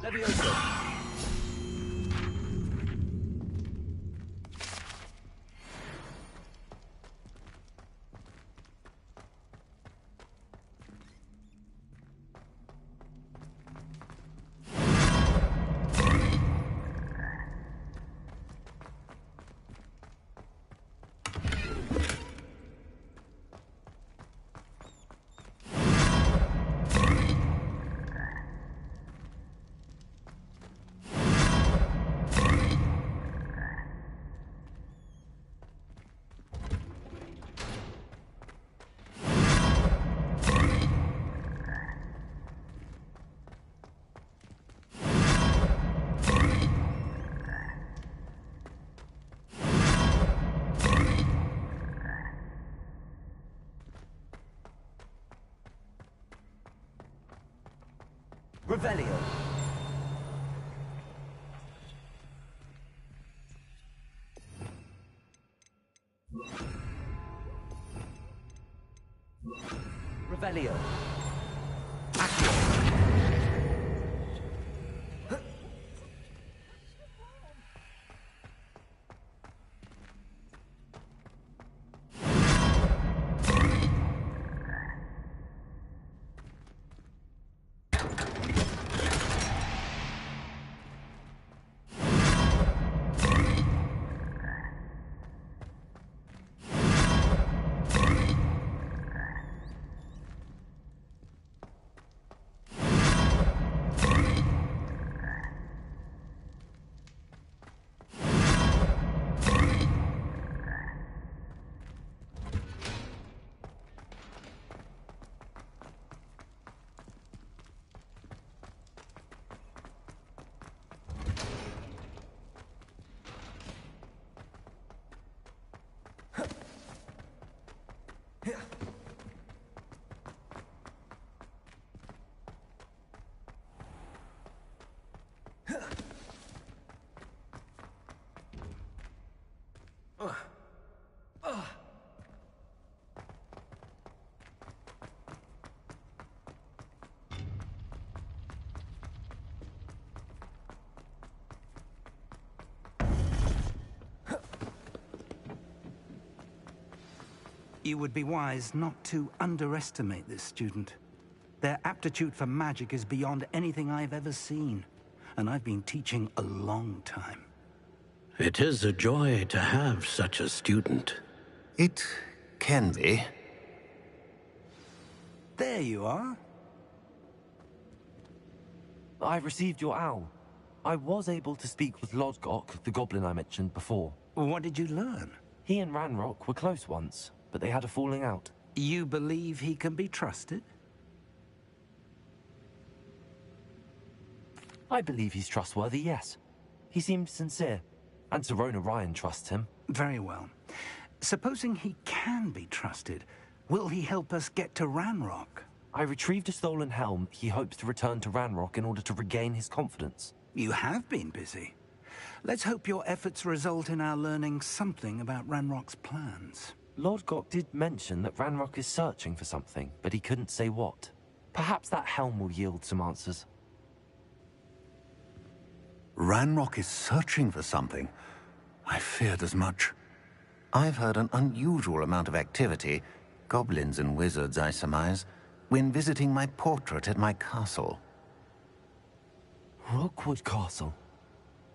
Levioso. Revelio. Revelio. You would be wise not to underestimate this student. Their aptitude for magic is beyond anything I've ever seen, and I've been teaching a long time. It is a joy to have such a student. It can be. There you are. I received your owl. I was able to speak with Lodgok, the goblin I mentioned before. What did you learn? He and Ranrock were close once, but they had a falling out. You believe he can be trusted? I believe he's trustworthy, yes. He seems sincere, and Serona Ryan trusts him. Very well. Supposing he can be trusted, will he help us get to Ranrock? I retrieved a stolen helm. He hopes to return to Ranrock in order to regain his confidence. You have been busy. Let's hope your efforts result in our learning something about Ranrock's plans. Lodgok did mention that Ranrock is searching for something, but he couldn't say what. Perhaps that helm will yield some answers. Ranrock is searching for something. I feared as much. I've heard an unusual amount of activity, goblins and wizards, I surmise, when visiting my portrait at my castle. Rookwood Castle?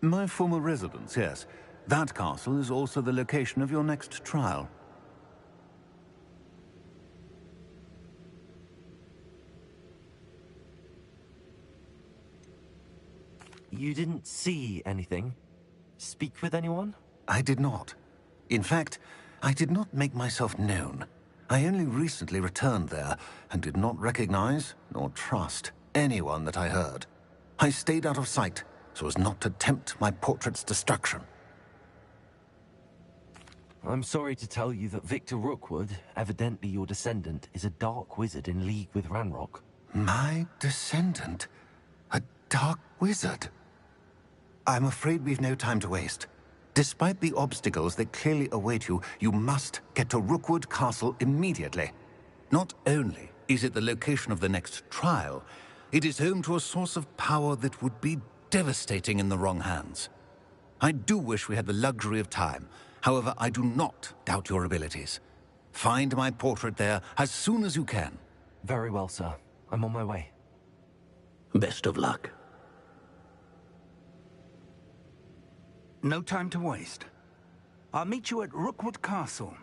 My former residence, yes. That castle is also the location of your next trial. You didn't see anything? Speak with anyone? I did not. In fact, I did not make myself known. I only recently returned there, and did not recognize, nor trust, anyone that I heard. I stayed out of sight, so as not to tempt my portrait's destruction. I'm sorry to tell you that Victor Rookwood, evidently your descendant, is a dark wizard in league with Ranrock. My descendant? A dark wizard? I'm afraid we've no time to waste. Despite the obstacles that clearly await you, you must get to Rookwood Castle immediately. Not only is it the location of the next trial, it is home to a source of power that would be devastating in the wrong hands. I do wish we had the luxury of time. However, I do not doubt your abilities. Find my portrait there as soon as you can. Very well, sir. I'm on my way. Best of luck. No time to waste. I'll meet you at Rookwood Castle.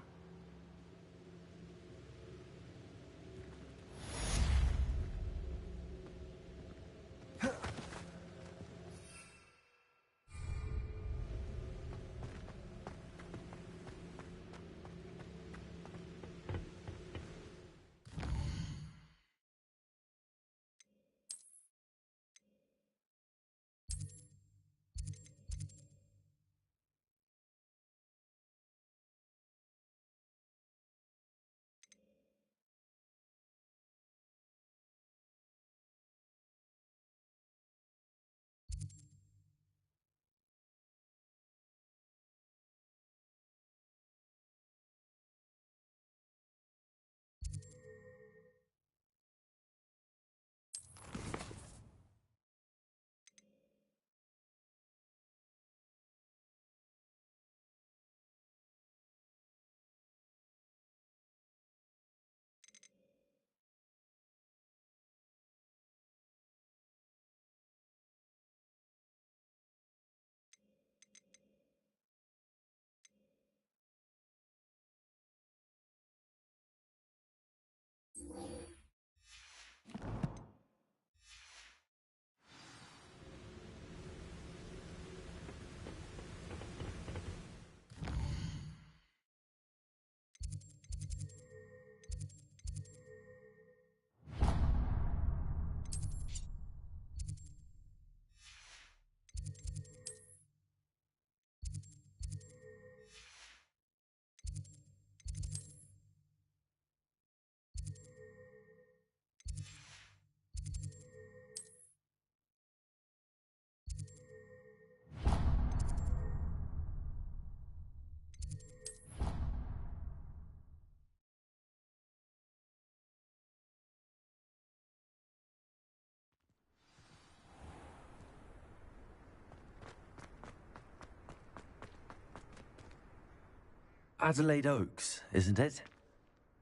Adelaide Oaks, isn't it?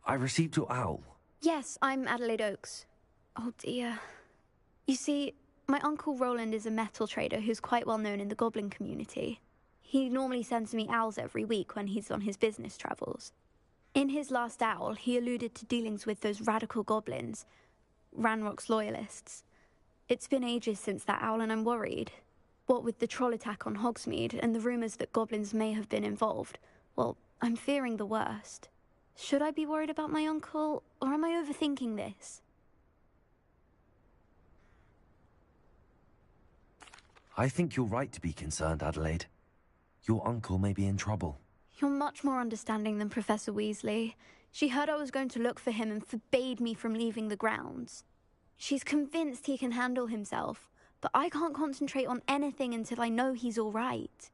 I received your owl. Yes, I'm Adelaide Oaks. Oh dear. You see, my Uncle Roland is a metal trader who's quite well known in the goblin community. He normally sends me owls every week when he's on his business travels. In his last owl, he alluded to dealings with those radical goblins, Ranrock's loyalists. It's been ages since that owl and I'm worried. What with the troll attack on Hogsmeade and the rumours that goblins may have been involved, well, I'm fearing the worst. Should I be worried about my uncle, or am I overthinking this? I think you're right to be concerned, Adelaide. Your uncle may be in trouble. You're much more understanding than Professor Weasley. She heard I was going to look for him and forbade me from leaving the grounds. She's convinced he can handle himself, but I can't concentrate on anything until I know he's all right.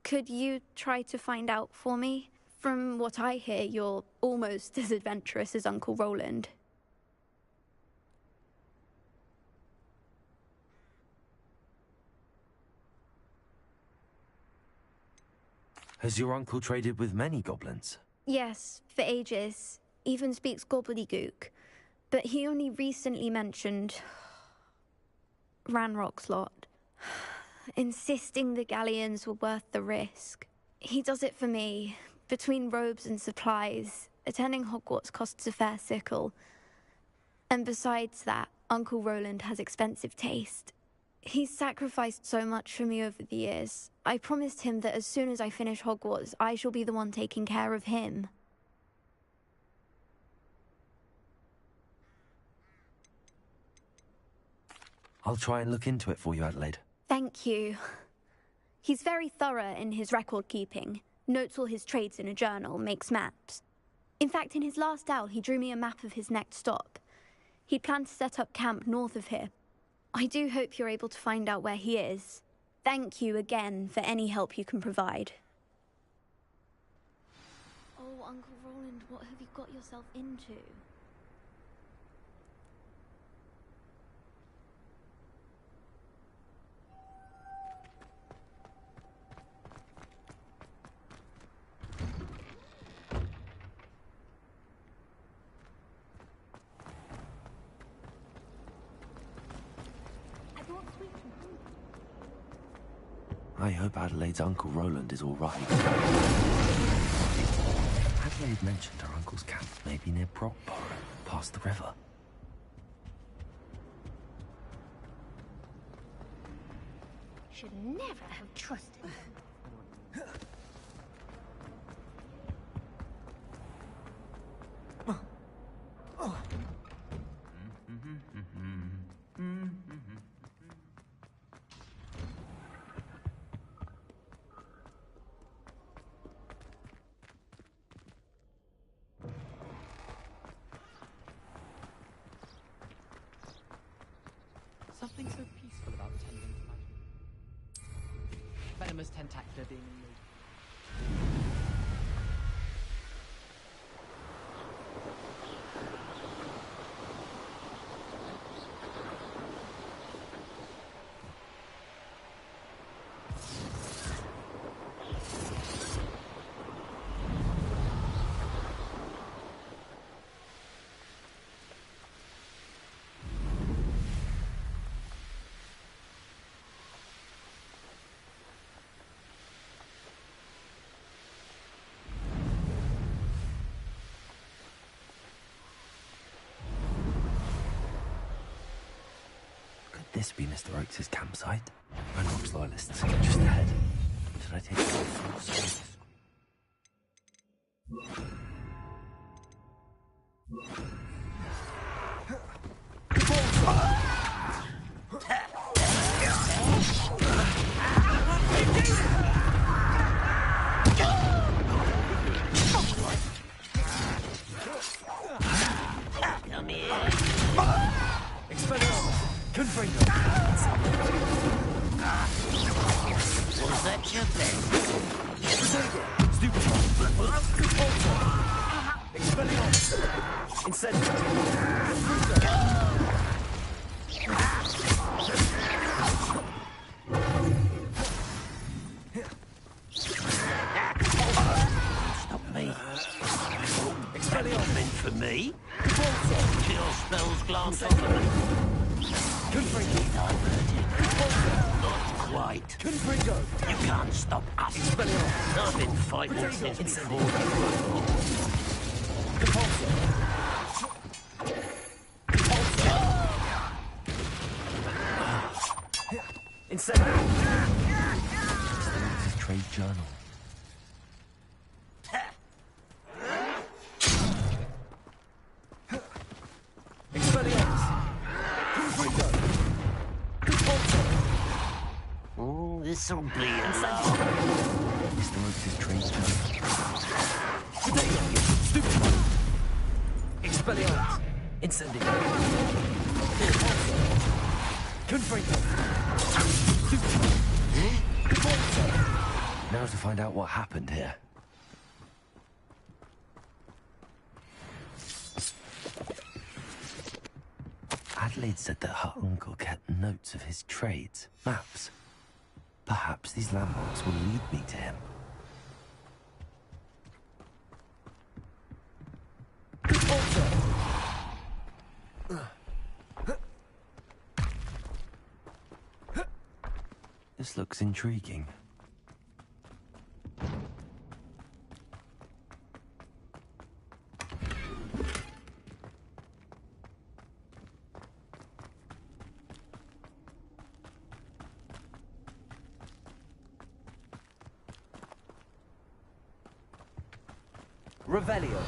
Could you try to find out for me? From what I hear, you're almost as adventurous as Uncle Roland. Has your uncle traded with many goblins? Yes, for ages. Even speaks gobbledygook. But he only recently mentioned Ranrock's lot, insisting the galleons were worth the risk. He does it for me. Between robes and supplies, attending Hogwarts costs a fair sickle. And besides that, Uncle Roland has expensive taste. He's sacrificed so much for me over the years. I promised him that as soon as I finish Hogwarts, I shall be the one taking care of him. I'll try and look into it for you, Adelaide. Thank you. He's very thorough in his record keeping. Notes all his trades in a journal, makes maps. In fact, in his last owl, he drew me a map of his next stop. He'd planned to set up camp north of here. I do hope you're able to find out where he is. Thank you again for any help you can provide. Oh, Uncle Roland, what have you got yourself into? I hope Adelaide's Uncle Roland is all right. Adelaide mentioned her uncle's camp may be near Brockborough, past the river. Should never have trusted him. Something so peaceful about tending to magic. Venomous tentacular being removed. This be Mr. Oakes' campsite? Ranrock's loyalists are just ahead. Should I take the full space? Come here. Confringo! Was that your best? Stupid! Expelliarmus! Me? Kill spells glance over me. Not quite. You can't stop us. I've been fighting since before you. Incendiary. His trade journal. Oh, this'll be a Mr. Oates' trade journal. Stupid! Expelliarmus! Incendiary! Confringo! Now to find out what happened here. Adelaide said that her uncle kept notes of his trades, maps. Perhaps these landmarks will lead me to him. This looks intriguing. Revelio.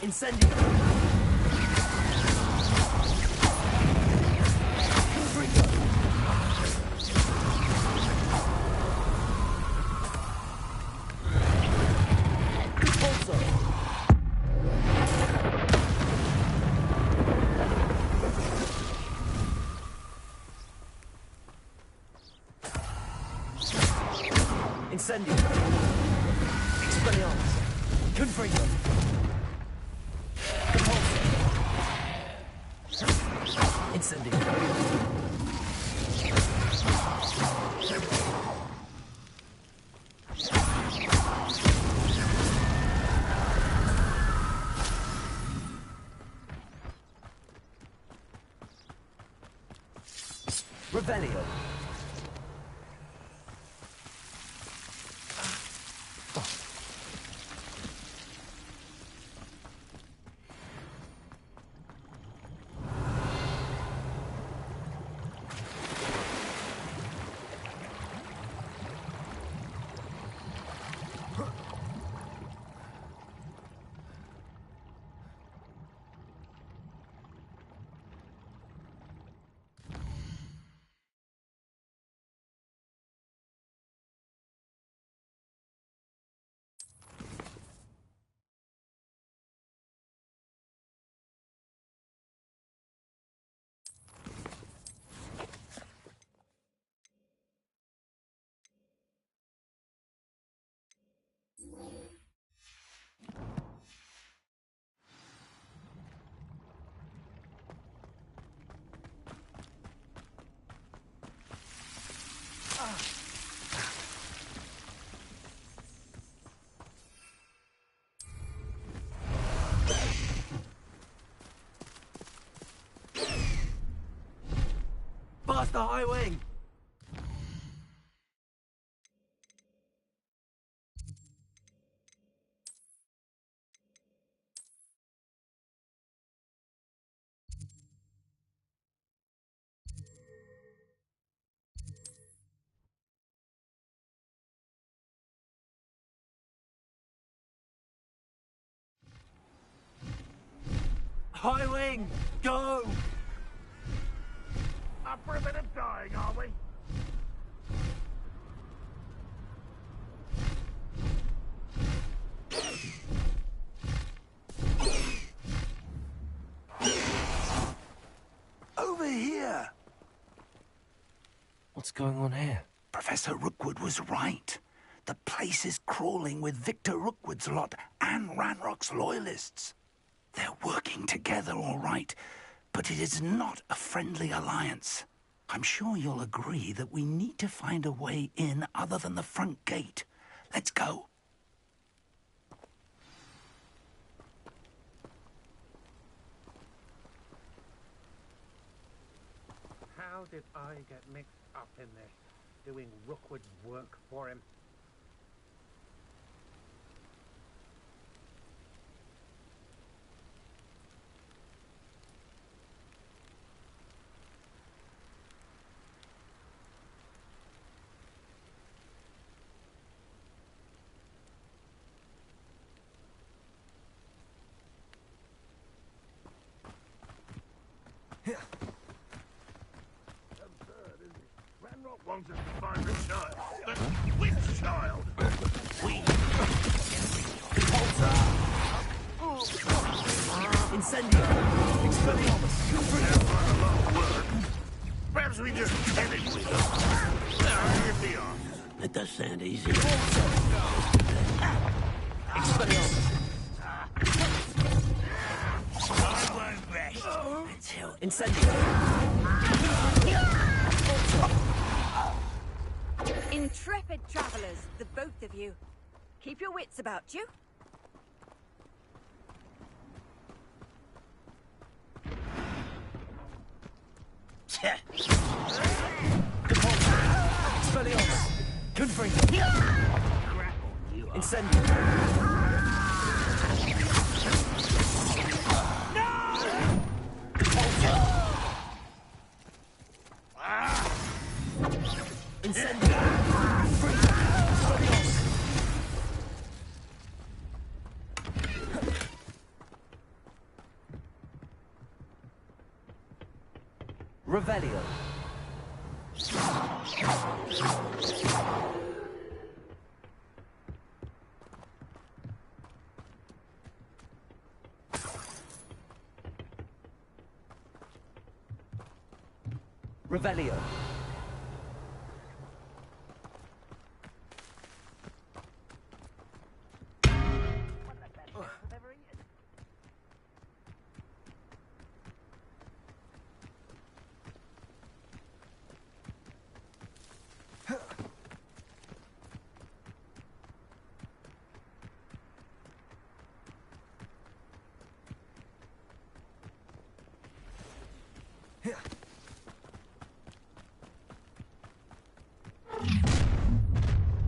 Incendio! Incendio! Expelliarmus! Confringo! Incendio! Revelio! Past the high wing! Highwing, go! Up for a bit of dying, are we? Over here! What's going on here? Professor Rookwood was right. The place is crawling with Victor Rookwood's lot and Ranrock's loyalists. They're working together, all right, but it is not a friendly alliance. I'm sure you'll agree that we need to find a way in other than the front gate. Let's go. How did I get mixed up in this, doing Rookwood's work for him? Ranrock wants us to find the child. But which child? We. Incendio! Expelliarmus! Perhaps we just tell it with us. If the honest. It does sound easy. Expelliarmus! I won't rest until... Incendio! Intrepid travelers, the both of you. Keep your wits about you. Expelliarmus! Confringo! Incendio! Revelio. Revelio.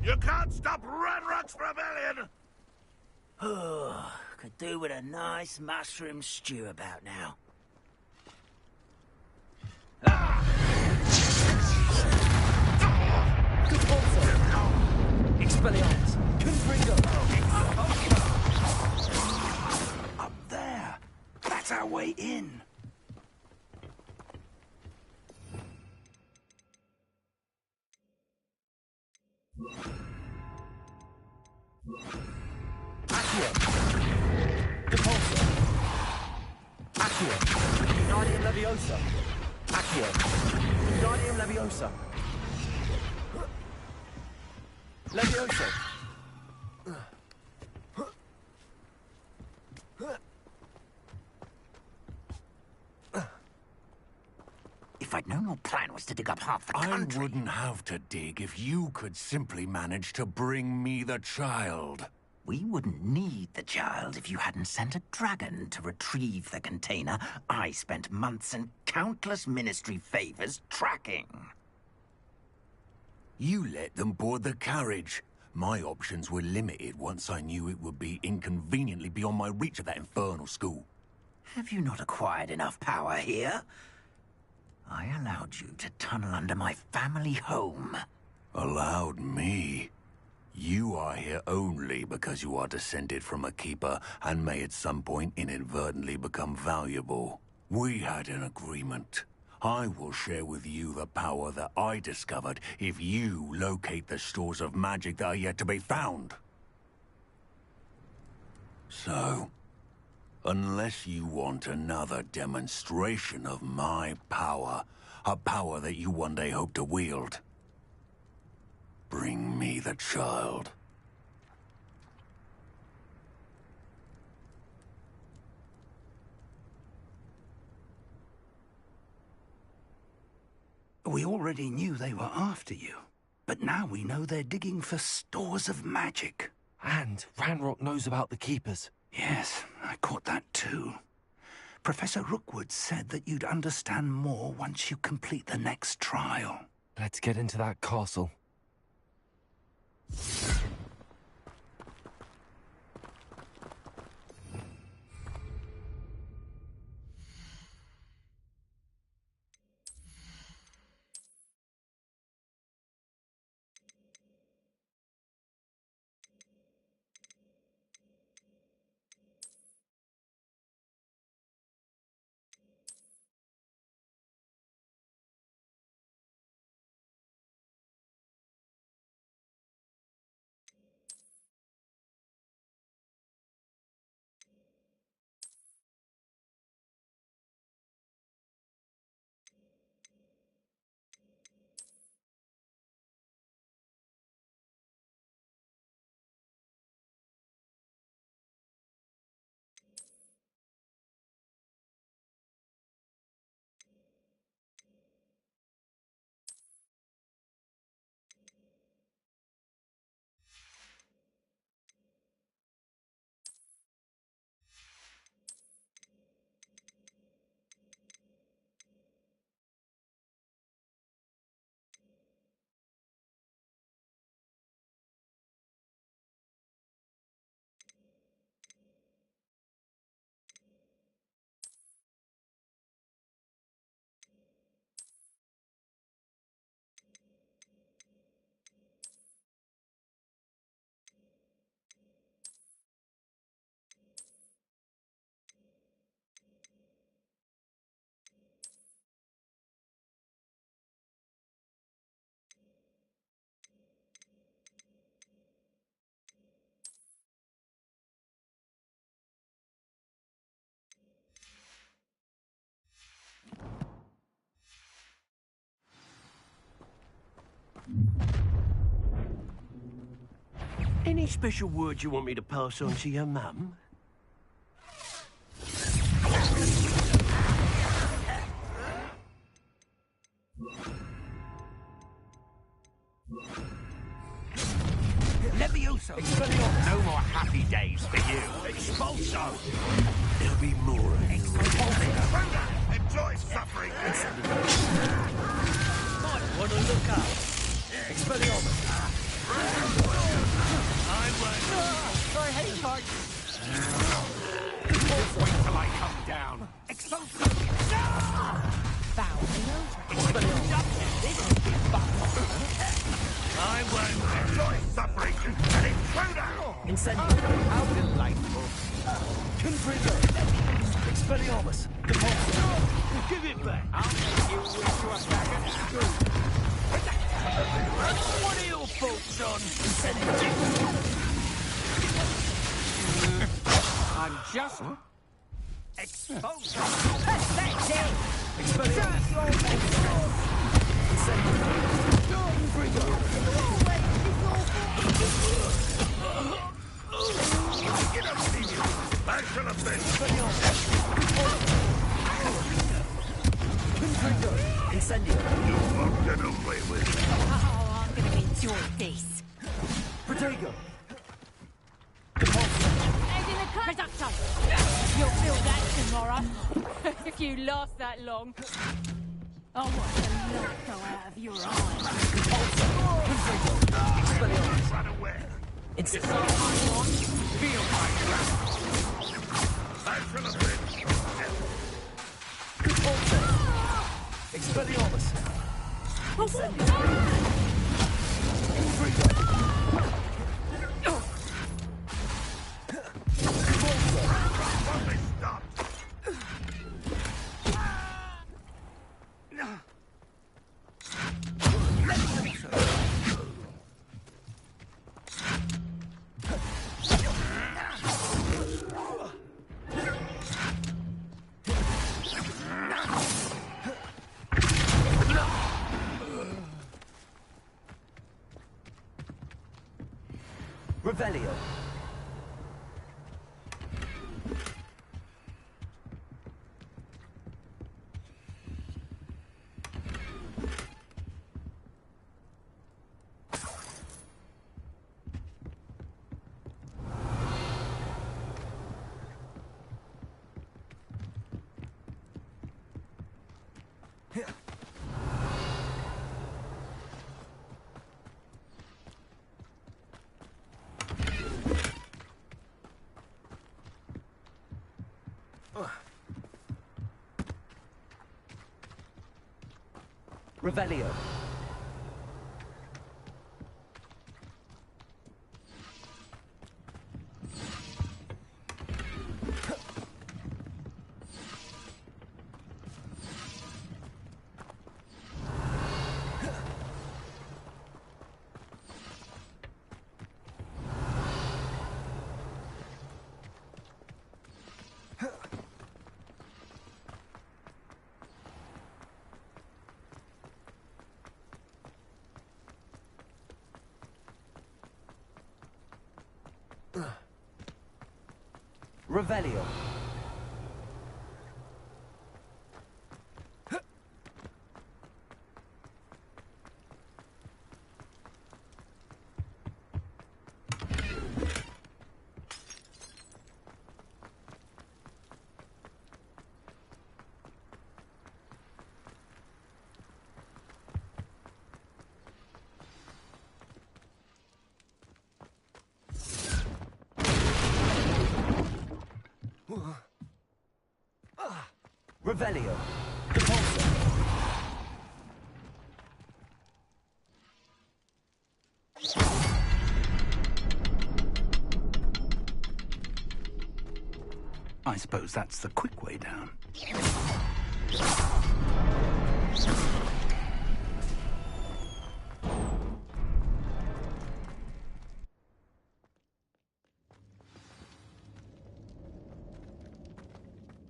You can't stop Ranrock's rebellion! Oh, could do with a nice mushroom stew about now. Expelliarmus! Confringo! Up there! That's our way in! Accio! Depulso! Accio! Guardium Leviosa! Accio! Guardium Leviosa! Leviosa! If I'd known your plan was to dig up half the country... I wouldn't have to dig if you could simply manage to bring me the child. We wouldn't need the child if you hadn't sent a dragon to retrieve the container I spent months and countless ministry favors tracking. You let them board the carriage. My options were limited once I knew it would be inconveniently beyond my reach at that infernal school. Have you not acquired enough power here? I allowed you to tunnel under my family home. Allowed me? You are here only because you are descended from a keeper and may at some point inadvertently become valuable. We had an agreement. I will share with you the power that I discovered if you locate the stores of magic that are yet to be found. So, unless you want another demonstration of my power, a power that you one day hope to wield, bring me the child. We already knew they were after you, but now we know they're digging for stores of magic. And Ranrock knows about the Keepers. Yes, I caught that too. Professor Rookwood said that you'd understand more once you complete the next trial. Let's get into that castle. Any special words you want me to pass on to your mum? Levioso! No more happy days for you! Expulso! There'll be more of you. Enjoy suffering! Might want to look up. Expelliarmus! I won't! I hate heights! Just wait till I come down! Expulso! I won't enjoy suffering! An intruder! Incendio! How delightful! Confringo! Expelliarmus! Compulso! Give it back! I'll make you wish you were back at school! What are your thoughts on Incendio? I'm just... Expulso! Pathetic! Expelliarmus! Incendio! Confringo! Get up, Stevie! Back to the bench! Confringo! Incendio! You won't get away with it! Oh, I'm gonna enjoy this. Protego! Reducto! You'll feel that tomorrow. If you last that long. I want the light go out of your eyes. Run away! It's all I want. Feel my wrath! Back to the bench! Expelliarmus! Revelio. Revelio. Revelio. Revelio. Repulsor. I suppose that's the quick way down.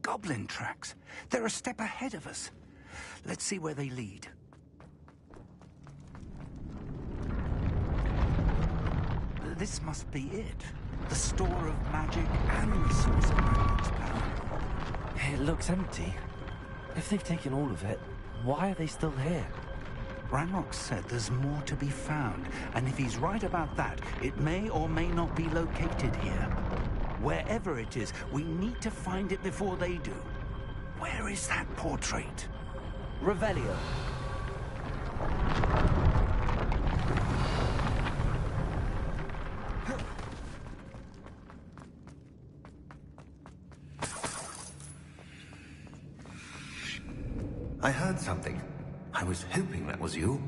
Goblin tracks. They're a step ahead of us. Let's see where they lead. This must be it. The store of magic and the source of Ranrock's power. It looks empty. If they've taken all of it, why are they still here? Ranrock said there's more to be found, and if he's right about that, it may or may not be located here. Wherever it is, we need to find it before they do. Where is that portrait? Revelio. I heard something. I was hoping that was you.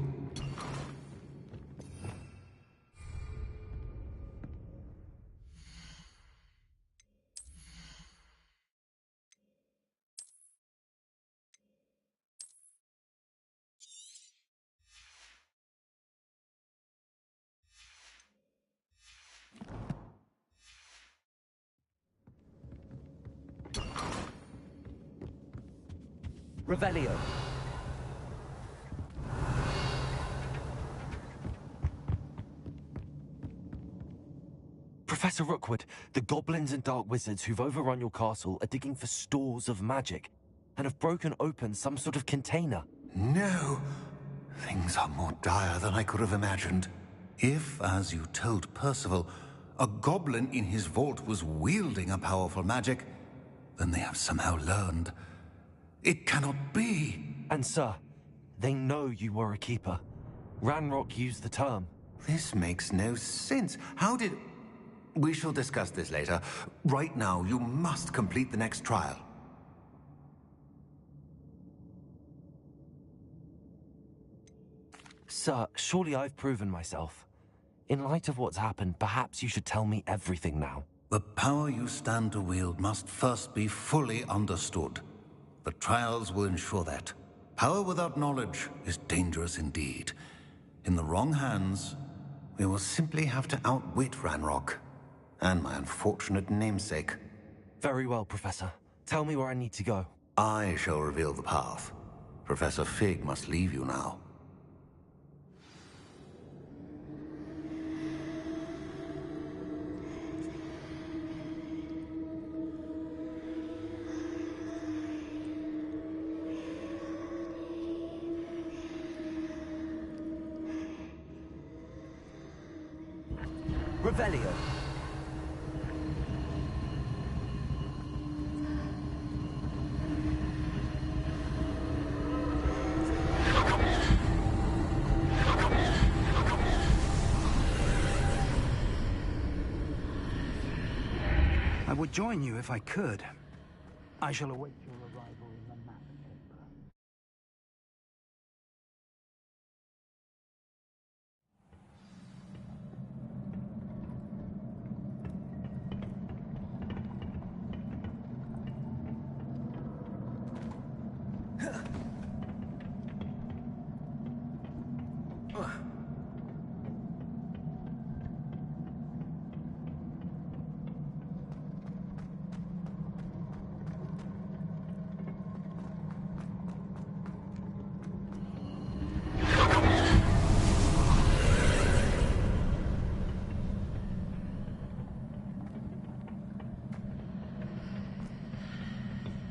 Revelio. Professor Rookwood, the goblins and dark wizards who've overrun your castle are digging for stores of magic and have broken open some sort of container. No. Things are more dire than I could have imagined. If, as you told Percival, a goblin in his vault was wielding a powerful magic, then they have somehow learned. It cannot be. And sir, they know you were a keeper. Ranrock used the term. This makes no sense. How did... We shall discuss this later. Right now, you must complete the next trial. Sir, surely I've proven myself. In light of what's happened, perhaps you should tell me everything now. The power you stand to wield must first be fully understood. The trials will ensure that. Power without knowledge is dangerous indeed. In the wrong hands, we will simply have to outwit Ranrock and my unfortunate namesake. Very well, Professor. Tell me where I need to go. I shall reveal the path. Professor Fig must leave you now. Revelio. I would join you if I could. I shall await your arrival in the map chamber.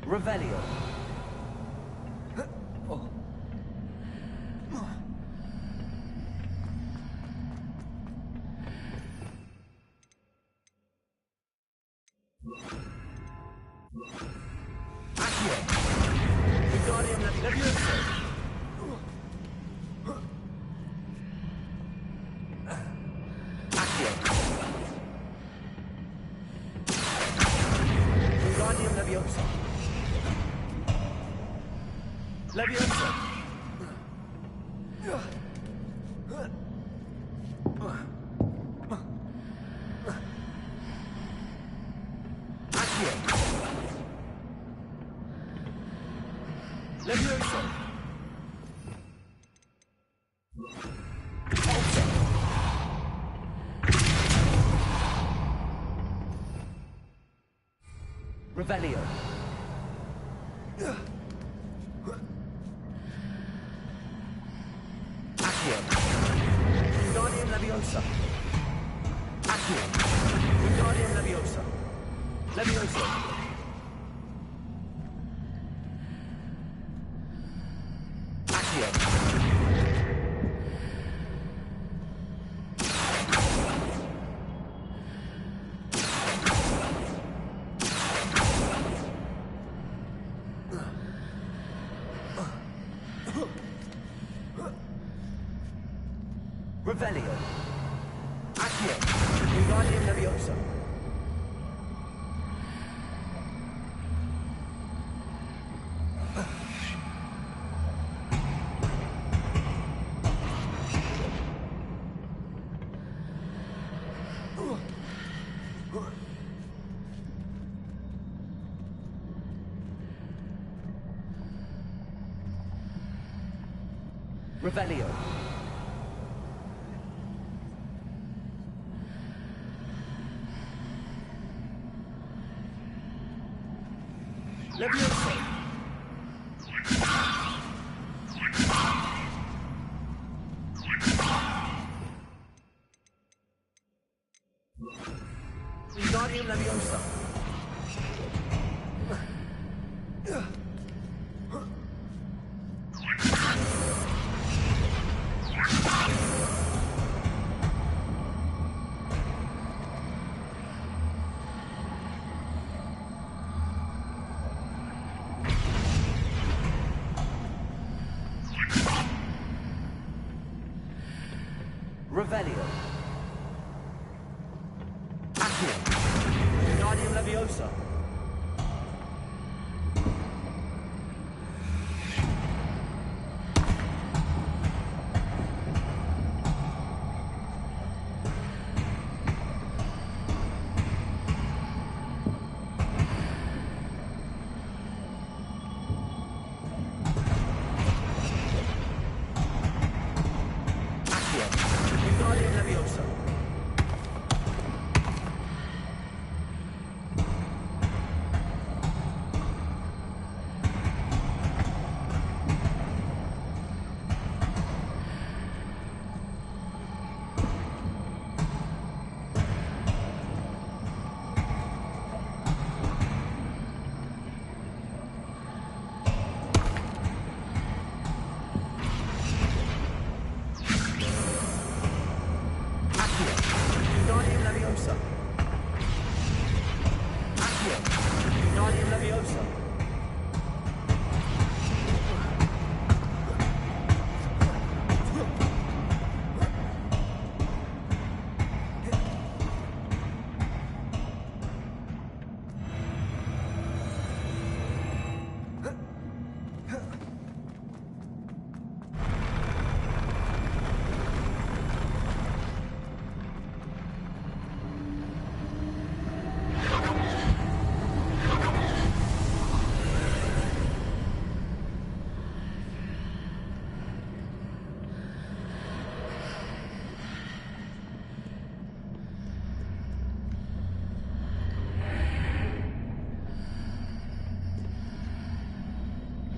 Revelio. Accio. Wingardium Leviosa. Accio. Wingardium Leviosa. Leviosa. Accio. Leviosa. Revelio. Accio. Wingardium Leviosa. Accio. Wingardium Leviosa. Leviosa. Accio. Revelio. Accio. Wingardium Leviosa. Revelio. Leviosa. Wingardium Leviosa. Revelio. Accio. Wingardium Leviosa. Wingardium Leviosa.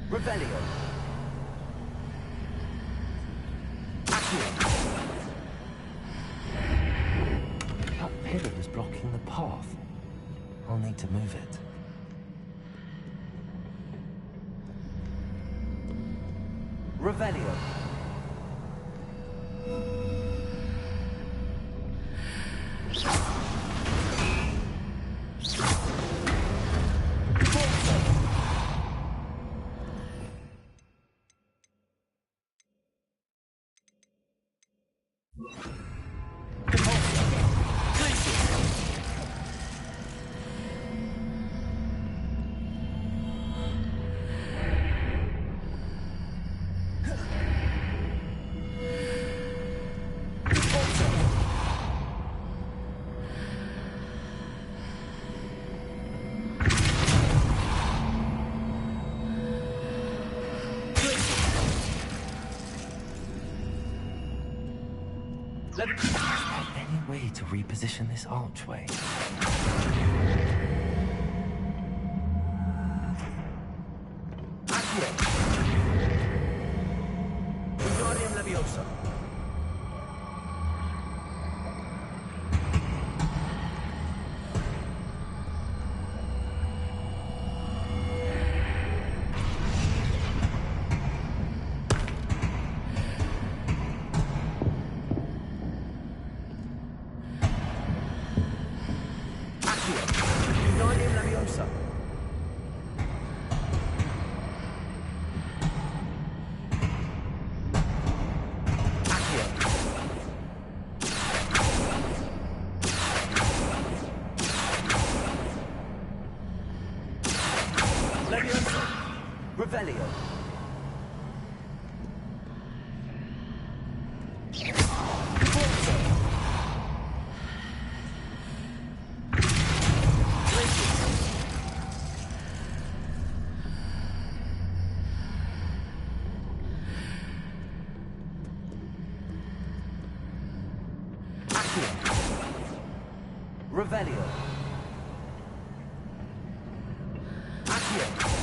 Revelio. That pillar is blocking the path. I'll need to move it. Revelio. Is there any way to reposition this archway? Wingardium Leviosa. Wingardium Leviosa. Leviosa. Revelio. Revelio. Accio.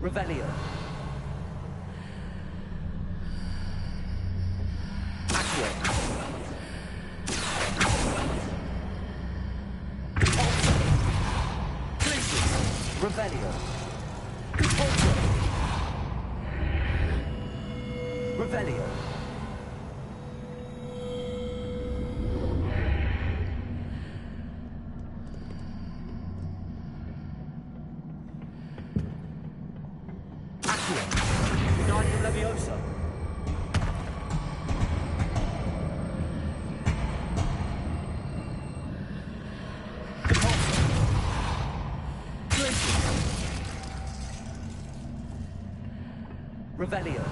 Revelio. Accio. Revelio. Revelio. Wingardium Leviosa. Revelio.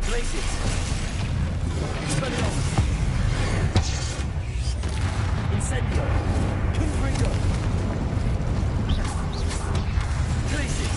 Places. Expelliarmus. Incendio. Confringo. Places.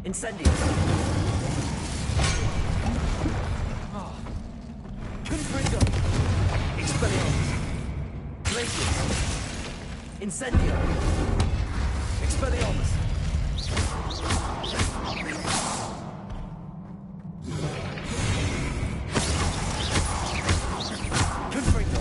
Incendio! Confringo! Expelliarmus! Glacius! Incendio! Expelliarmus! Confringo!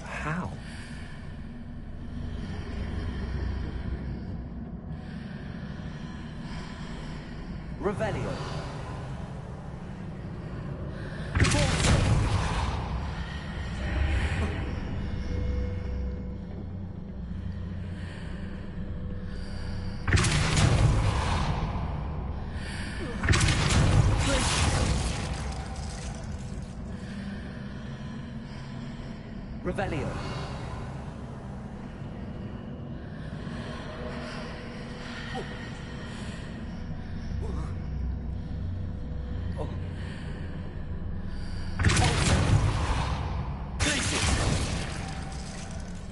How? Revelio. Revelio.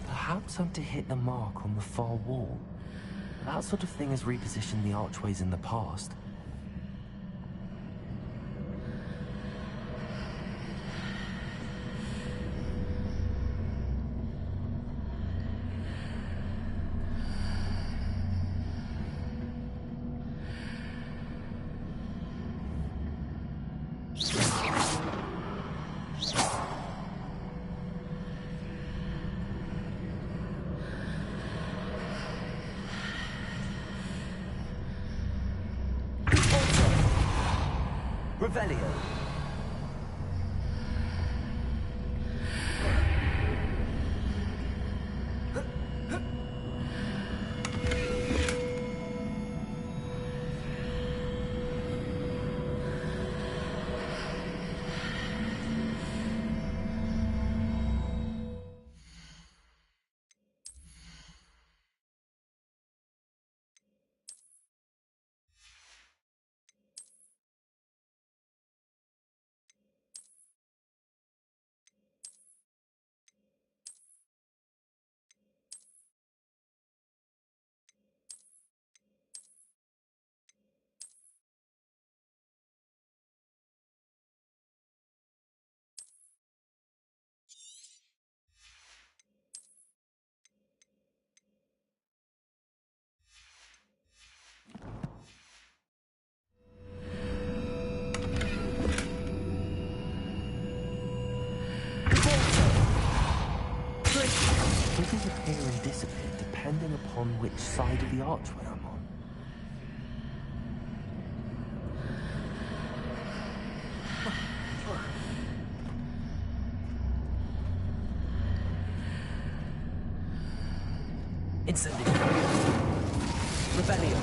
Perhaps I'm to hit the mark on the far wall. That sort of thing has repositioned the archways in the past. Revelio. Figures appear and disappear depending upon which side of the archway I'm on. Incendio. Revelio.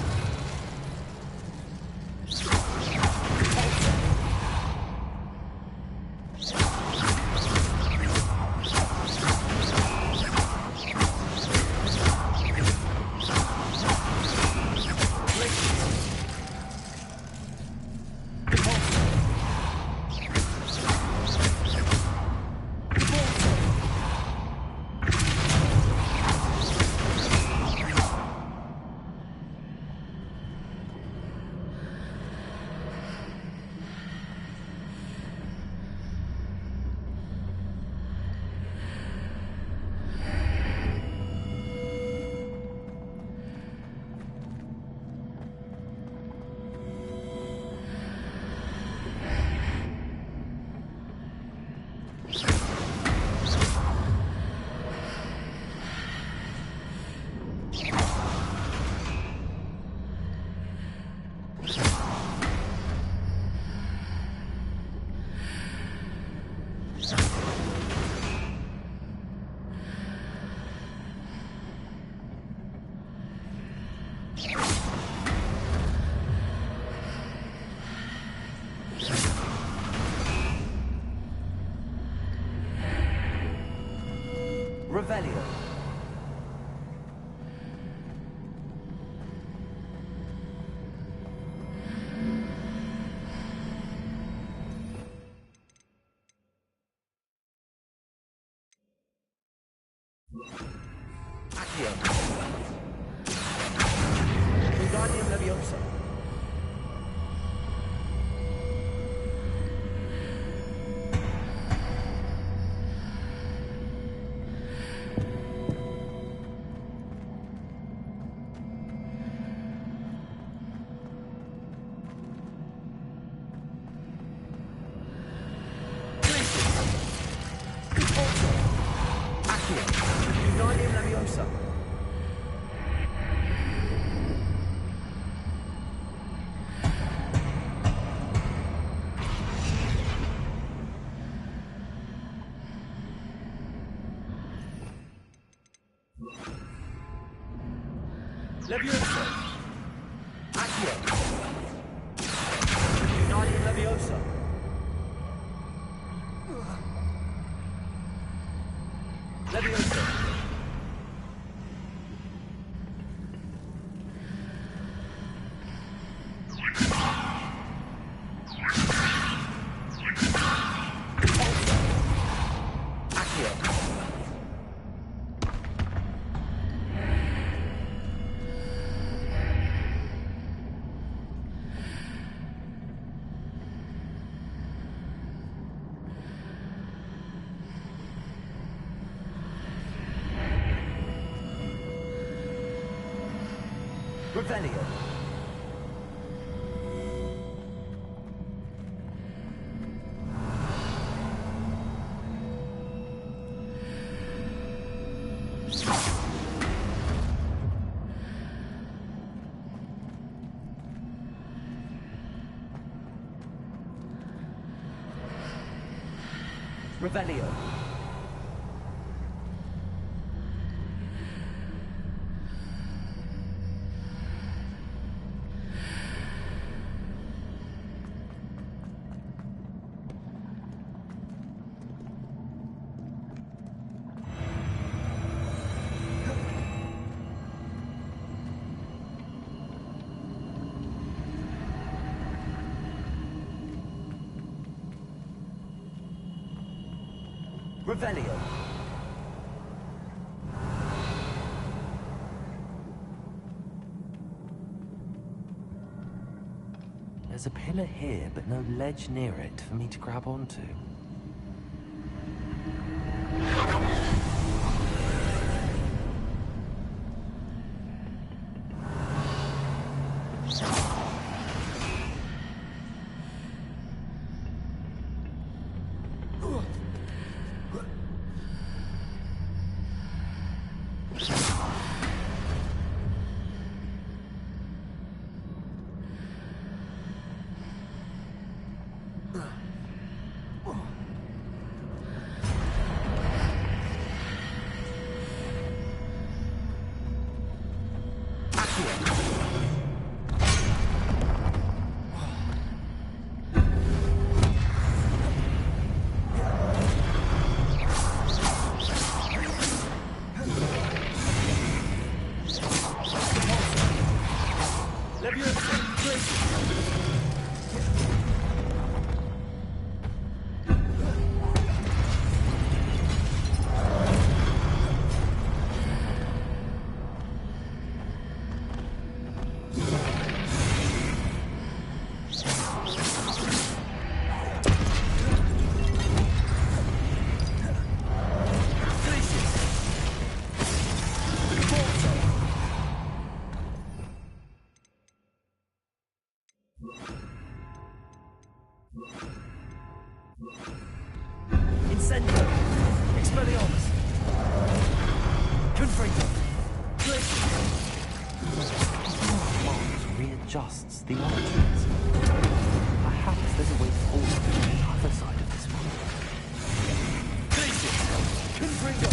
Revelio. Accio. Wingardium Leviosa. Wingardium Leviosa. Leviosa. Accio. Wingardium Leviosa. Leviosa. Revelio. Revelio. Revelio. There's a pillar here, but no ledge near it for me to grab onto. Incendio. Expelliarmus. Confringo. Mars readjusts the origins. Perhaps there's a way forward to the other side of this one. Confringo.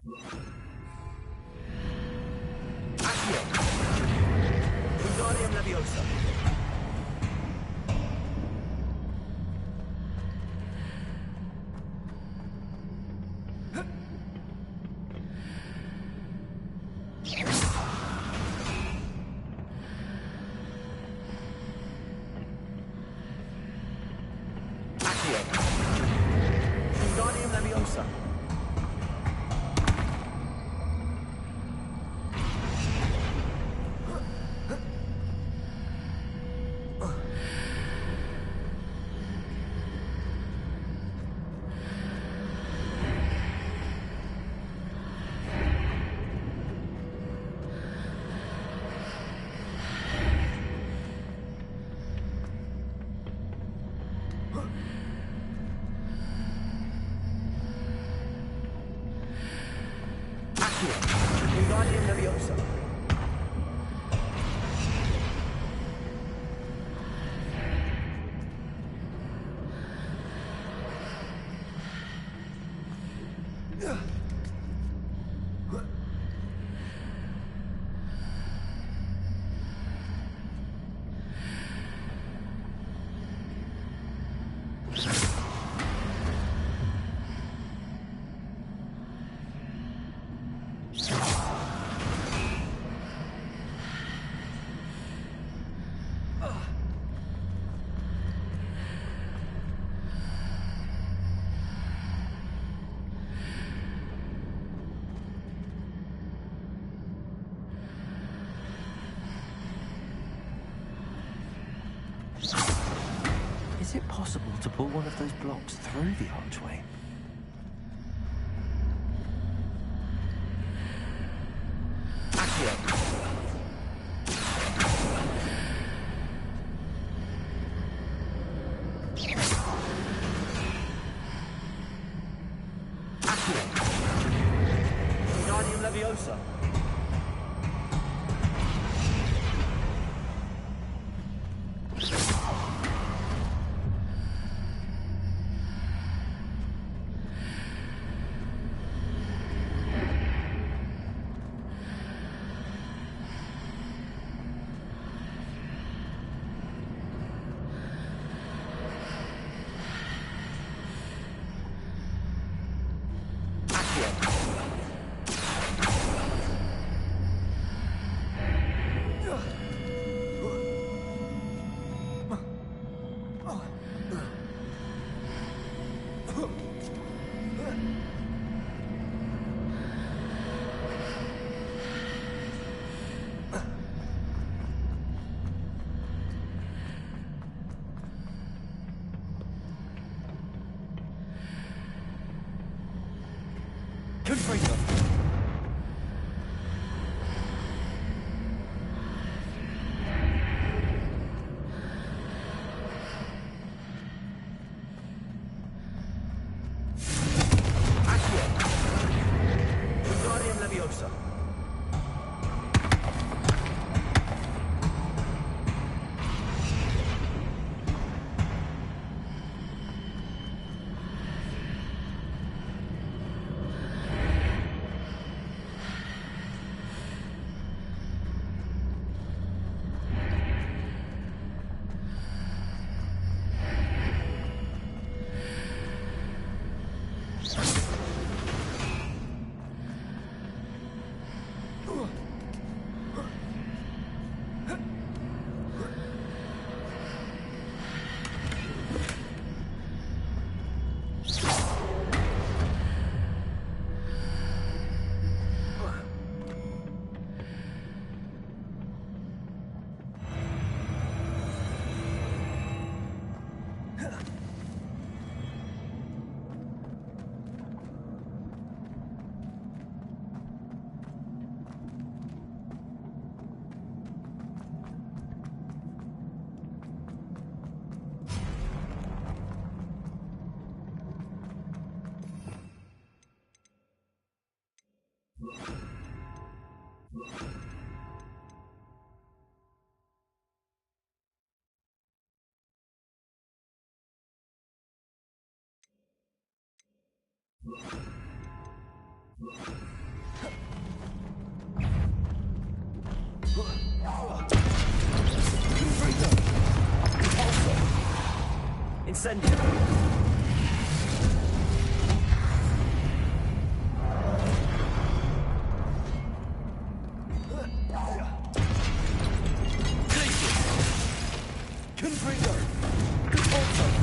Accio! Wingardium Leviosa! Accio! Wingardium Leviosa! Wingardium Leviosa. Is it possible to pull one of those blocks through the archway? Wingardium Leviosa. Confringo. Accio. Wingardium Leviosa. Incendium. Confringo. Conforto.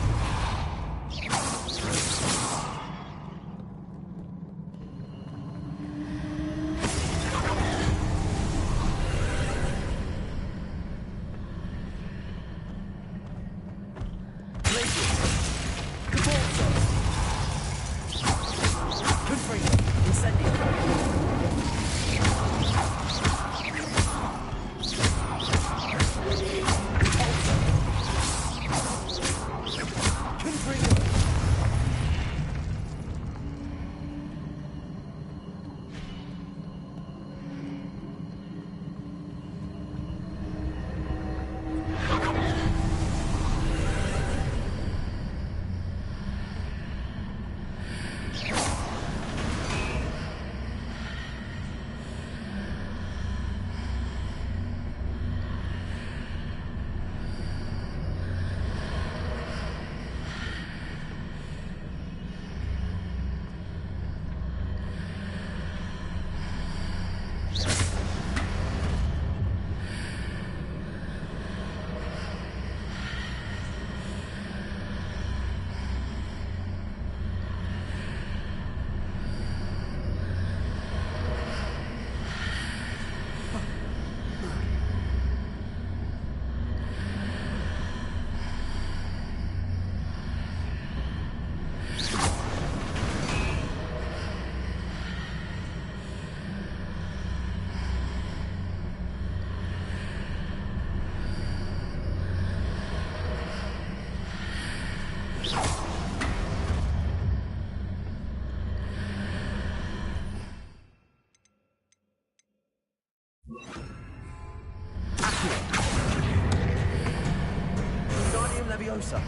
Wingardium Leviosa.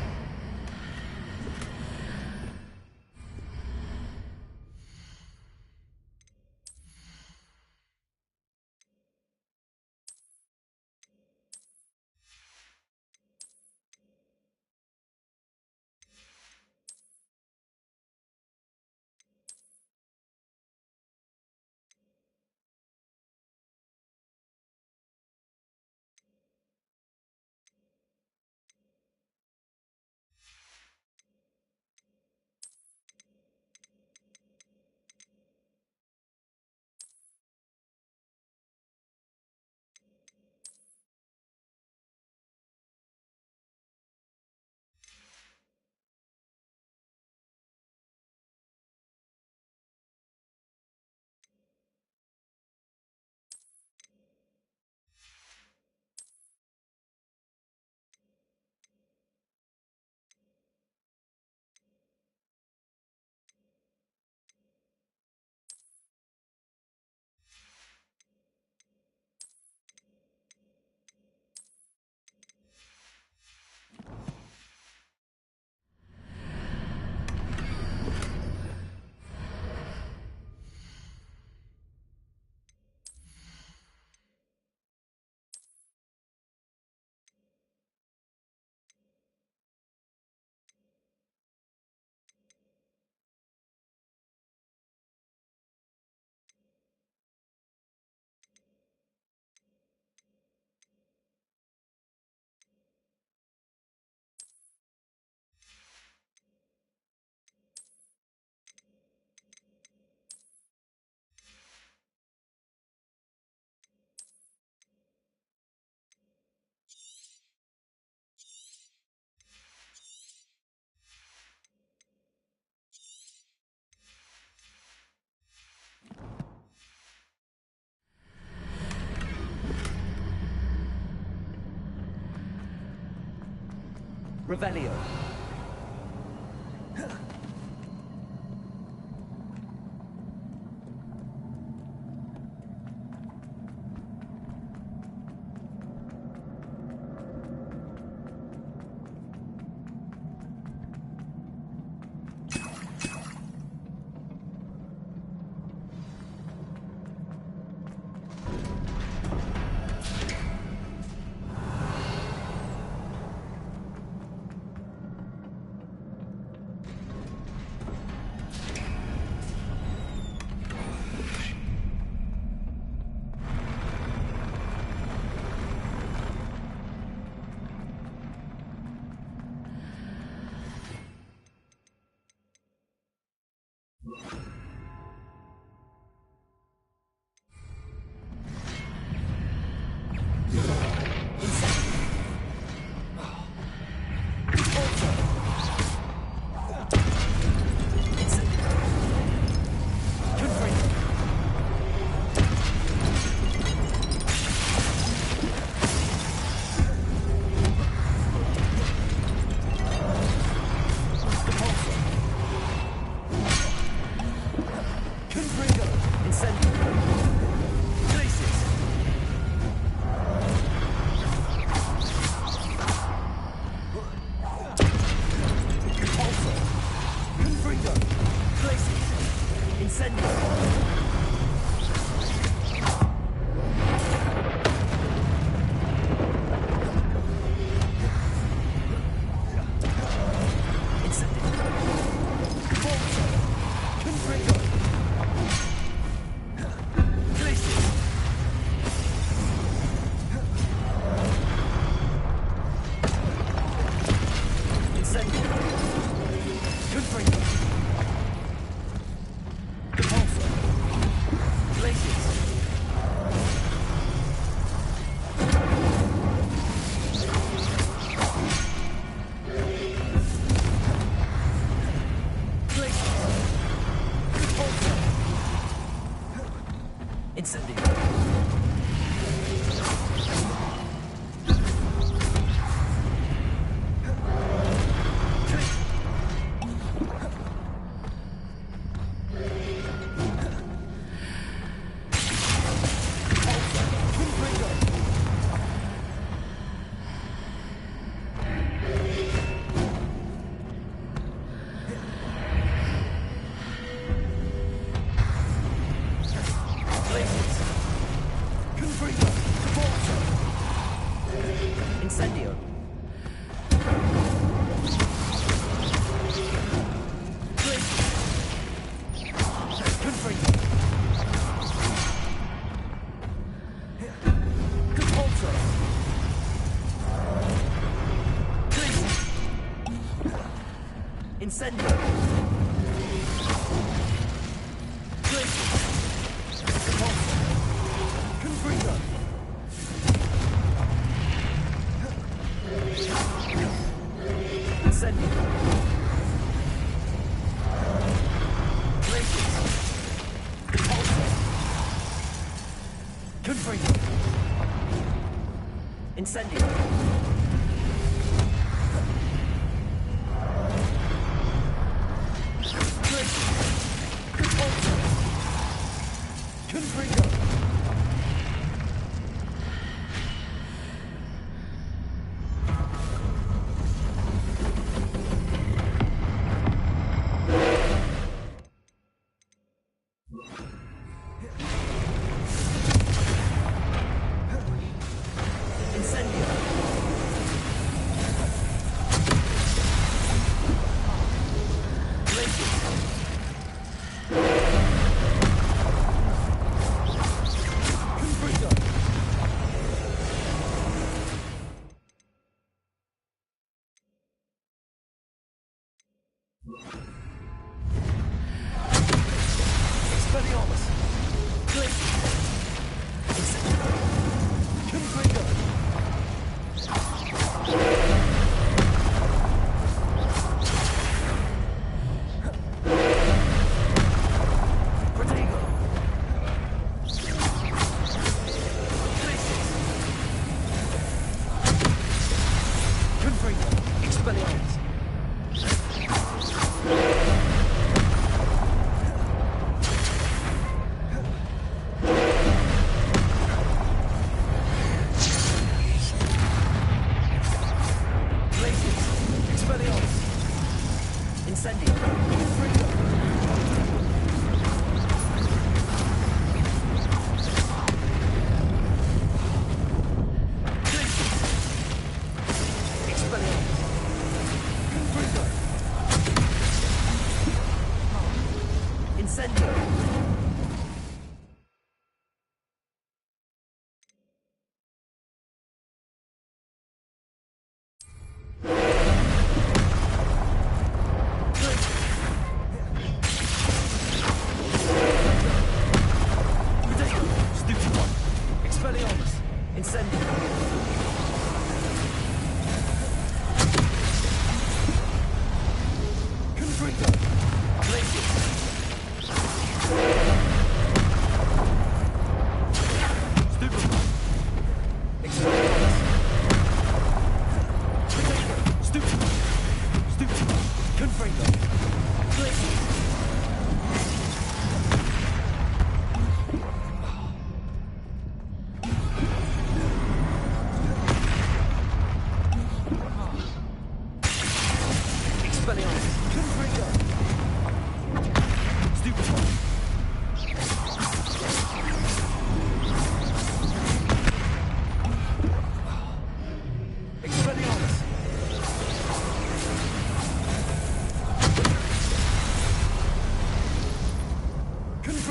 Revelio.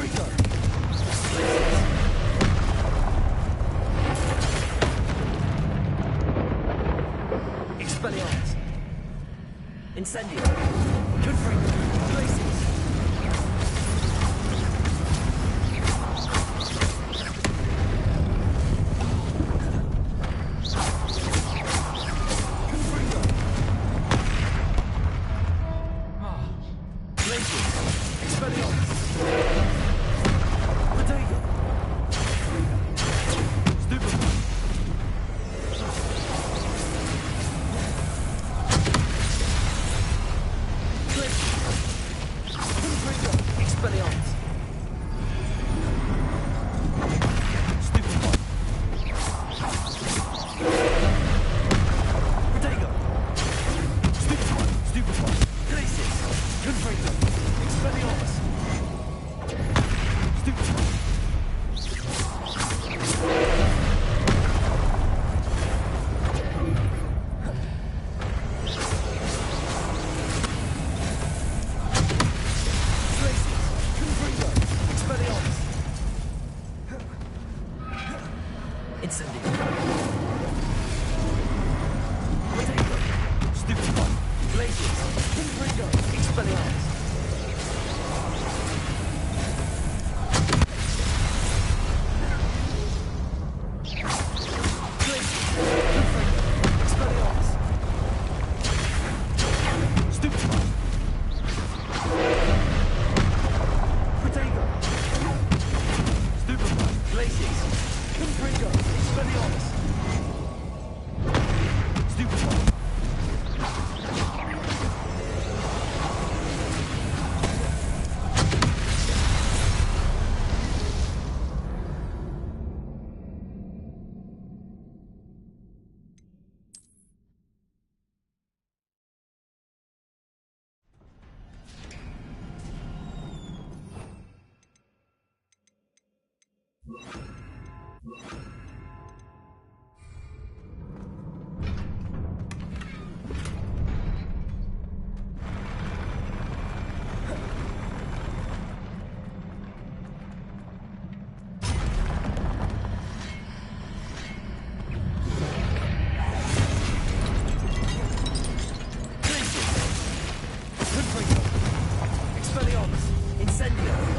Confringo! Expelliarmus! Incendio! Confringo! Glacius! Incendio! Confringo! Expelliarmus! Glacius! Expelliarmus! Confringo!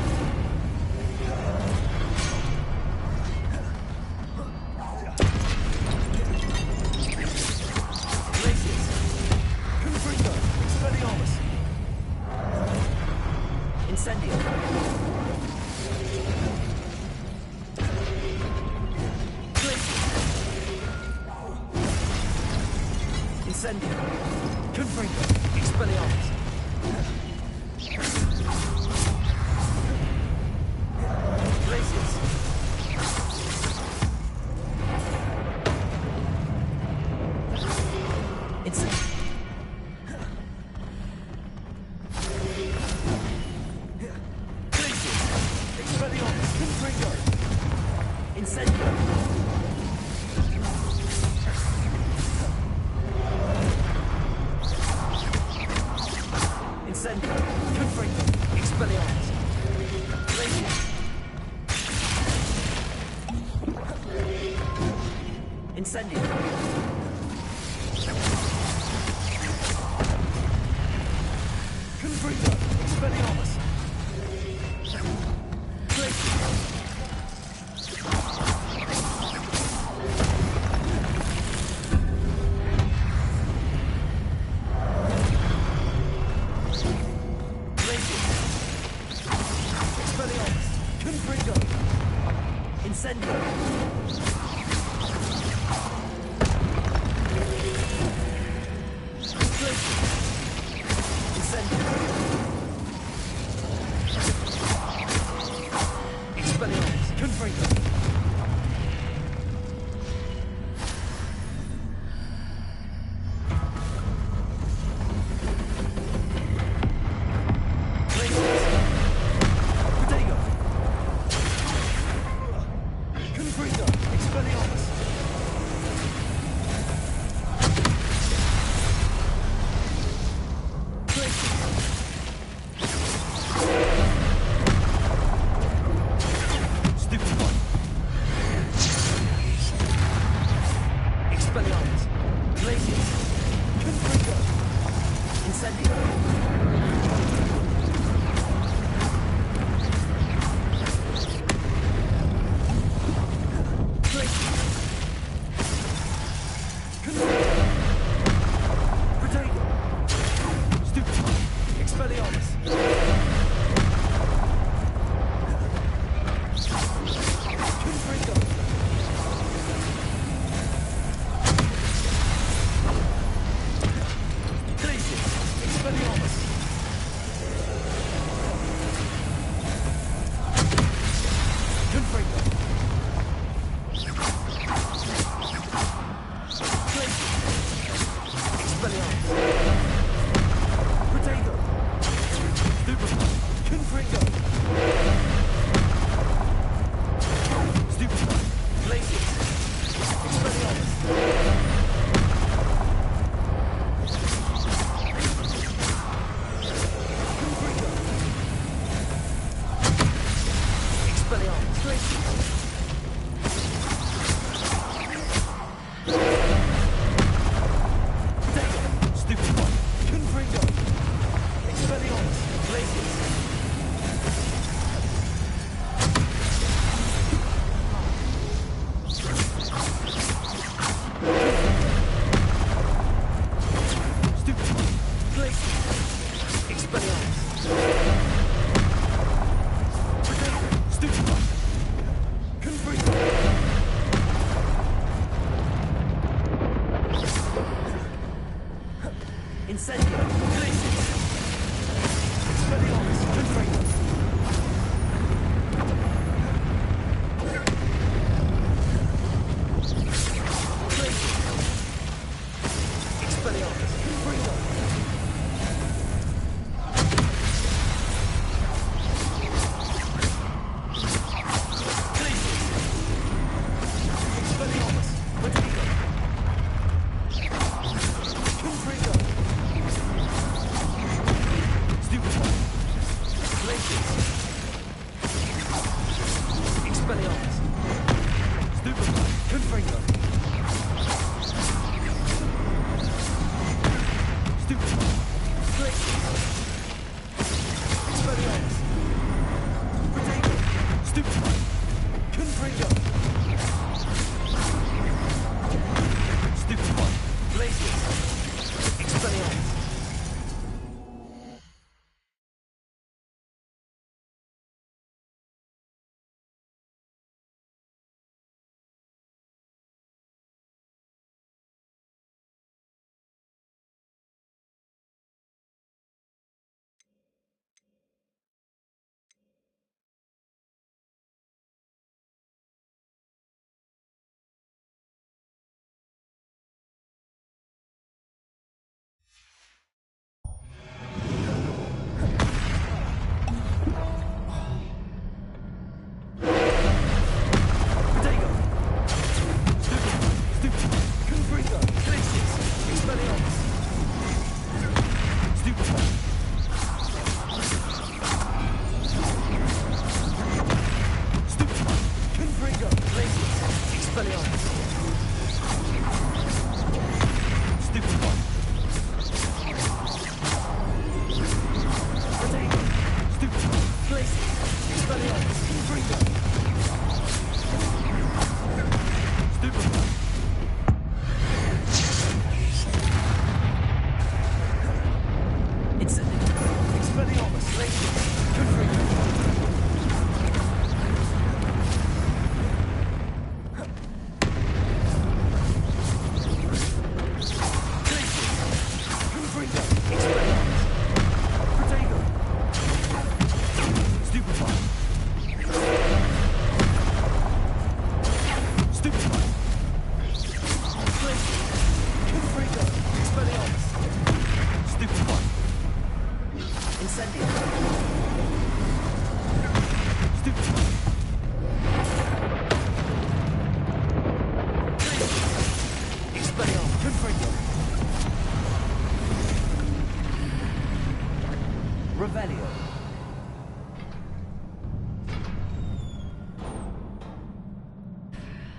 Incendio! Incendio! Confringo! Expelliarmus! Glacius! Incendio! Confringo! Expelliarmus! Incendio! Incendio! Expelliarmus! Confringo!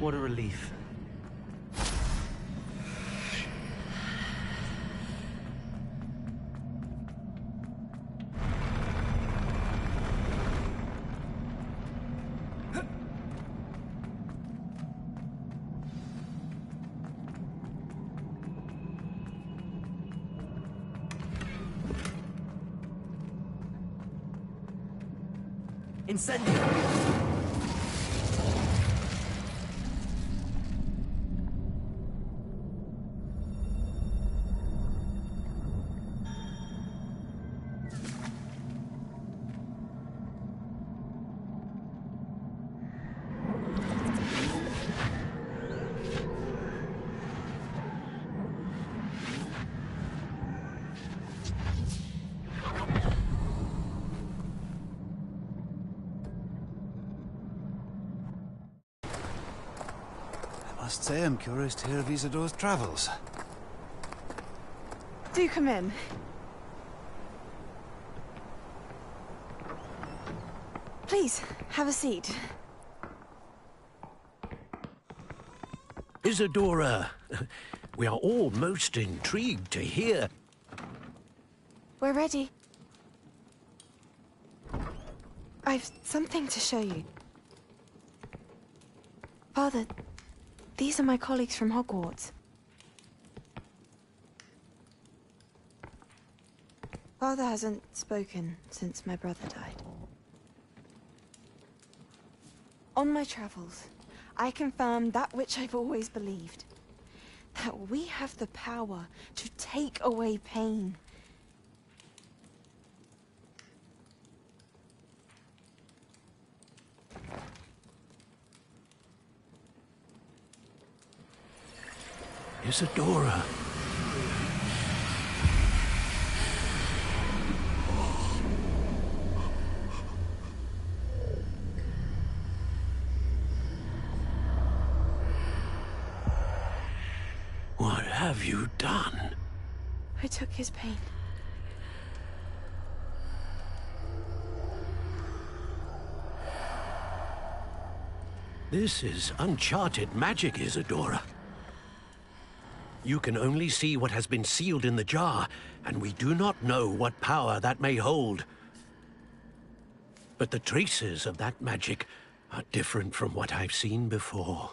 What a relief. Incendio! I must say I'm curious to hear of Isidor's travels. Do come in. Please, have a seat. Isadora, we are all most intrigued to hear. We're ready. I've something to show you. Father, these are my colleagues from Hogwarts. Father hasn't spoken since my brother died. On my travels, I confirmed that which I've always believed. That we have the power to take away pain. Isadora. What have you done? I took his pain. This is uncharted magic, Isadora. You can only see what has been sealed in the jar, and we do not know what power that may hold. But the traces of that magic are different from what I've seen before.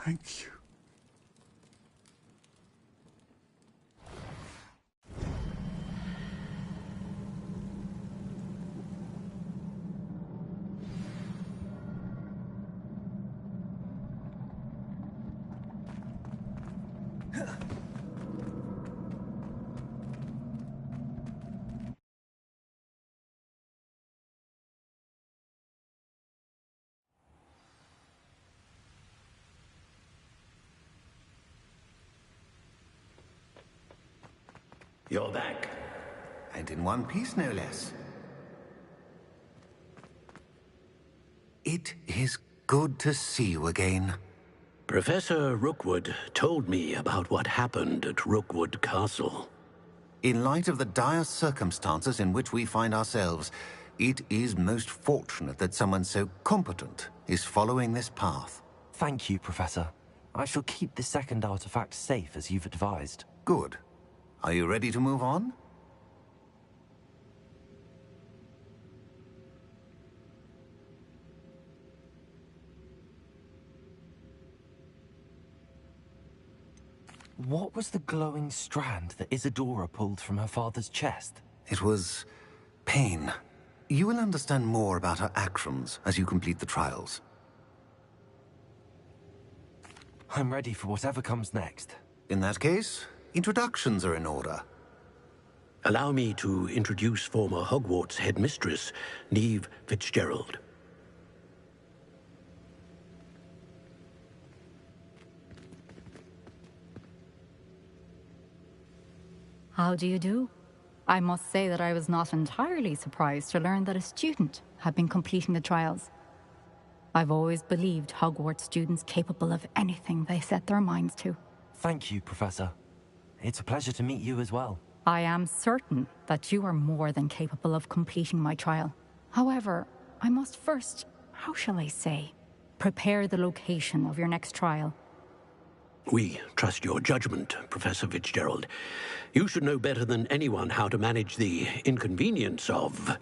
Thank you. You're back. And in one piece, no less. It is good to see you again. Professor Rookwood told me about what happened at Rookwood Castle. In light of the dire circumstances in which we find ourselves, it is most fortunate that someone so competent is following this path. Thank you, Professor. I shall keep the second artifact safe as you've advised. Good. Are you ready to move on? What was the glowing strand that Isadora pulled from her father's chest? It was pain. You will understand more about her actions as you complete the trials. I'm ready for whatever comes next. In that case, introductions are in order. Allow me to introduce former Hogwarts headmistress, Neve Fitzgerald. How do you do? I must say that I was not entirely surprised to learn that a student had been completing the trials. I've always believed Hogwarts students capable of anything they set their minds to. Thank you, Professor. It's a pleasure to meet you as well. I am certain that you are more than capable of completing my trial. However, I must first, how shall I say, prepare the location of your next trial. We trust your judgment, Professor Fitzgerald. You should know better than anyone how to manage the inconvenience of,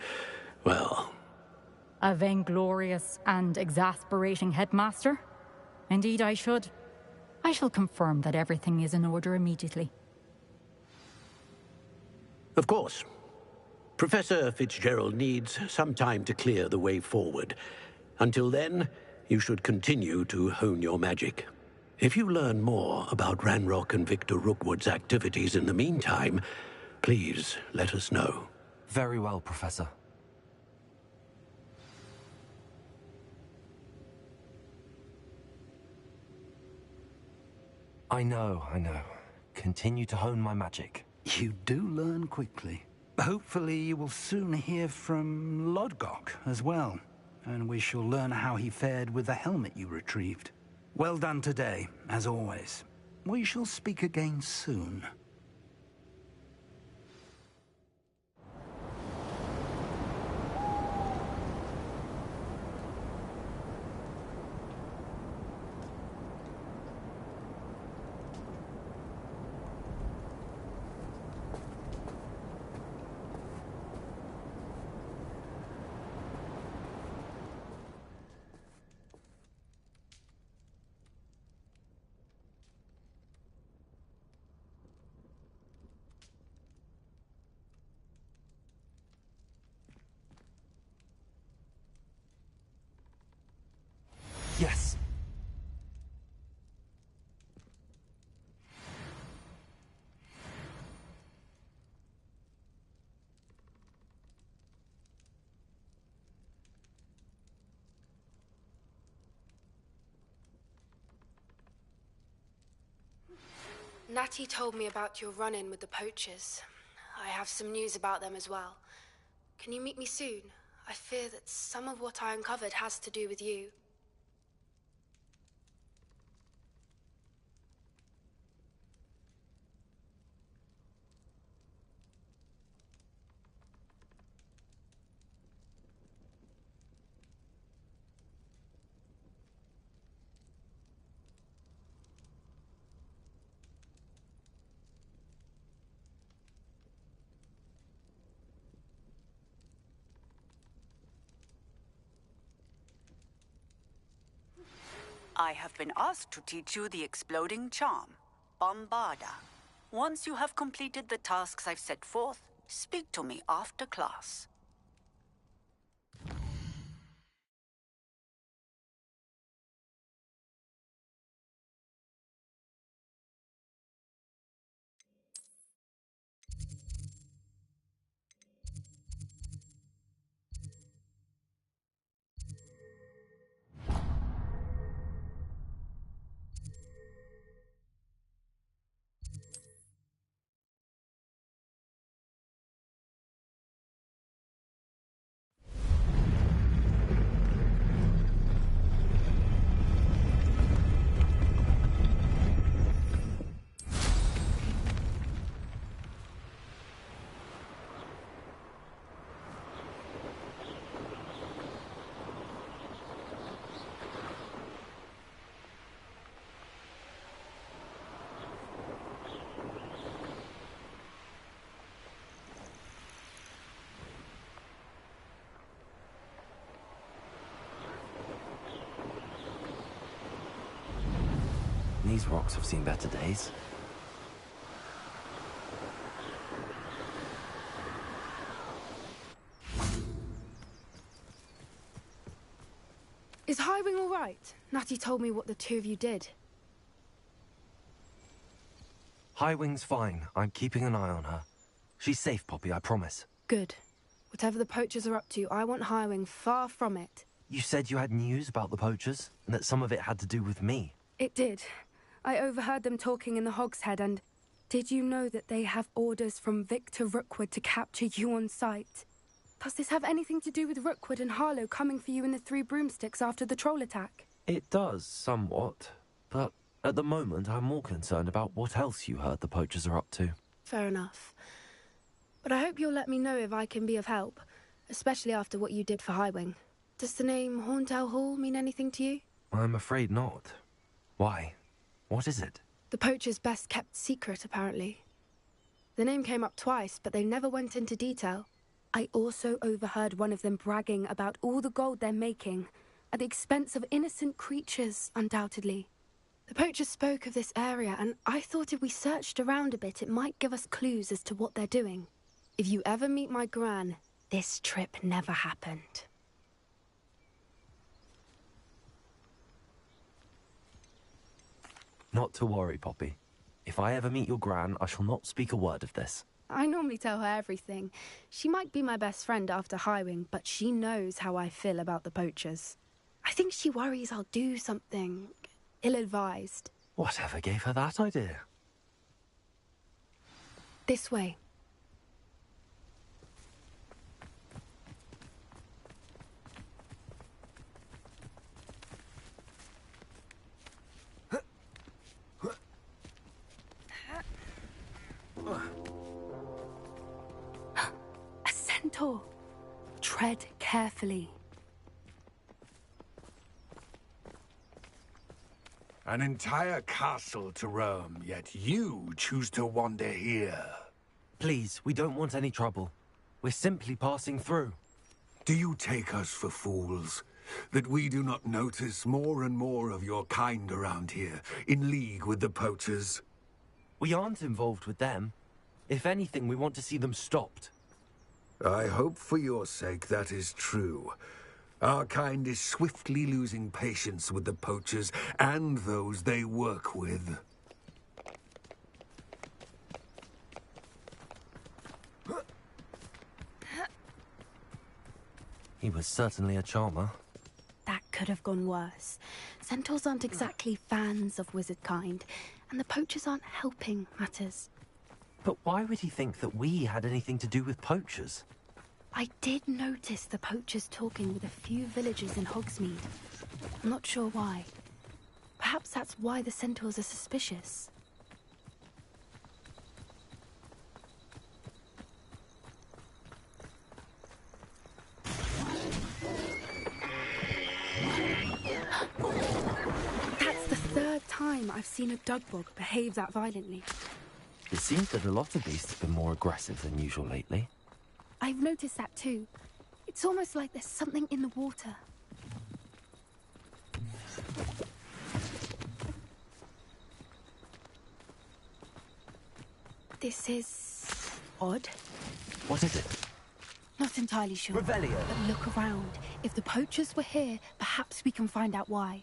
well... A vainglorious and exasperating headmaster? Indeed I should. I shall confirm that everything is in order immediately. Of course. Professor Fitzgerald needs some time to clear the way forward. Until then, you should continue to hone your magic. If you learn more about Ranrock and Victor Rookwood's activities in the meantime, please let us know. Very well, Professor. I know. Continue to hone my magic. You do learn quickly. Hopefully you will soon hear from Lodgok as well, and we shall learn how he fared with the helmet you retrieved. Well done today, as always. We shall speak again soon. Yes. Natty told me about your run-in with the poachers. I have some news about them as well. Can you meet me soon? I fear that some of what I uncovered has to do with you. I have been asked to teach you the exploding charm, Bombarda. Once you have completed the tasks I've set forth, speak to me after class. These rocks have seen better days. Is Highwing all right? Natty told me what the two of you did. Highwing's fine. I'm keeping an eye on her. She's safe, Poppy, I promise. Good. Whatever the poachers are up to, I want Highwing far from it. You said you had news about the poachers, and that some of it had to do with me. It did. I overheard them talking in the Hogshead, and did you know that they have orders from Victor Rookwood to capture you on sight? Does this have anything to do with Rookwood and Harlow coming for you in the Three Broomsticks after the troll attack? It does, somewhat. But at the moment, I'm more concerned about what else you heard the poachers are up to. Fair enough. But I hope you'll let me know if I can be of help, especially after what you did for Highwing. Does the name Horntail Hall mean anything to you? I'm afraid not. Why? What is it? The poachers' best-kept secret, apparently. The name came up twice, but they never went into detail. I also overheard one of them bragging about all the gold they're making, at the expense of innocent creatures, undoubtedly. The poachers spoke of this area, and I thought if we searched around a bit, it might give us clues as to what they're doing. If you ever meet my gran, this trip never happened. Not to worry, Poppy. If I ever meet your gran, I shall not speak a word of this. I normally tell her everything. She might be my best friend after Highwing, but she knows how I feel about the poachers. I think she worries I'll do something ill-advised. Whatever gave her that idea? This way. A centaur. Tread carefully. An entire castle to roam, yet you choose to wander here. Please, we don't want any trouble. We're simply passing through. Do you take us for fools? That we do not notice more and more of your kind around here, in league with the poachers? We aren't involved with them. If anything, we want to see them stopped. I hope for your sake that is true. Our kind is swiftly losing patience with the poachers and those they work with. He was certainly a charmer. That could have gone worse. Centaurs aren't exactly fans of wizard kind, and the poachers aren't helping matters. But why would he think that we had anything to do with poachers? I did notice the poachers talking with a few villagers in Hogsmeade. I'm not sure why. Perhaps that's why the centaurs are suspicious. That's the third time I've seen a dugbog behave that violently. It seems that a lot of beasts have been more aggressive than usual lately. I've noticed that too. It's almost like there's something in the water. This is odd. What is it? Not entirely sure. Revelio. But look around. If the poachers were here, perhaps we can find out why.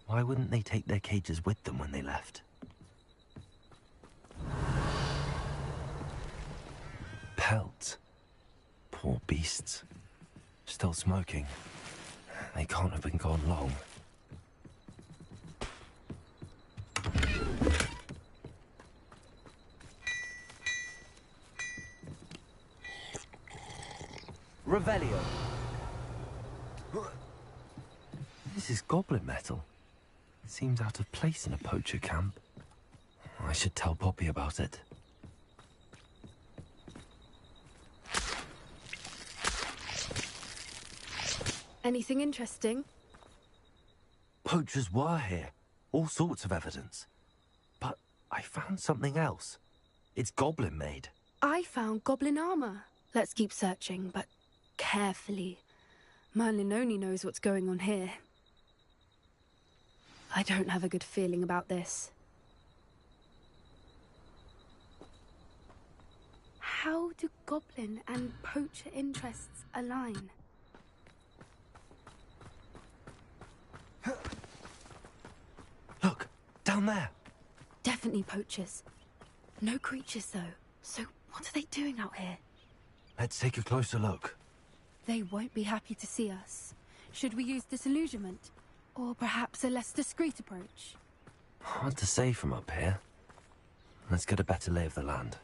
Why wouldn't they take their cages with them when they left? Pelt. Poor beasts. Still smoking. They can't have been gone long. Revelio. This is goblin metal. It seems out of place in a poacher camp. I should tell Poppy about it. Anything interesting? Poachers were here. All sorts of evidence. But I found something else. It's goblin made. I found goblin armor. Let's keep searching, but carefully. Merlin only knows what's going on here. I don't have a good feeling about this. How do goblin and poacher interests align? Look, down there. Definitely poachers. No creatures, though. So what are they doing out here? Let's take a closer look. They won't be happy to see us. Should we use disillusionment? Or perhaps a less discreet approach? Hard to say from up here. Let's get a better lay of the land.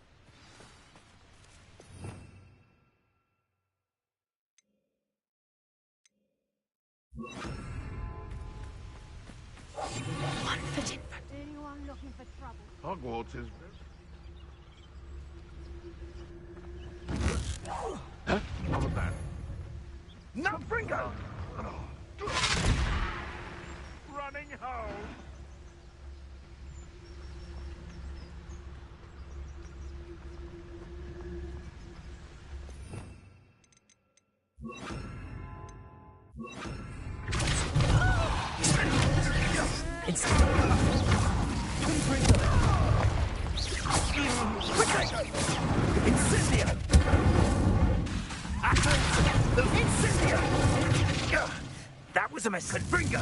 One foot in front. Anyone looking for trouble? Hogwarts is... Huh? What was that? No, Fringo! Running home! It's... Incendio! Incendio! That was a miss. Confringo!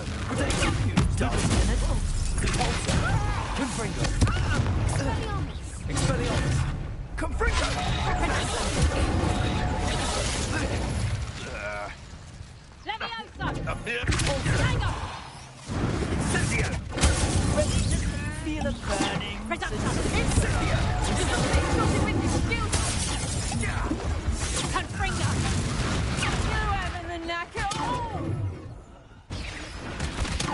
Confringo! Expelliarmus! Confringo! Levioso! Up here! Tango! Incendio! Feel a burning. Incendio! Nothing with this skill! Confringo! You having the knack at all!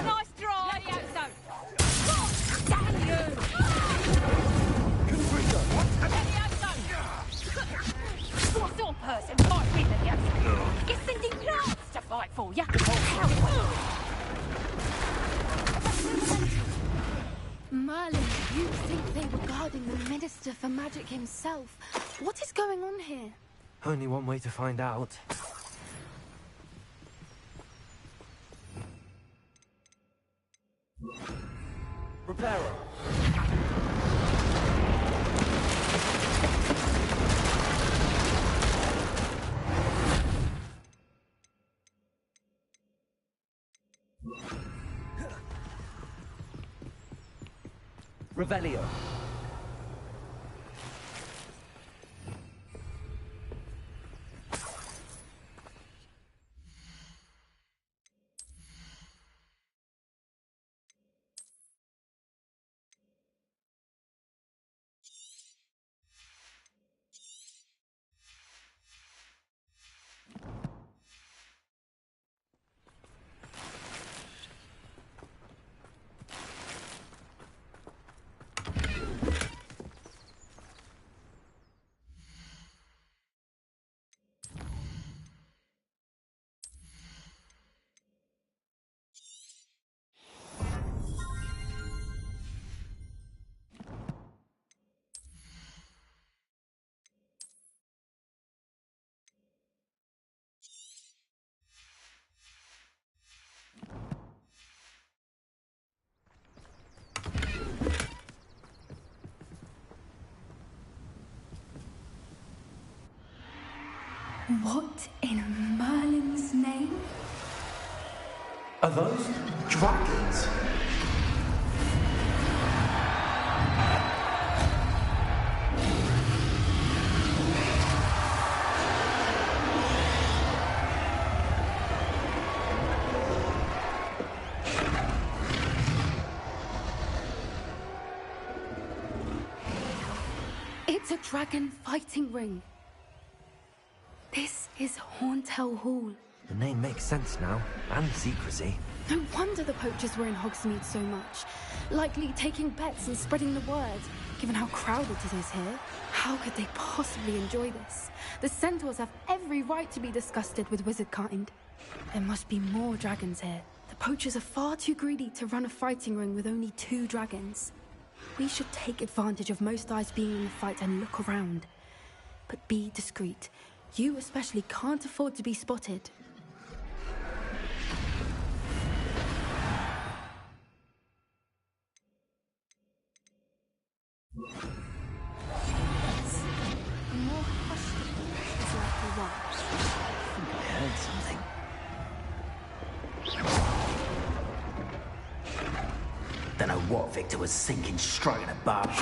Nice draw! Levioso! God damn you! Levioso! What sort of person fight with Levioso? You're sending plants to fight for you! Merlin, you think they were guarding the Minister for Magic himself. What is going on here? Only one way to find out. Reparo. Revelio. What in Merlin's name? Are those dragons? It's a dragon fighting ring. This is Hauntel Hall. The name makes sense now, and the secrecy. No wonder the poachers were in Hogsmeade so much. Likely taking bets and spreading the word. Given how crowded it is here, how could they possibly enjoy this? The centaurs have every right to be disgusted with wizard kind. There must be more dragons here. The poachers are far too greedy to run a fighting ring with only 2 dragons. We should take advantage of most eyes being in the fight and look around. But be discreet. You especially can't afford to be spotted. More hushed is like the one. I think I heard something. Don't know what Victor was thinking, stroking a barber.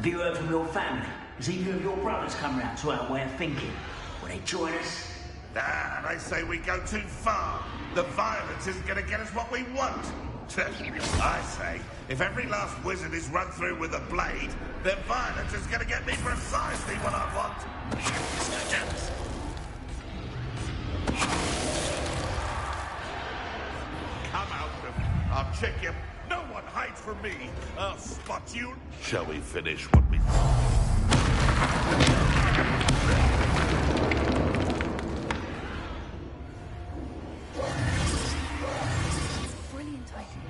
Have you heard from your family? Has either of your brothers come round to our way of thinking? Will they join us? Ah, they say we go too far. The violence isn't going to get us what we want. I say, if every last wizard is run through with a blade, then violence is going to get me precisely what I want. Come out of it. I'll check you. No one hides from me. I'll spot you. Shall we finish what we... Brilliant idea.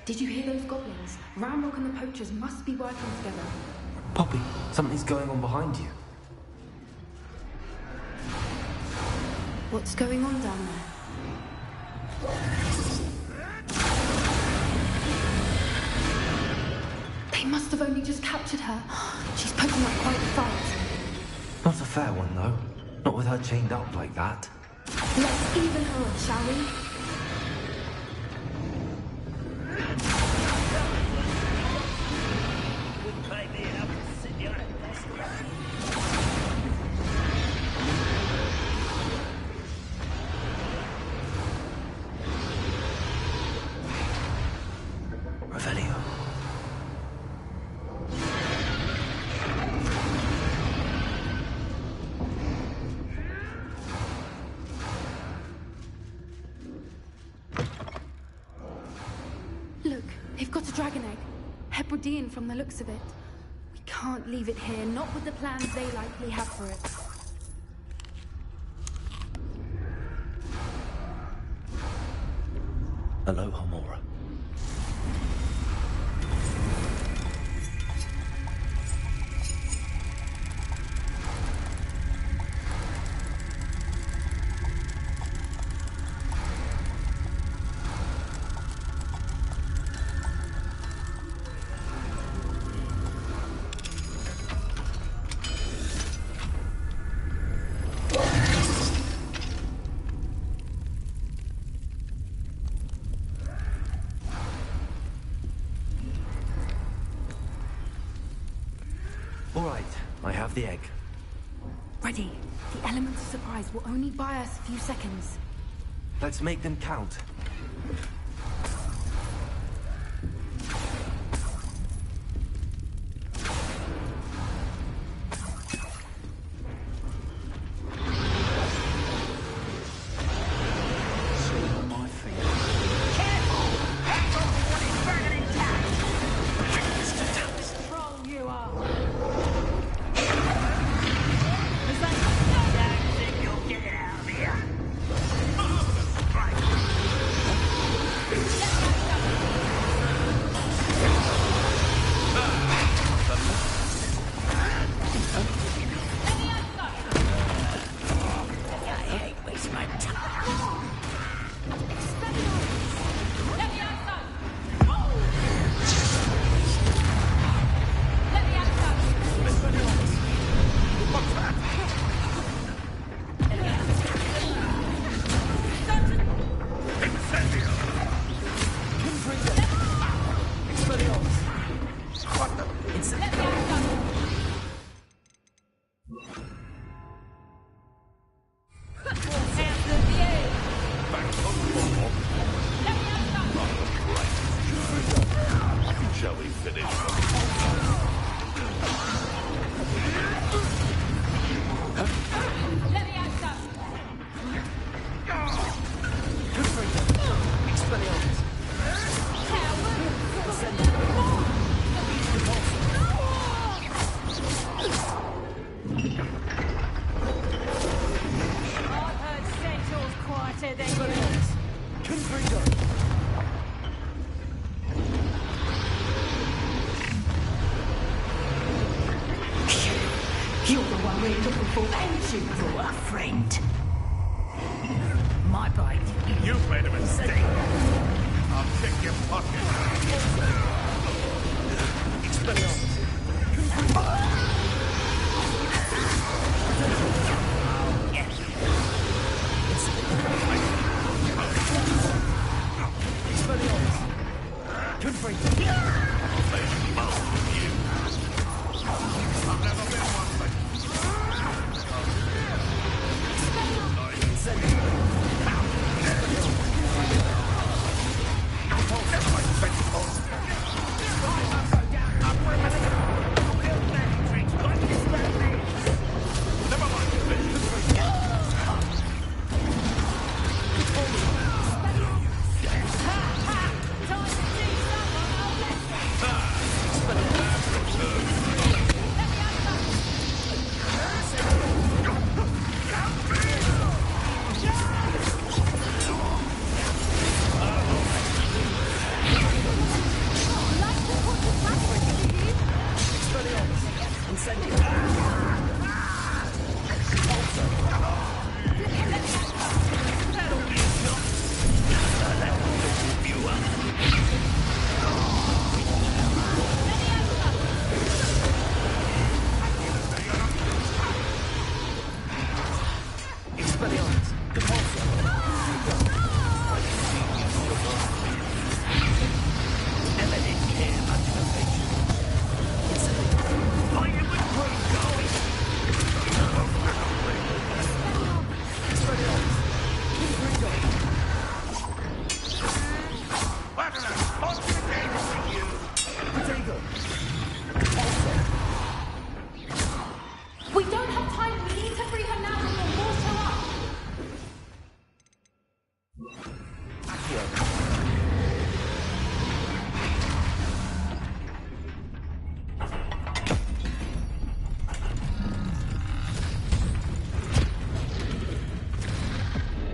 Did you hear those goblins? Ramrock and the poachers must be working together. Poppy, something's going on behind you. What's going on down there? They must have only just captured her. She's putting up quite a fight. Not a fair one, though. Not with her chained up like that. Let's even her up, shall we? Look, they've got a dragon egg. Hebridean from the looks of it. We can't leave it here, not with the plans they likely have for it. Aloha, Mora. All right, I have the egg. Ready. The element of surprise will only buy us a few seconds. Let's make them count. You're the one we're looking for, ain't you, for a friend? My bite. You've made a mistake. I'll check your pocket. We don't have time. We need to free her now before more show up.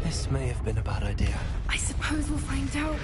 This may have been a bad idea. I suppose we'll find out.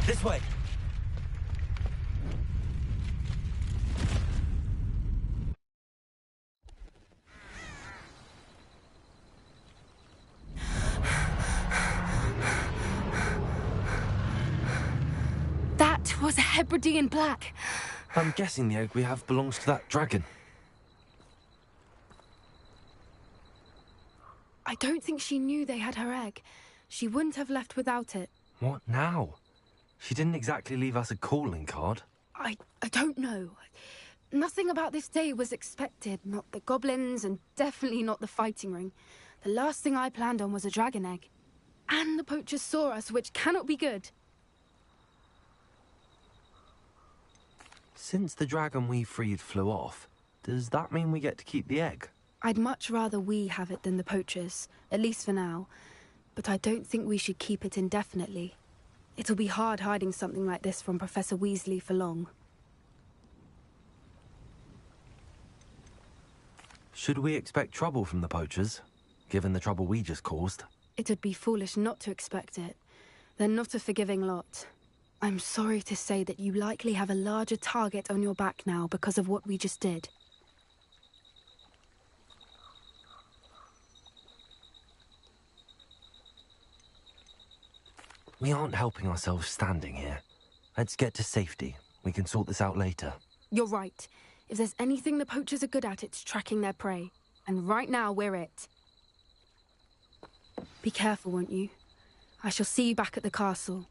This way. That was a Hebridean black. I'm guessing the egg we have belongs to that dragon. I don't think she knew they had her egg. She wouldn't have left without it. What now? She didn't exactly leave us a calling card. I don't know. Nothing about this day was expected. Not the goblins, and definitely not the fighting ring. The last thing I planned on was a dragon egg. And the poachers saw us, which cannot be good. Since the dragon we freed flew off, does that mean we get to keep the egg? I'd much rather we have it than the poachers, at least for now. But I don't think we should keep it indefinitely. It'll be hard hiding something like this from Professor Weasley for long. Should we expect trouble from the poachers, given the trouble we just caused? It'd be foolish not to expect it. They're not a forgiving lot. I'm sorry to say that you likely have a larger target on your back now because of what we just did. We aren't helping ourselves standing here. Let's get to safety. We can sort this out later. You're right. If there's anything the poachers are good at, it's tracking their prey. And right now, we're it. Be careful, won't you? I shall see you back at the castle.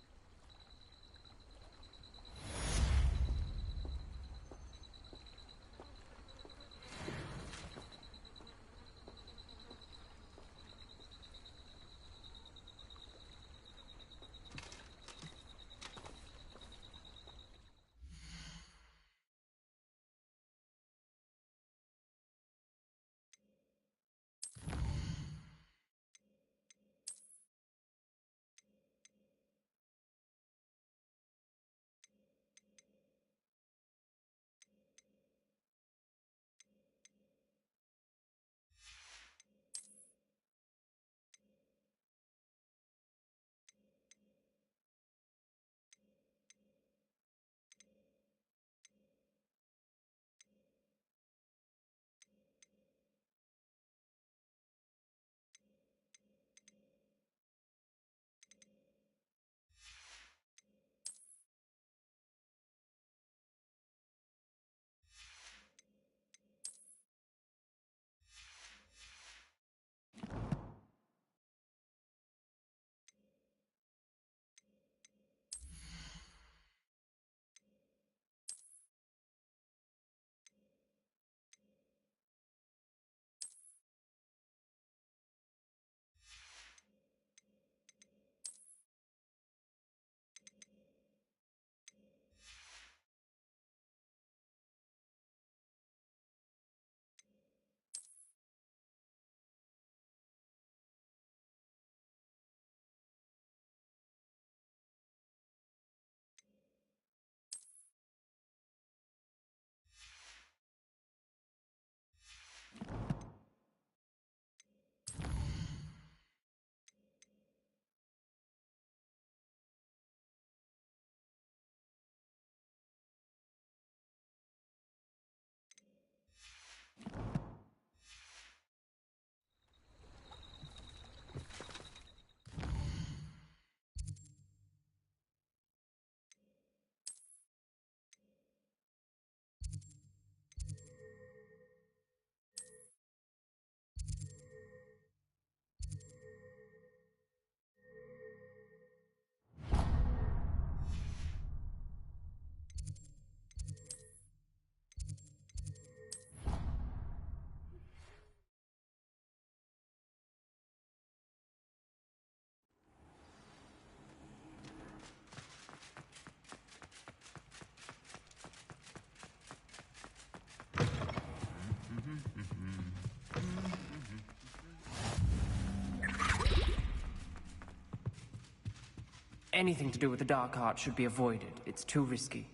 Anything to do with the dark art should be avoided. It's too risky.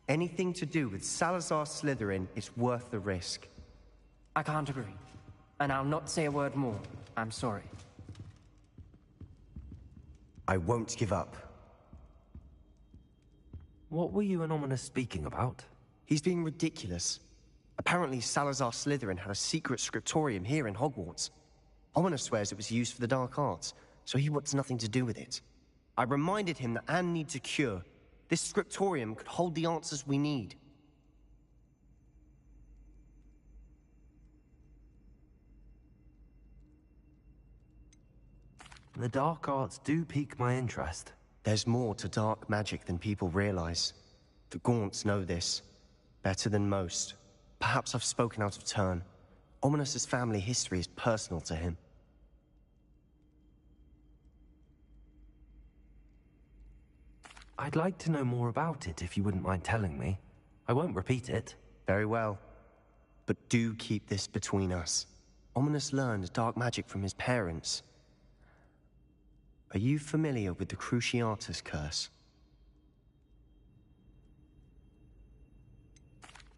Anything to do with Salazar Slytherin is worth the risk. I can't agree. And I'll not say a word more. I'm sorry. I won't give up. What were you and Ominous speaking about? He's being ridiculous. Apparently Salazar Slytherin had a secret scriptorium here in Hogwarts. Ominous swears it was used for the dark arts, so he wants nothing to do with it. I reminded him that Anne needs a cure. This scriptorium could hold the answers we need. The dark arts do pique my interest. There's more to dark magic than people realize. The Gaunts know this. Better than most. Perhaps I've spoken out of turn. Ominous's family history is personal to him. I'd like to know more about it if you wouldn't mind telling me. I won't repeat it. Very well. But do keep this between us. Ominous learned dark magic from his parents. Are you familiar with the Cruciatus curse?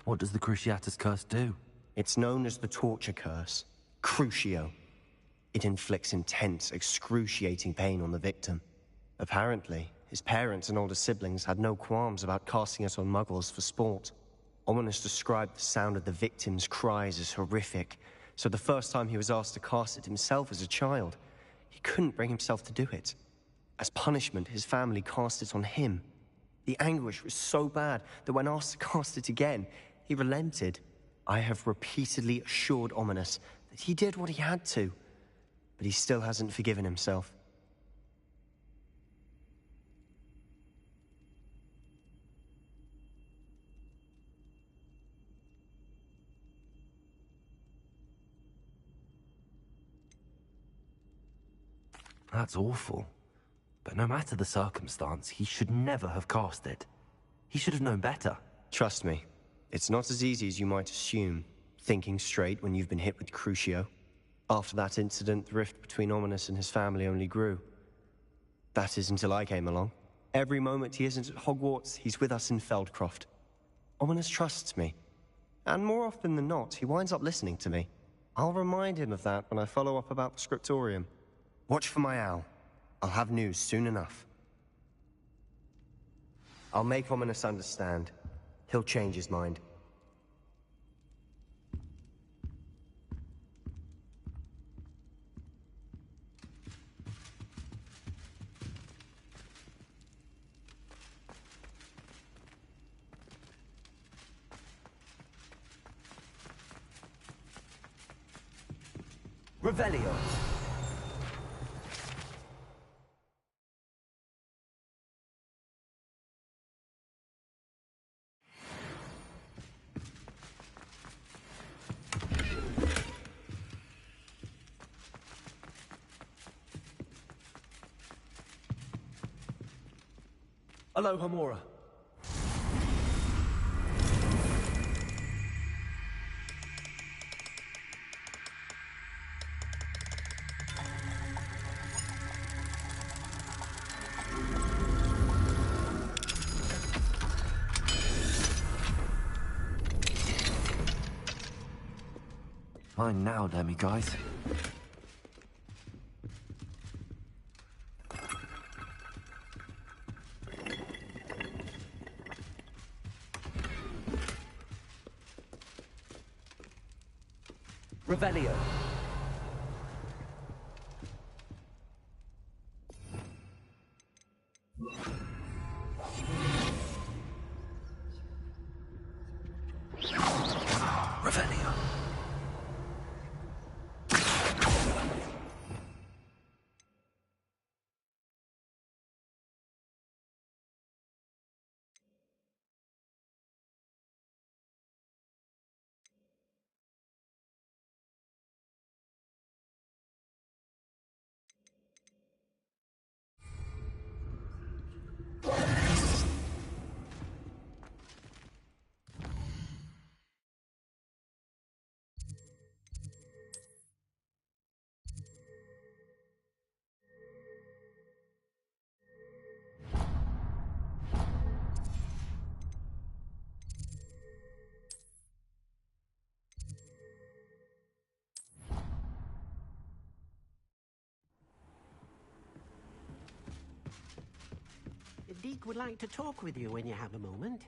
What does the Cruciatus curse do? It's known as the torture curse. Crucio. It inflicts intense, excruciating pain on the victim. Apparently, his parents and older siblings had no qualms about casting it on muggles for sport. Ominous described the sound of the victim's cries as horrific, so the first time he was asked to cast it himself as a child, he couldn't bring himself to do it. As punishment, his family cast it on him. The anguish was so bad that when asked to cast it again, he relented. I have repeatedly assured Ominous that he did what he had to, but he still hasn't forgiven himself. That's awful. But no matter the circumstance, he should never have cast it. He should have known better. Trust me, it's not as easy as you might assume, thinking straight when you've been hit with Crucio. After that incident, the rift between Ominous and his family only grew. That is until I came along. Every moment he isn't at Hogwarts, he's with us in Feldcroft. Ominous trusts me. And more often than not, he winds up listening to me. I'll remind him of that when I follow up about the scriptorium. Watch for my owl. I'll have news soon enough. I'll make Ominous understand. He'll change his mind. Revelio. Aloha, Mora. Mine now, Demi, guys. Revelio. Revelio. Deke would like to talk with you when you have a moment.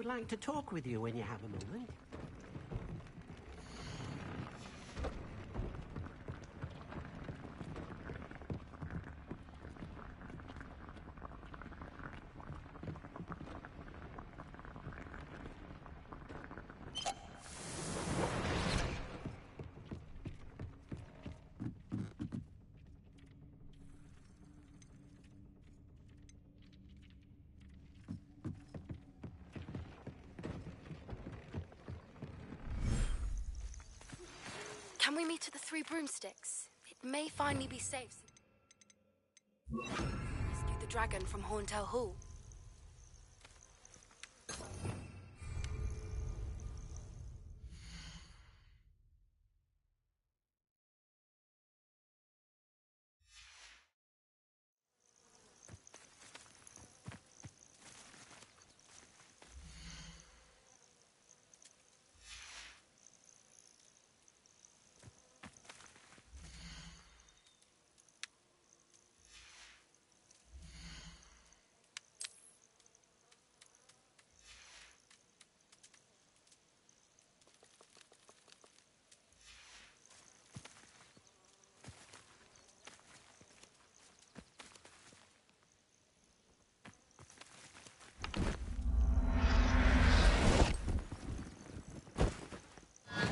would like to talk with you when you have a moment. Can we meet at the Three Broomsticks? It may finally be safe. Rescue the dragon from Horntail Hall.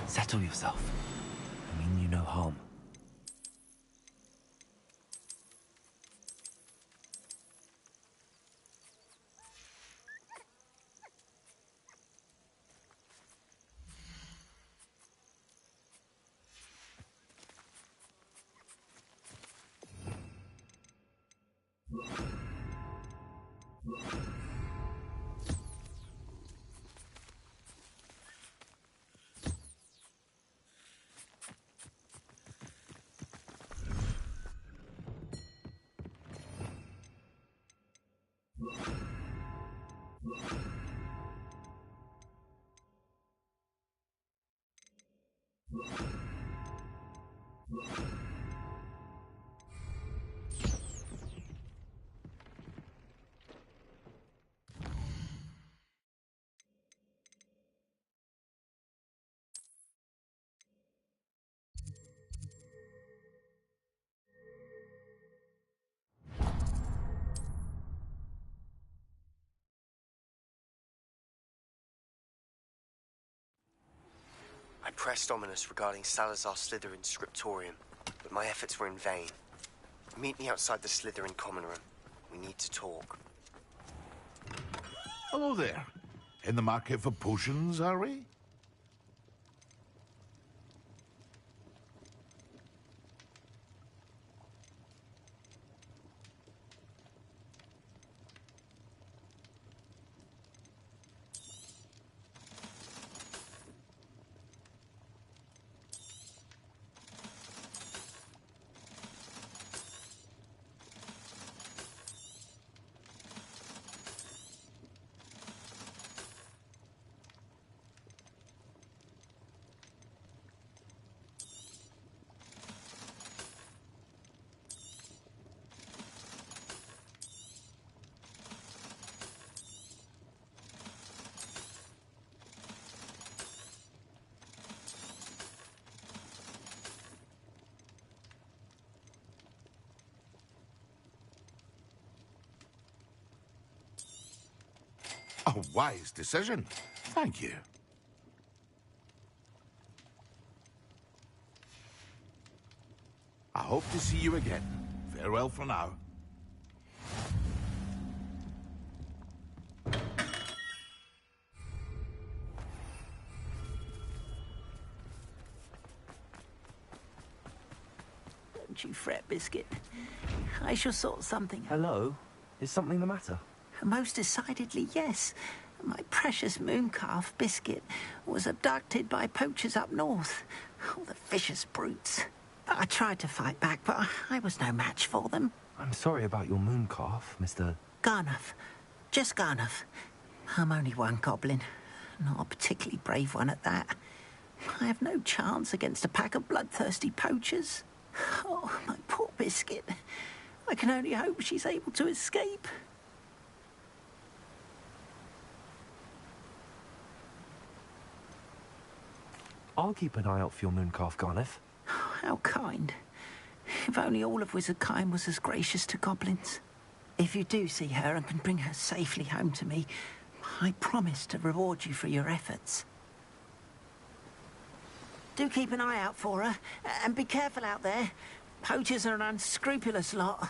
Settle yourself. I mean you no harm. I pressed Ominous regarding Salazar Slytherin's scriptorium, but my efforts were in vain. Meet me outside the Slytherin common room. We need to talk. Hello there. In the market for potions, are we? A wise decision. Thank you. I hope to see you again. Farewell for now. Don't you fret, Biscuit. I shall sort something out. Hello? Is something the matter? Most decidedly, yes. My precious mooncalf, Biscuit, was abducted by poachers up north. Oh, the vicious brutes. I tried to fight back, but I was no match for them. I'm sorry about your mooncalf, Mr. Garnuff. Just Garnuff. I'm only one goblin. Not a particularly brave one at that. I have no chance against a pack of bloodthirsty poachers. Oh, my poor Biscuit. I can only hope she's able to escape. I'll keep an eye out for your mooncalf, Garneth. How kind. If only all of Wizardkind was as gracious to goblins. If you do see her and can bring her safely home to me, I promise to reward you for your efforts. Do keep an eye out for her, and be careful out there. Poachers are an unscrupulous lot.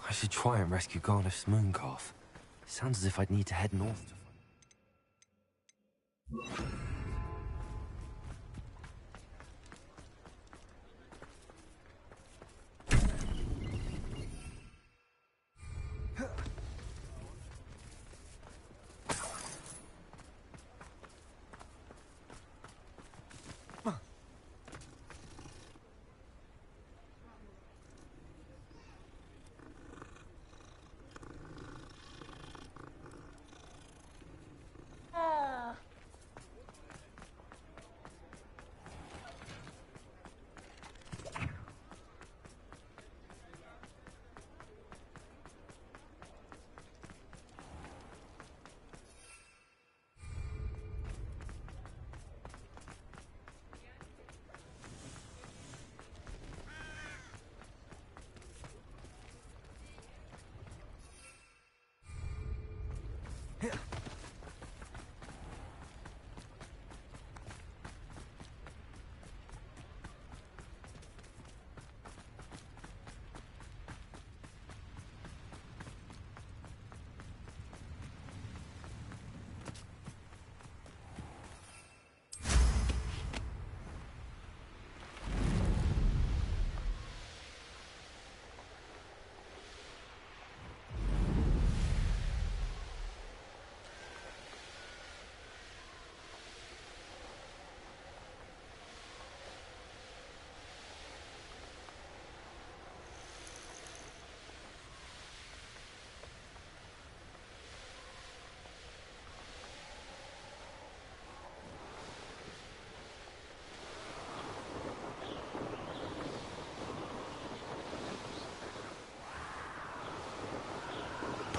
I should try and rescue Garneth's mooncalf. Sounds as if I'd need to head north to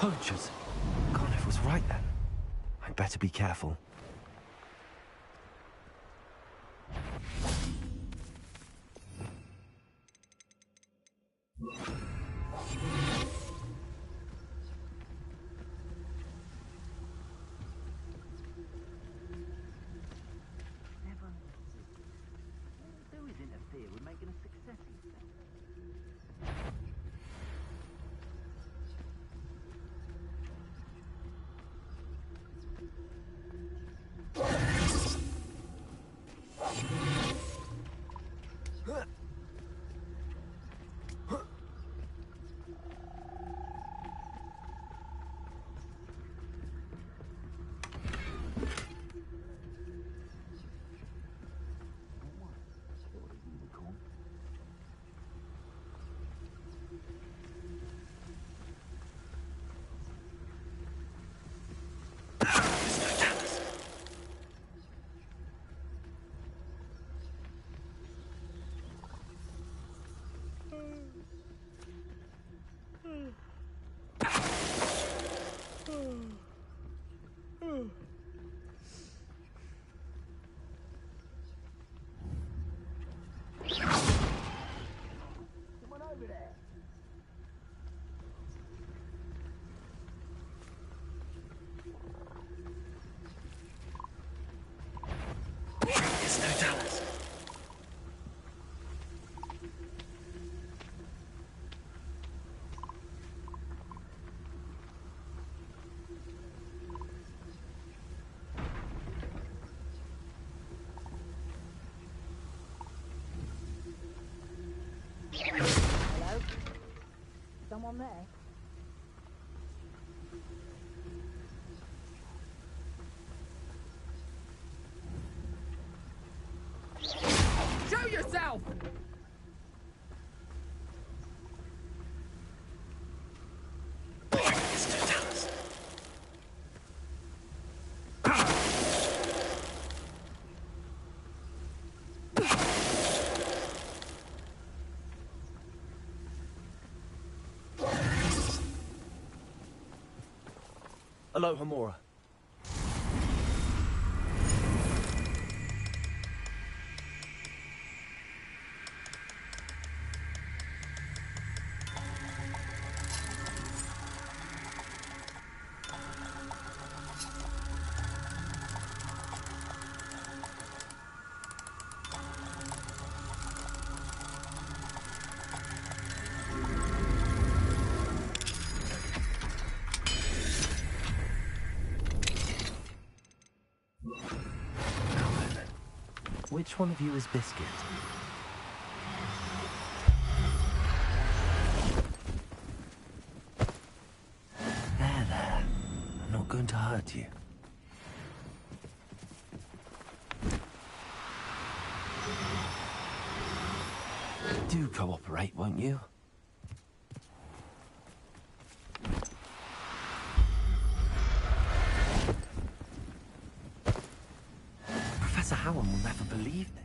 poachers. Garneth was right then. I'd better be careful. Hello? Someone there? Show yourself! Hello, Homora. Which one of you is Biscuit? There. I'm not going to hurt you. Do cooperate, won't you? Professor Howard will never believe this.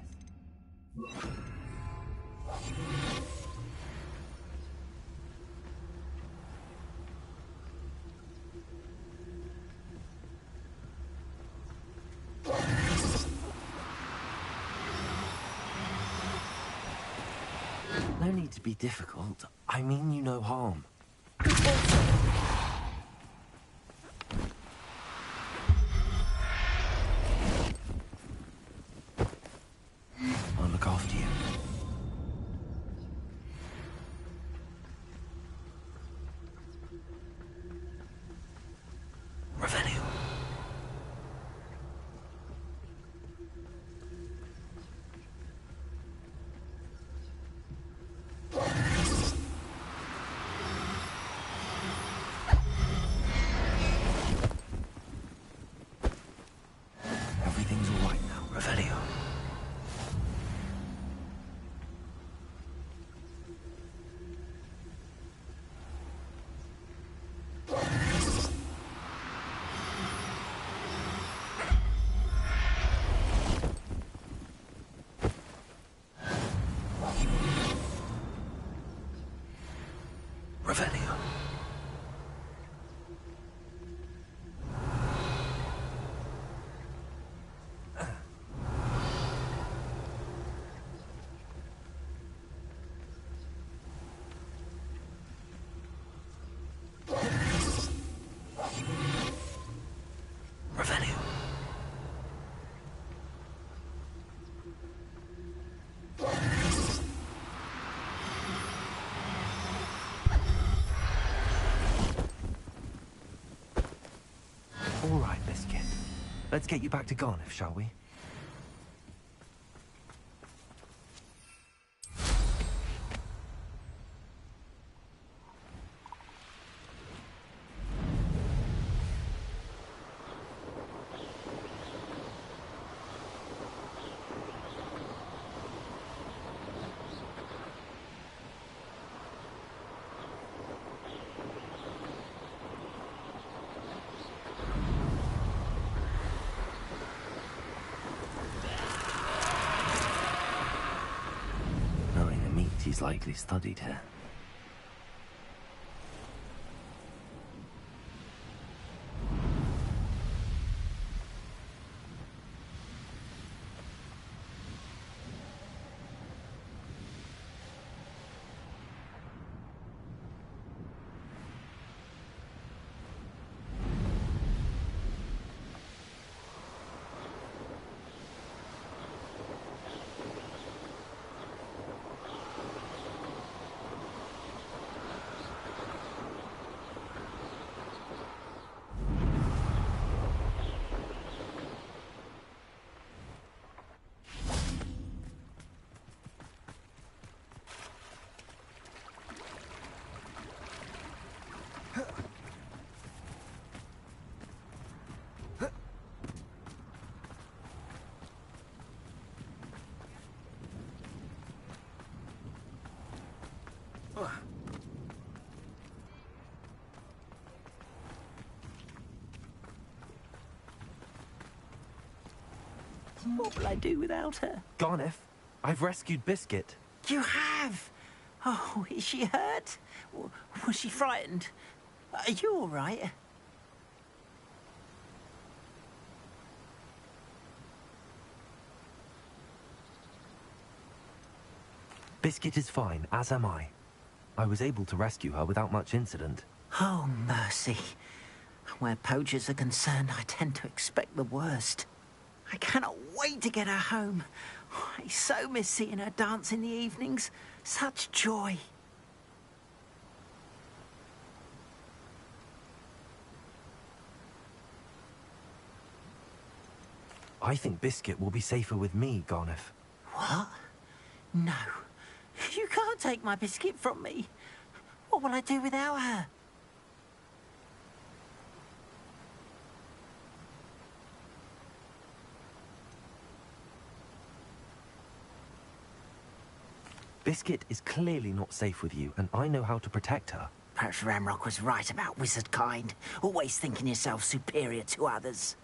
No need to be difficult. I mean you no harm. I'll look after you. Revenue. Everything's all right now, Revelio. Revelio. Revenue. All right, Biscuit. Let's get you back to Garniff, shall we? Knowing the meat he's likely studied here. What will I do without her? Garniff, I've rescued Biscuit. You have? Oh, is she hurt? Was she frightened? Are you all right? Biscuit is fine, as am I. I was able to rescue her without much incident. Oh, mercy. Where poachers are concerned, I tend to expect the worst. I cannot wait to get her home. I so miss seeing her dance in the evenings. Such joy. I think Biscuit will be safer with me, Garneth. What? No. You can't take my biscuit from me. What will I do without her? Biscuit is clearly not safe with you, and I know how to protect her. Perhaps Ramrock was right about wizard kind, always thinking yourself superior to others.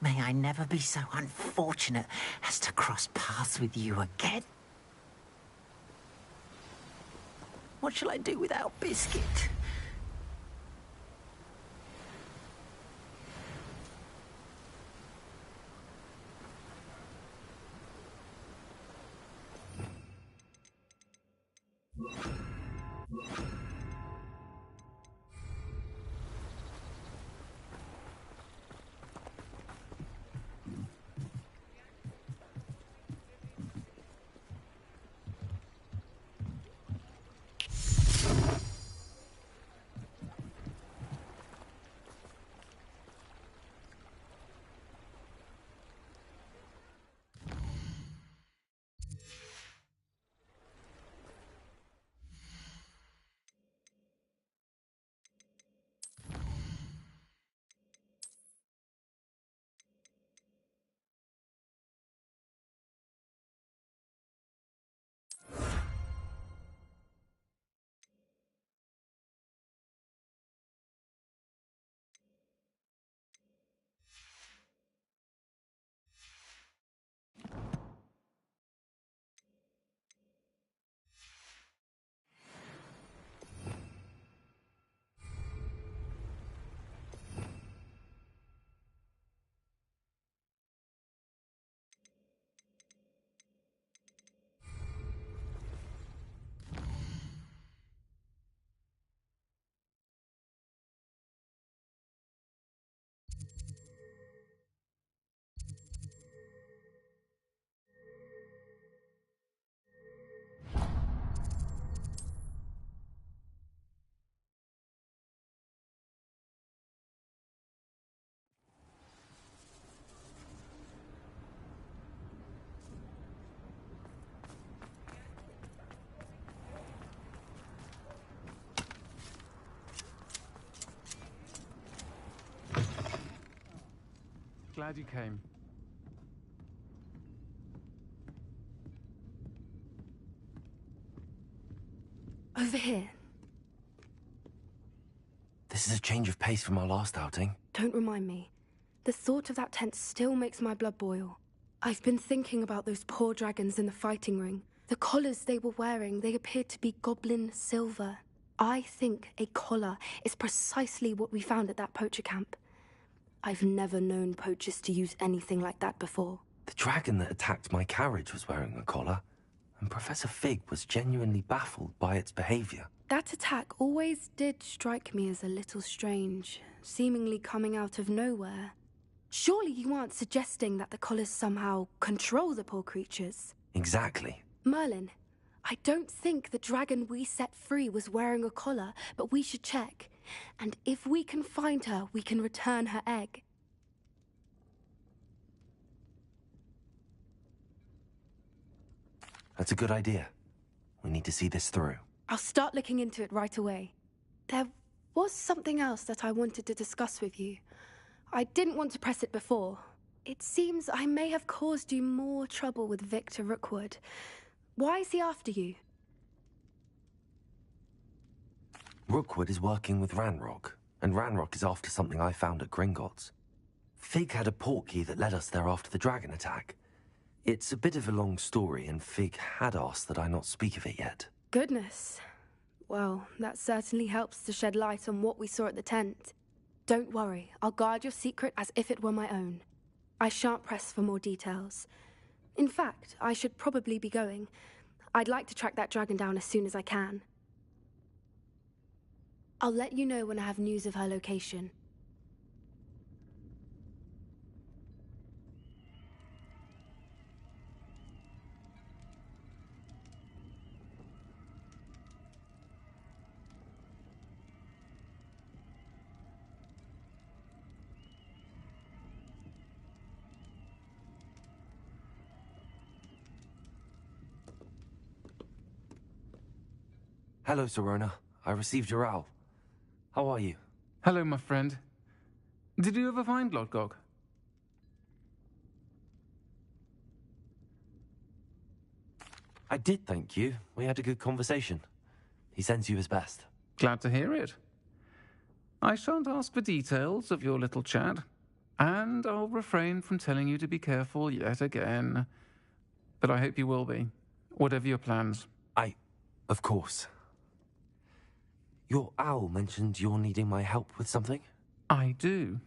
May I never be so unfortunate as to cross paths with you again. What shall I do without Biscuit? Glad you came. Over here. This is a change of pace from our last outing. Don't remind me. The thought of that tent still makes my blood boil. I've been thinking about those poor dragons in the fighting ring. The collars they were wearing, they appeared to be goblin silver. I think a collar is precisely what we found at that poacher camp. I've never known poachers to use anything like that before. The dragon that attacked my carriage was wearing a collar, and Professor Fig was genuinely baffled by its behavior. That attack always did strike me as a little strange, seemingly coming out of nowhere. Surely you aren't suggesting that the collars somehow control the poor creatures? Exactly. Merlin, I don't think the dragon we set free was wearing a collar, but we should check. And if we can find her, we can return her egg. That's a good idea. We need to see this through. I'll start looking into it right away. There was something else that I wanted to discuss with you. I didn't want to press it before. It seems I may have caused you more trouble with Victor Rookwood. Why is he after you? Rookwood is working with Ranrock, and Ranrock is after something I found at Gringotts. Fig had a portkey that led us there after the dragon attack. It's a bit of a long story, and Fig had asked that I not speak of it yet. Goodness. Well, that certainly helps to shed light on what we saw at the tent. Don't worry, I'll guard your secret as if it were my own. I shan't press for more details. In fact, I should probably be going. I'd like to track that dragon down as soon as I can. I'll let you know when I have news of her location. Hello, Serona. I received your owl. How are you? Hello, my friend. Did you ever find Lodgok? I did, thank you. We had a good conversation. He sends you his best. Glad to hear it. I shan't ask for details of your little chat, and I'll refrain from telling you to be careful yet again. But I hope you will be, whatever your plans. Of course. Your owl mentioned you're needing my help with something? I do.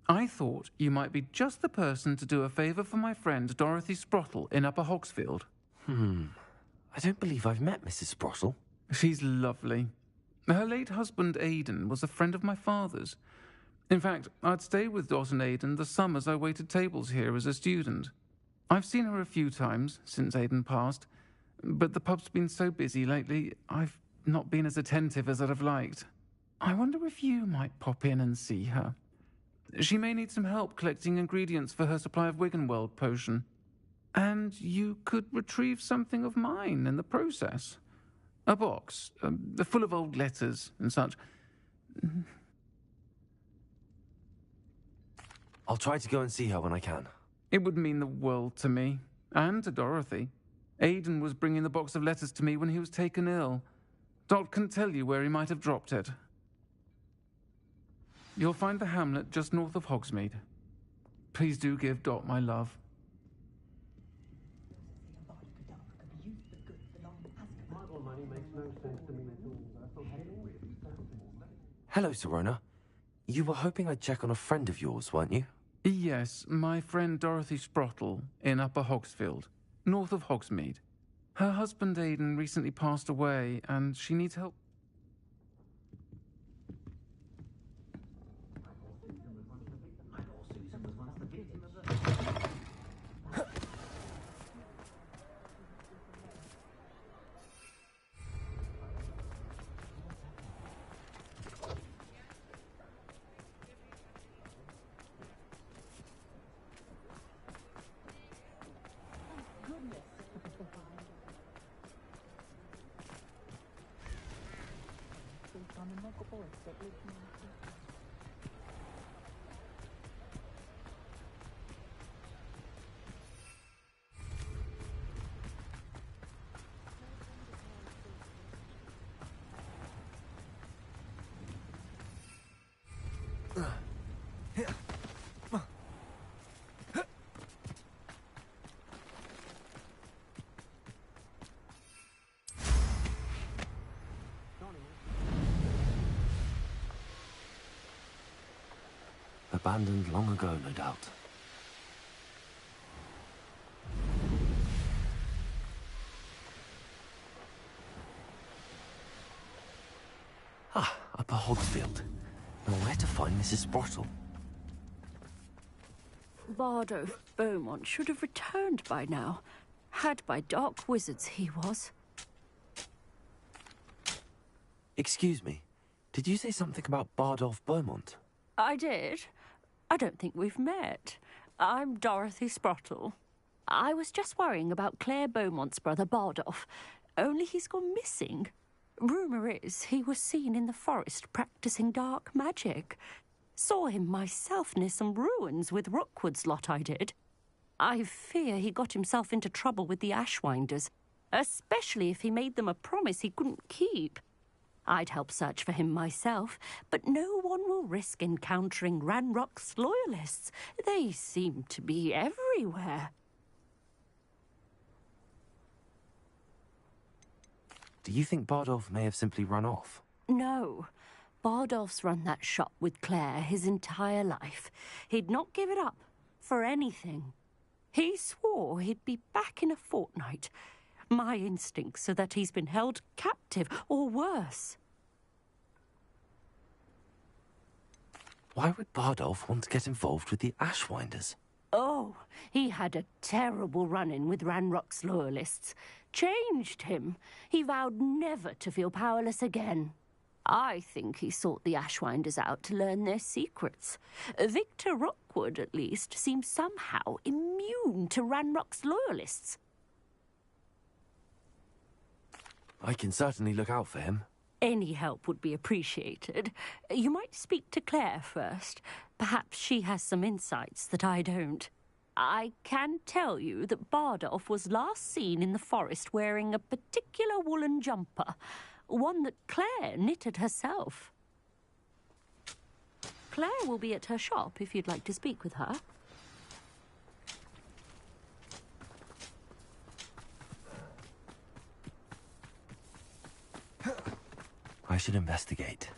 I thought you might be just the person to do a favour for my friend Dorothy Sprottle in Upper Hogsfield. I don't believe I've met Mrs. Sprottle. She's lovely. Her late husband Aidan was a friend of my father's. In fact, I'd stayed with Dot and Aidan the summers I waited tables here as a student. I've seen her a few times since Aidan passed, but the pub's been so busy lately, I've not been as attentive as I'd have liked. I wonder if you might pop in and see her. She may need some help collecting ingredients for her supply of Wiggenweld potion. And you could retrieve something of mine in the process. A box, full of old letters and such. I'll try to go and see her when I can. It would mean the world to me, and to Dorothy. Aidan was bringing the box of letters to me when he was taken ill. Dot can tell you where he might have dropped it. You'll find the hamlet just north of Hogsmeade. Please do give Dot my love. Hello, Serona. You were hoping I'd check on a friend of yours, weren't you? Yes, my friend Dorothy Sprottle in Upper Hogsfield, north of Hogsmeade. Her husband Aidan recently passed away, and she needs help. Abandoned long ago, no doubt. Upper Hogsfield. Now where to find Mrs. Sprottle? Bardo Beaumont should have returned by now. Had by dark wizards he was. Excuse me. Did you say something about Bardolph Beaumont? I did. I don't think we've met. I'm Dorothy Sprottle. I was just worrying about Claire Beaumont's brother Bardolph. Only he's gone missing. Rumour is he was seen in the forest practicing dark magic. Saw him myself near some ruins with Rookwood's lot I did. I fear he got himself into trouble with the Ashwinders, especially if he made them a promise he couldn't keep. I'd help search for him myself, but no one will risk encountering Ranrock's loyalists. They seem to be everywhere. Do you think Bardolph may have simply run off? No. Bardolph's run that shop with Claire his entire life. He'd not give it up for anything. He swore he'd be back in a fortnight. My instincts are that he's been held captive, or worse. Why would Bardolph want to get involved with the Ashwinders? Oh, he had a terrible run-in with Ranrock's loyalists. Changed him. He vowed never to feel powerless again. I think he sought the Ashwinders out to learn their secrets. Victor Rookwood, at least, seems somehow immune to Ranrock's loyalists. I can certainly look out for him. Any help would be appreciated. You might speak to Claire first. Perhaps she has some insights that I don't. I can tell you that Bardolph was last seen in the forest wearing a particular woolen jumper, one that Claire knitted herself. Claire will be at her shop if you'd like to speak with her. I should investigate.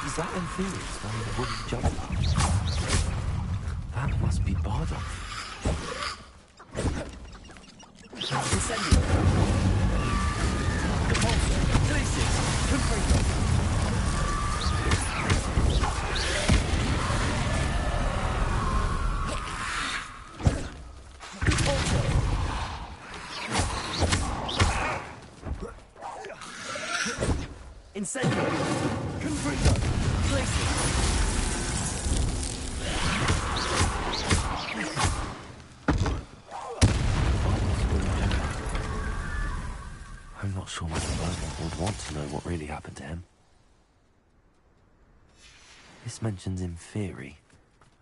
Is that Inferior's wearing a wooden jumper? That must be Bardolph. Incendio! Repulsor! Glacis! Confringo! Incendio! Confringo! Glacis! I'm not sure Mr. Beaumont would want to know what really happened to him. This mentions Inferi,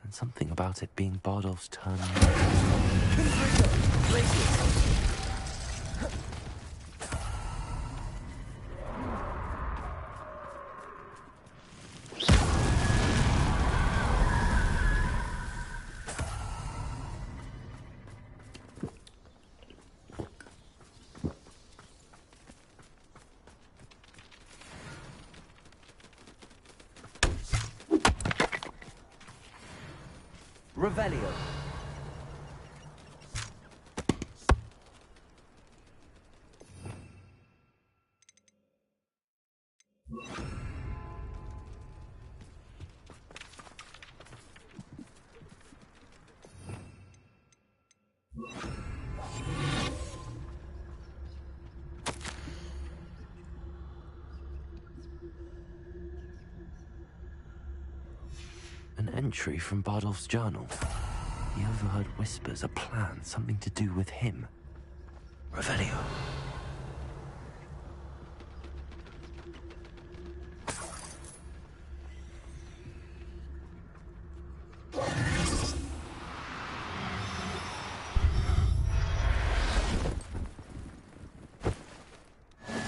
and something about it being Bardolph's turn. Confringo! Glacis! Revelio. An entry from Bardolph's journal. He overheard whispers, a plan, something to do with him. Revelio.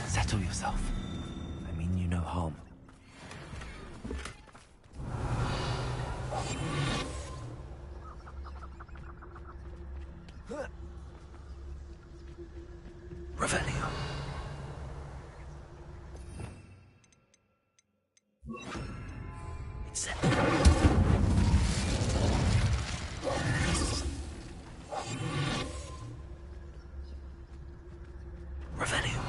Settle yourself. I mean you no harm. Revelio. Revelio.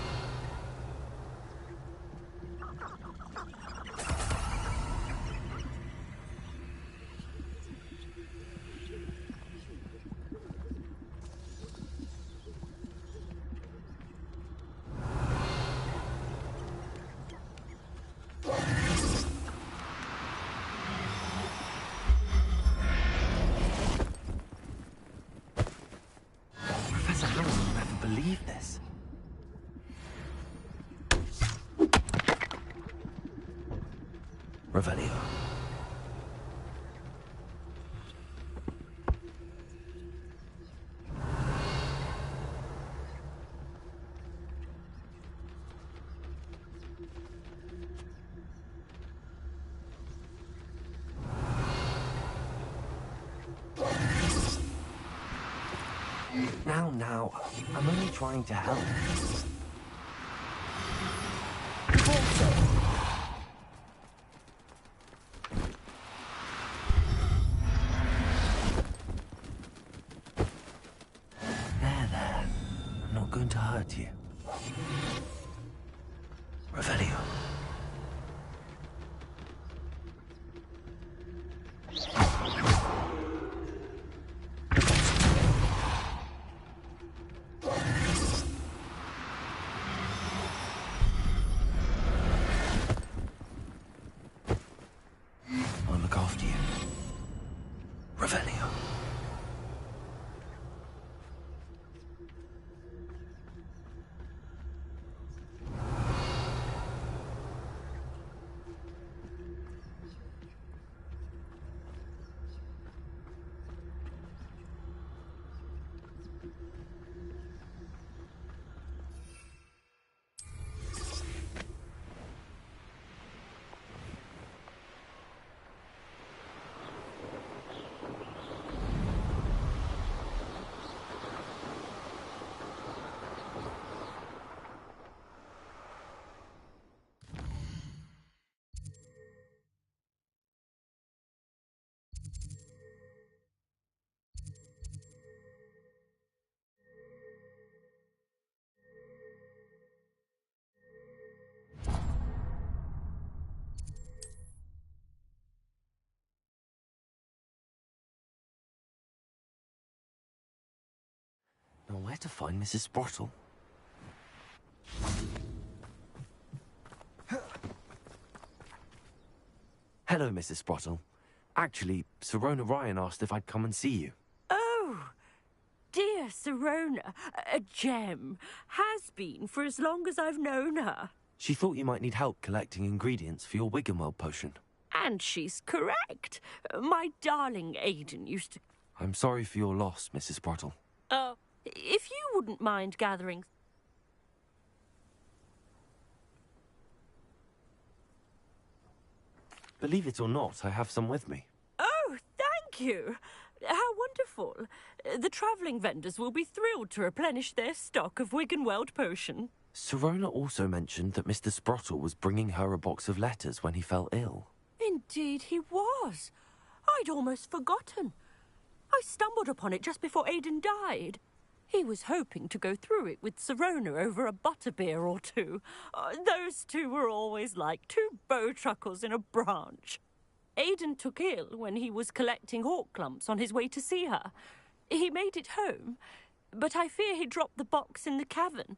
Now, I'm only trying to help. There. I'm not going to hurt you. Revelio. I'll look after you. Revelio. Now, where to find Mrs. Sprottle? Hello, Mrs. Sprottle. Actually, Sirona Ryan asked if I'd come and see you. Oh, dear Sirona, a gem. Has been for as long as I've known her. She thought you might need help collecting ingredients for your Wiggenweld potion. And she's correct. My darling Aiden used to... I'm sorry for your loss, Mrs. Sprottle. If you wouldn't mind gathering... Believe it or not, I have some with me. Oh, thank you. How wonderful. The travelling vendors will be thrilled to replenish their stock of Wiggenweld potion. Sirona also mentioned that Mr. Sprottle was bringing her a box of letters when he fell ill. Indeed he was. I'd almost forgotten. I stumbled upon it just before Aiden died. He was hoping to go through it with Sirona over a butterbeer or two. Those two were always like two bowtruckles in a branch. Aiden took ill when he was collecting hawk clumps on his way to see her. He made it home, but I fear he dropped the box in the cavern.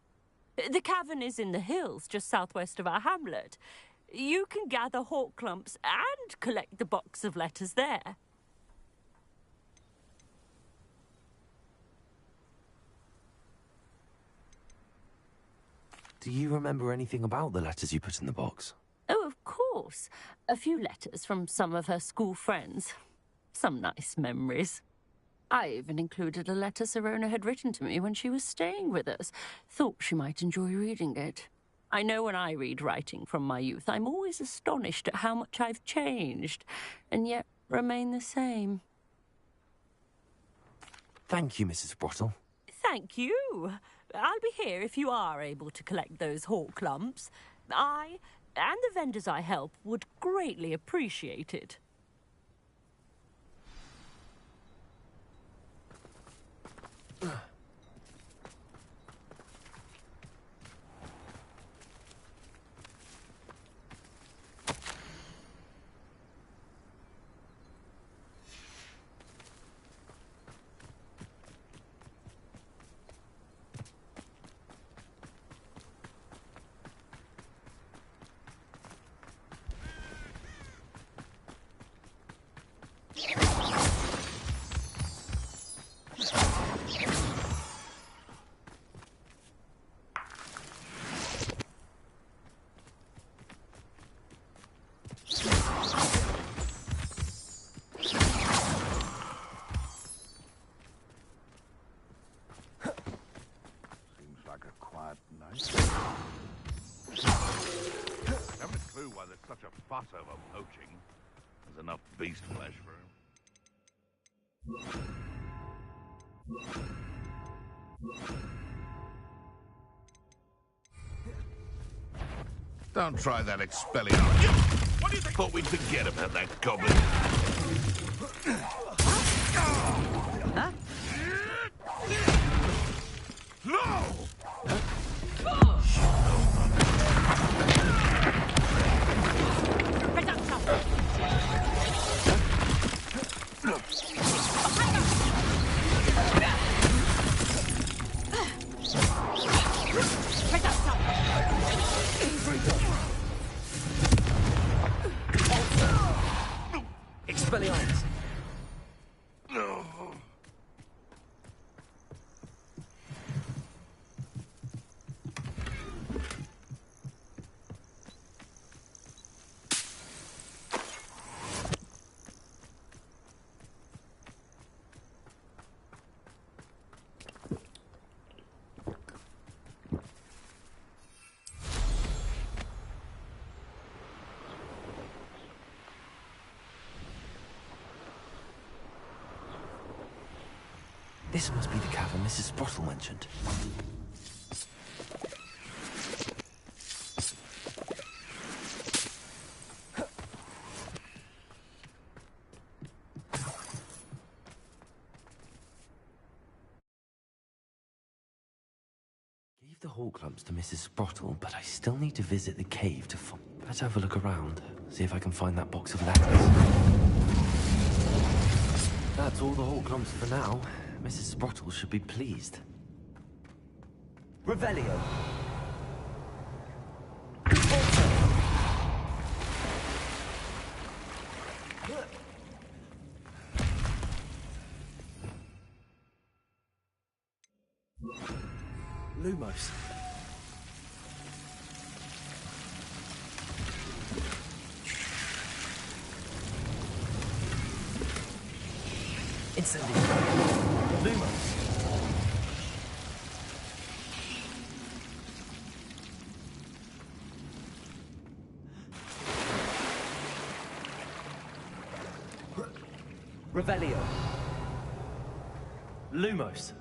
The cavern is in the hills just southwest of our hamlet. You can gather hawk clumps and collect the box of letters there. Do you remember anything about the letters you put in the box? Oh, of course. A few letters from some of her school friends. Some nice memories. I even included a letter Sirona had written to me when she was staying with us. Thought she might enjoy reading it. I know when I read writing from my youth, I'm always astonished at how much I've changed, and yet remain the same. Thank you, Mrs. Sprottle. Thank you. I'll be here if you are able to collect those hawk clumps. I, and the vendors I help, would greatly appreciate it. Such a fuss over poaching. There's enough beast flesh for him. Don't try that Expelliarmus. What do you think? Thought we'd forget about that goblin. Huh? No! Expelliarmus. This must be the cavern Mrs. Sprottle mentioned. Gave the hawk lumps to Mrs. Sprottle, but I still need to visit the cave to find... Let's have a look around, see if I can find that box of letters. That's all the hawk lumps for now. Mrs. Sprottle should be pleased. Revelio. Lumos. Incendio. Lumos. Revelio. Lumos.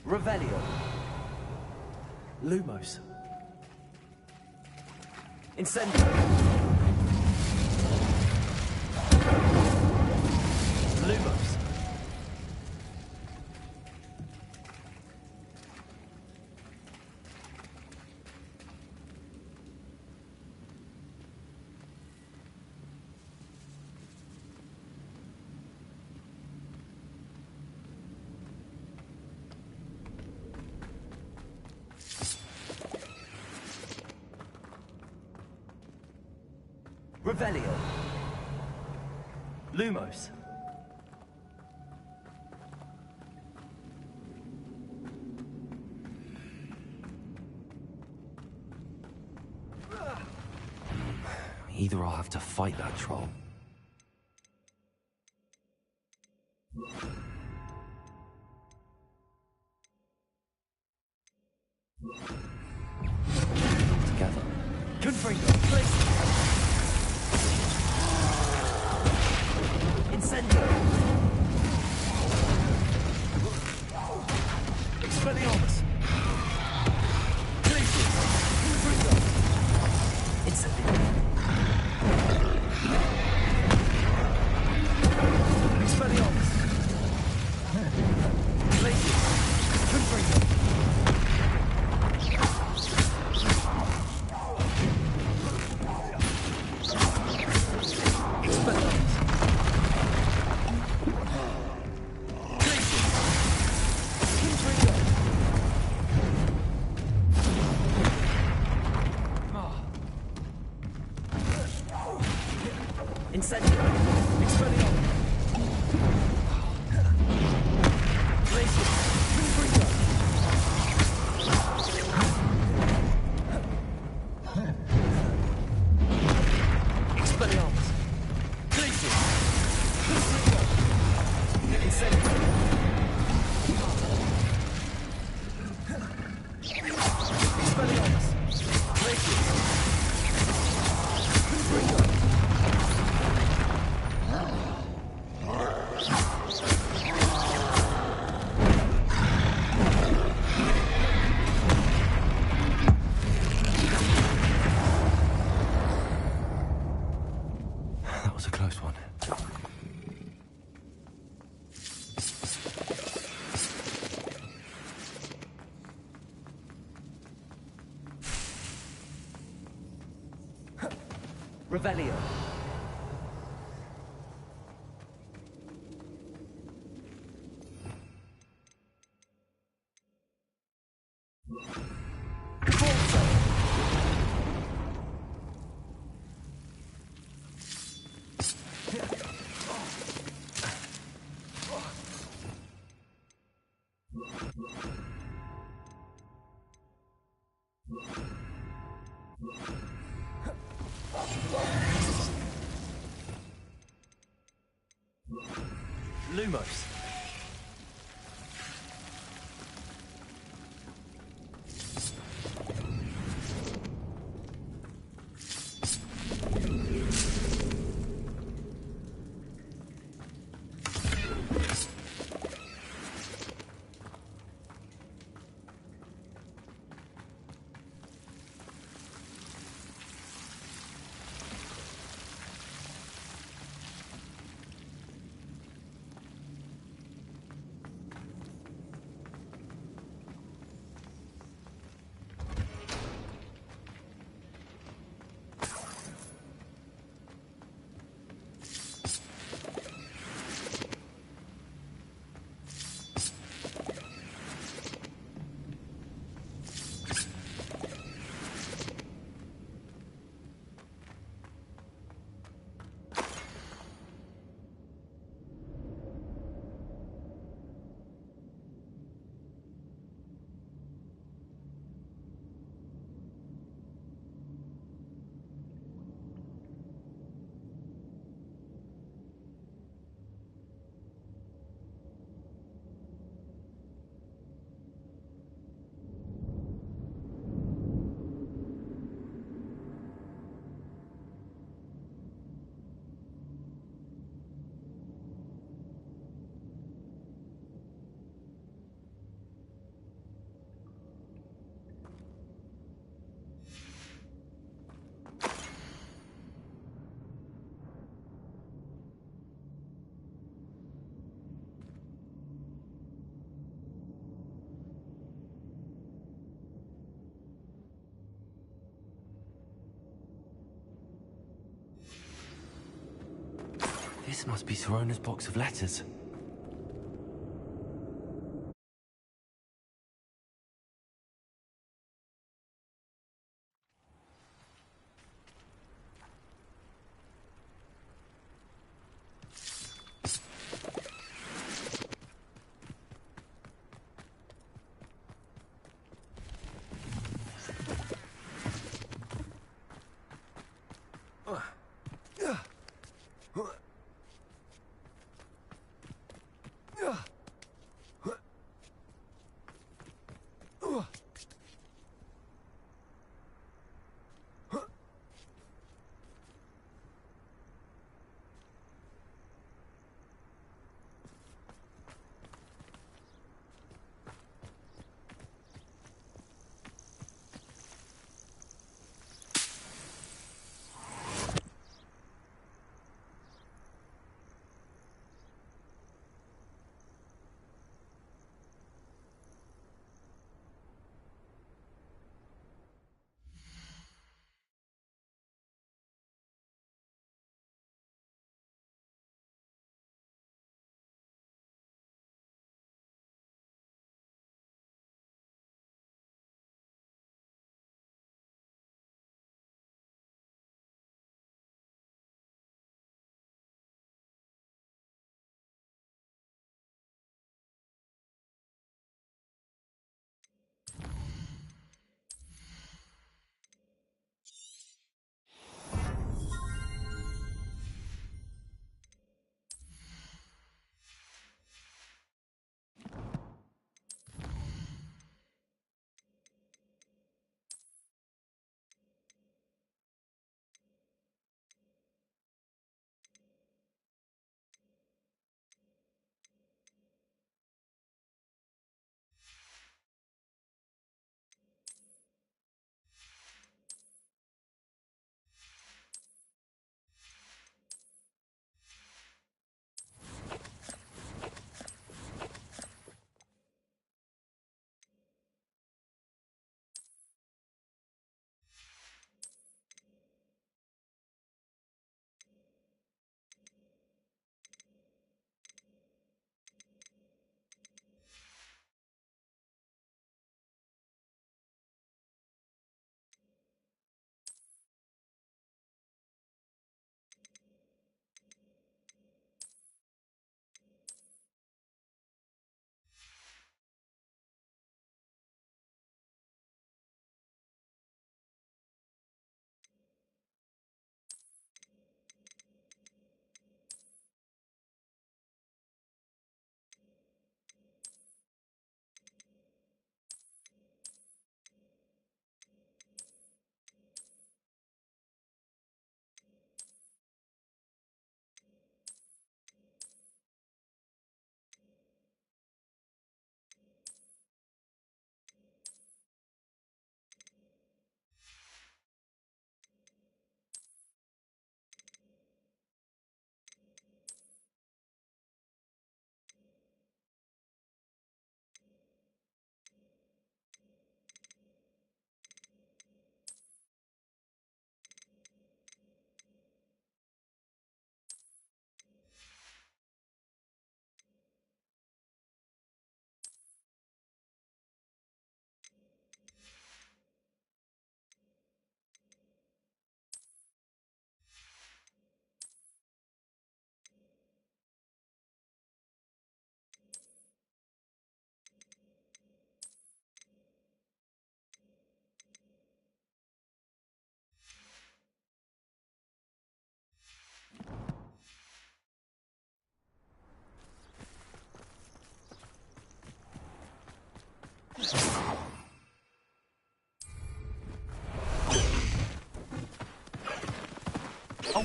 Revelio. Lumos. Incendio. Lumos. Revelio. Lumos. Either I'll have to fight that troll. Together. Confringo, please. Incendio. Expelliarmus. Please. Confringo. Incendio. Expelliarmus. Please. Revelio. Lumos. This must be Sirona's box of letters.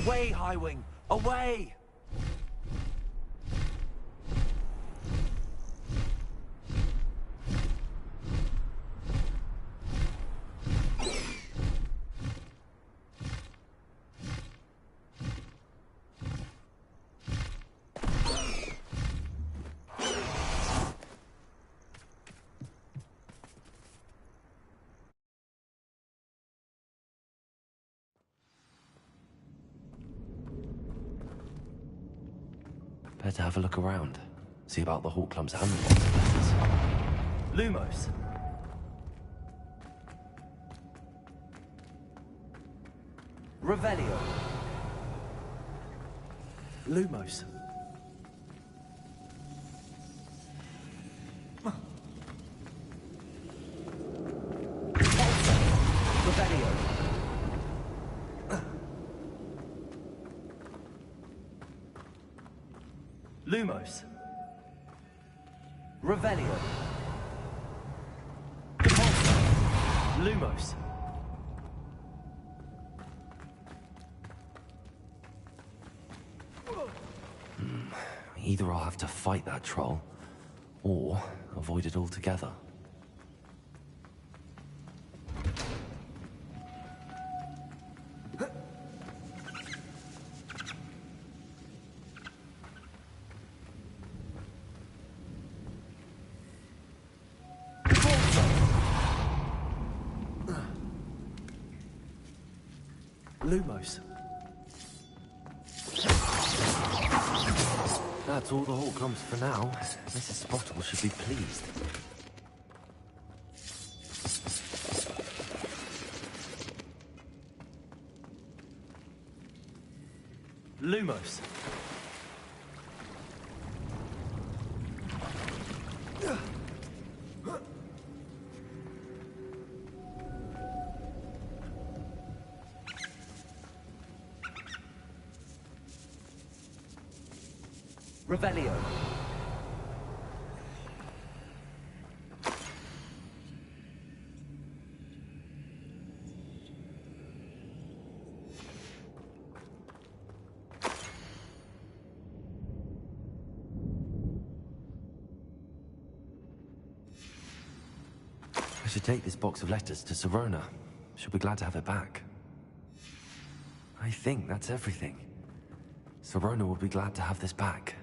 Away, Highwing! Away! Better have a look around. See about the Hawklums and the box of letters. Lumos! Revelio! Lumos! Revelio! Lumos! Revelio! Lumos! Either I'll have to fight that troll, or avoid it altogether. Lumos. That's all the Hawklums for now. Mrs. Spottle should be pleased. Lumos. Revelio. I should take this box of letters to Serona. She'll be glad to have it back. I think that's everything. Serona will be glad to have this back.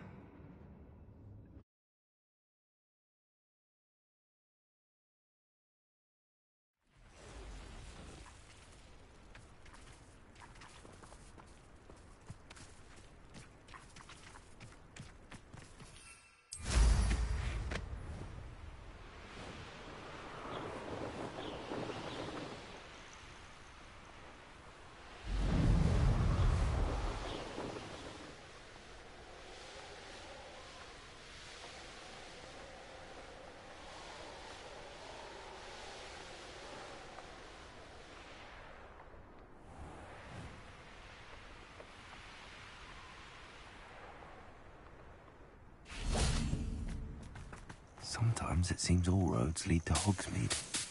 Sometimes it seems all roads lead to Hogsmeade.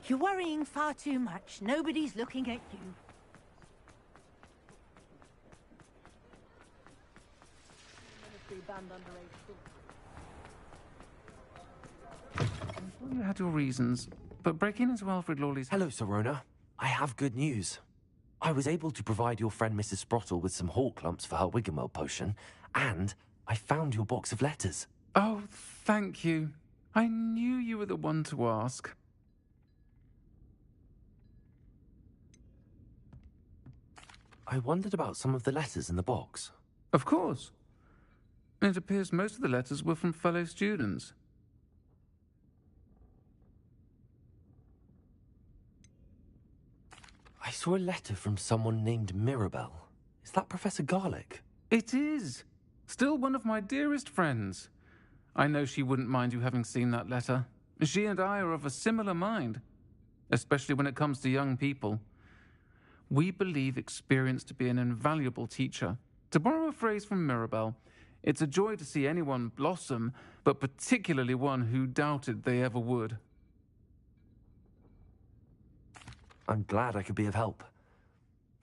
You're worrying far too much. Nobody's looking at you. You had your reasons, but breaking into Alfred Lawley's... Hello, Serona. I have good news. I was able to provide your friend Mrs. Sprottle with some Hawklumps for her Wiggenweld potion, and I found your box of letters. Oh, thank you. I knew you were the one to ask. I wondered about some of the letters in the box. Of course. It appears most of the letters were from fellow students. I saw a letter from someone named Mirabelle. Is that Professor Garlick? It is. Still one of my dearest friends. I know she wouldn't mind you having seen that letter. She and I are of a similar mind, especially when it comes to young people. We believe experience to be an invaluable teacher. To borrow a phrase from Mirabelle, it's a joy to see anyone blossom, but particularly one who doubted they ever would. I'm glad I could be of help.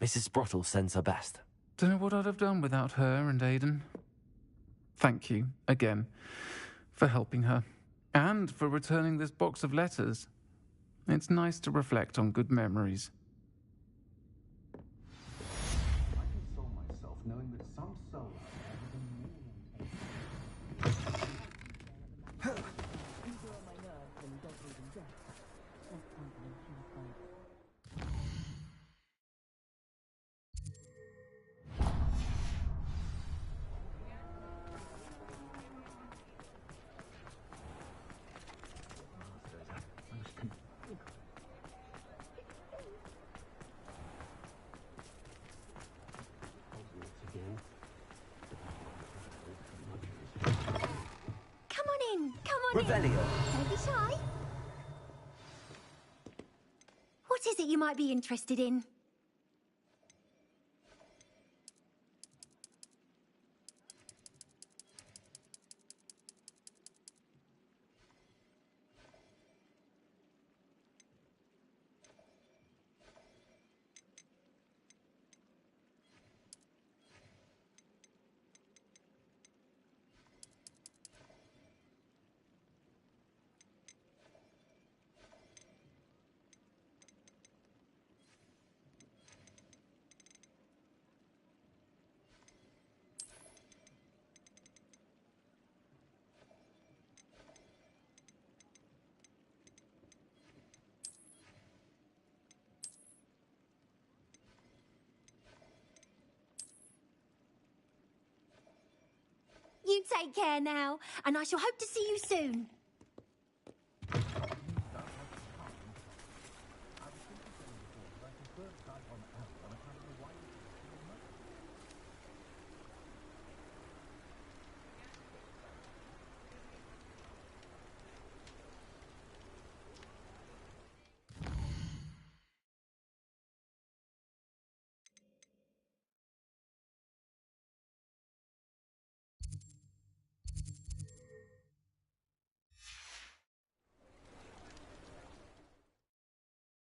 Mrs. Sprottle sends her best. Don't know what I'd have done without her and Aidan. Thank you, again, for helping her, and for returning this box of letters. It's nice to reflect on good memories. I console myself knowing that some soul out there has a million Revelio. Don't be shy. What is it you might be interested in? You take care now, and I shall hope to see you soon.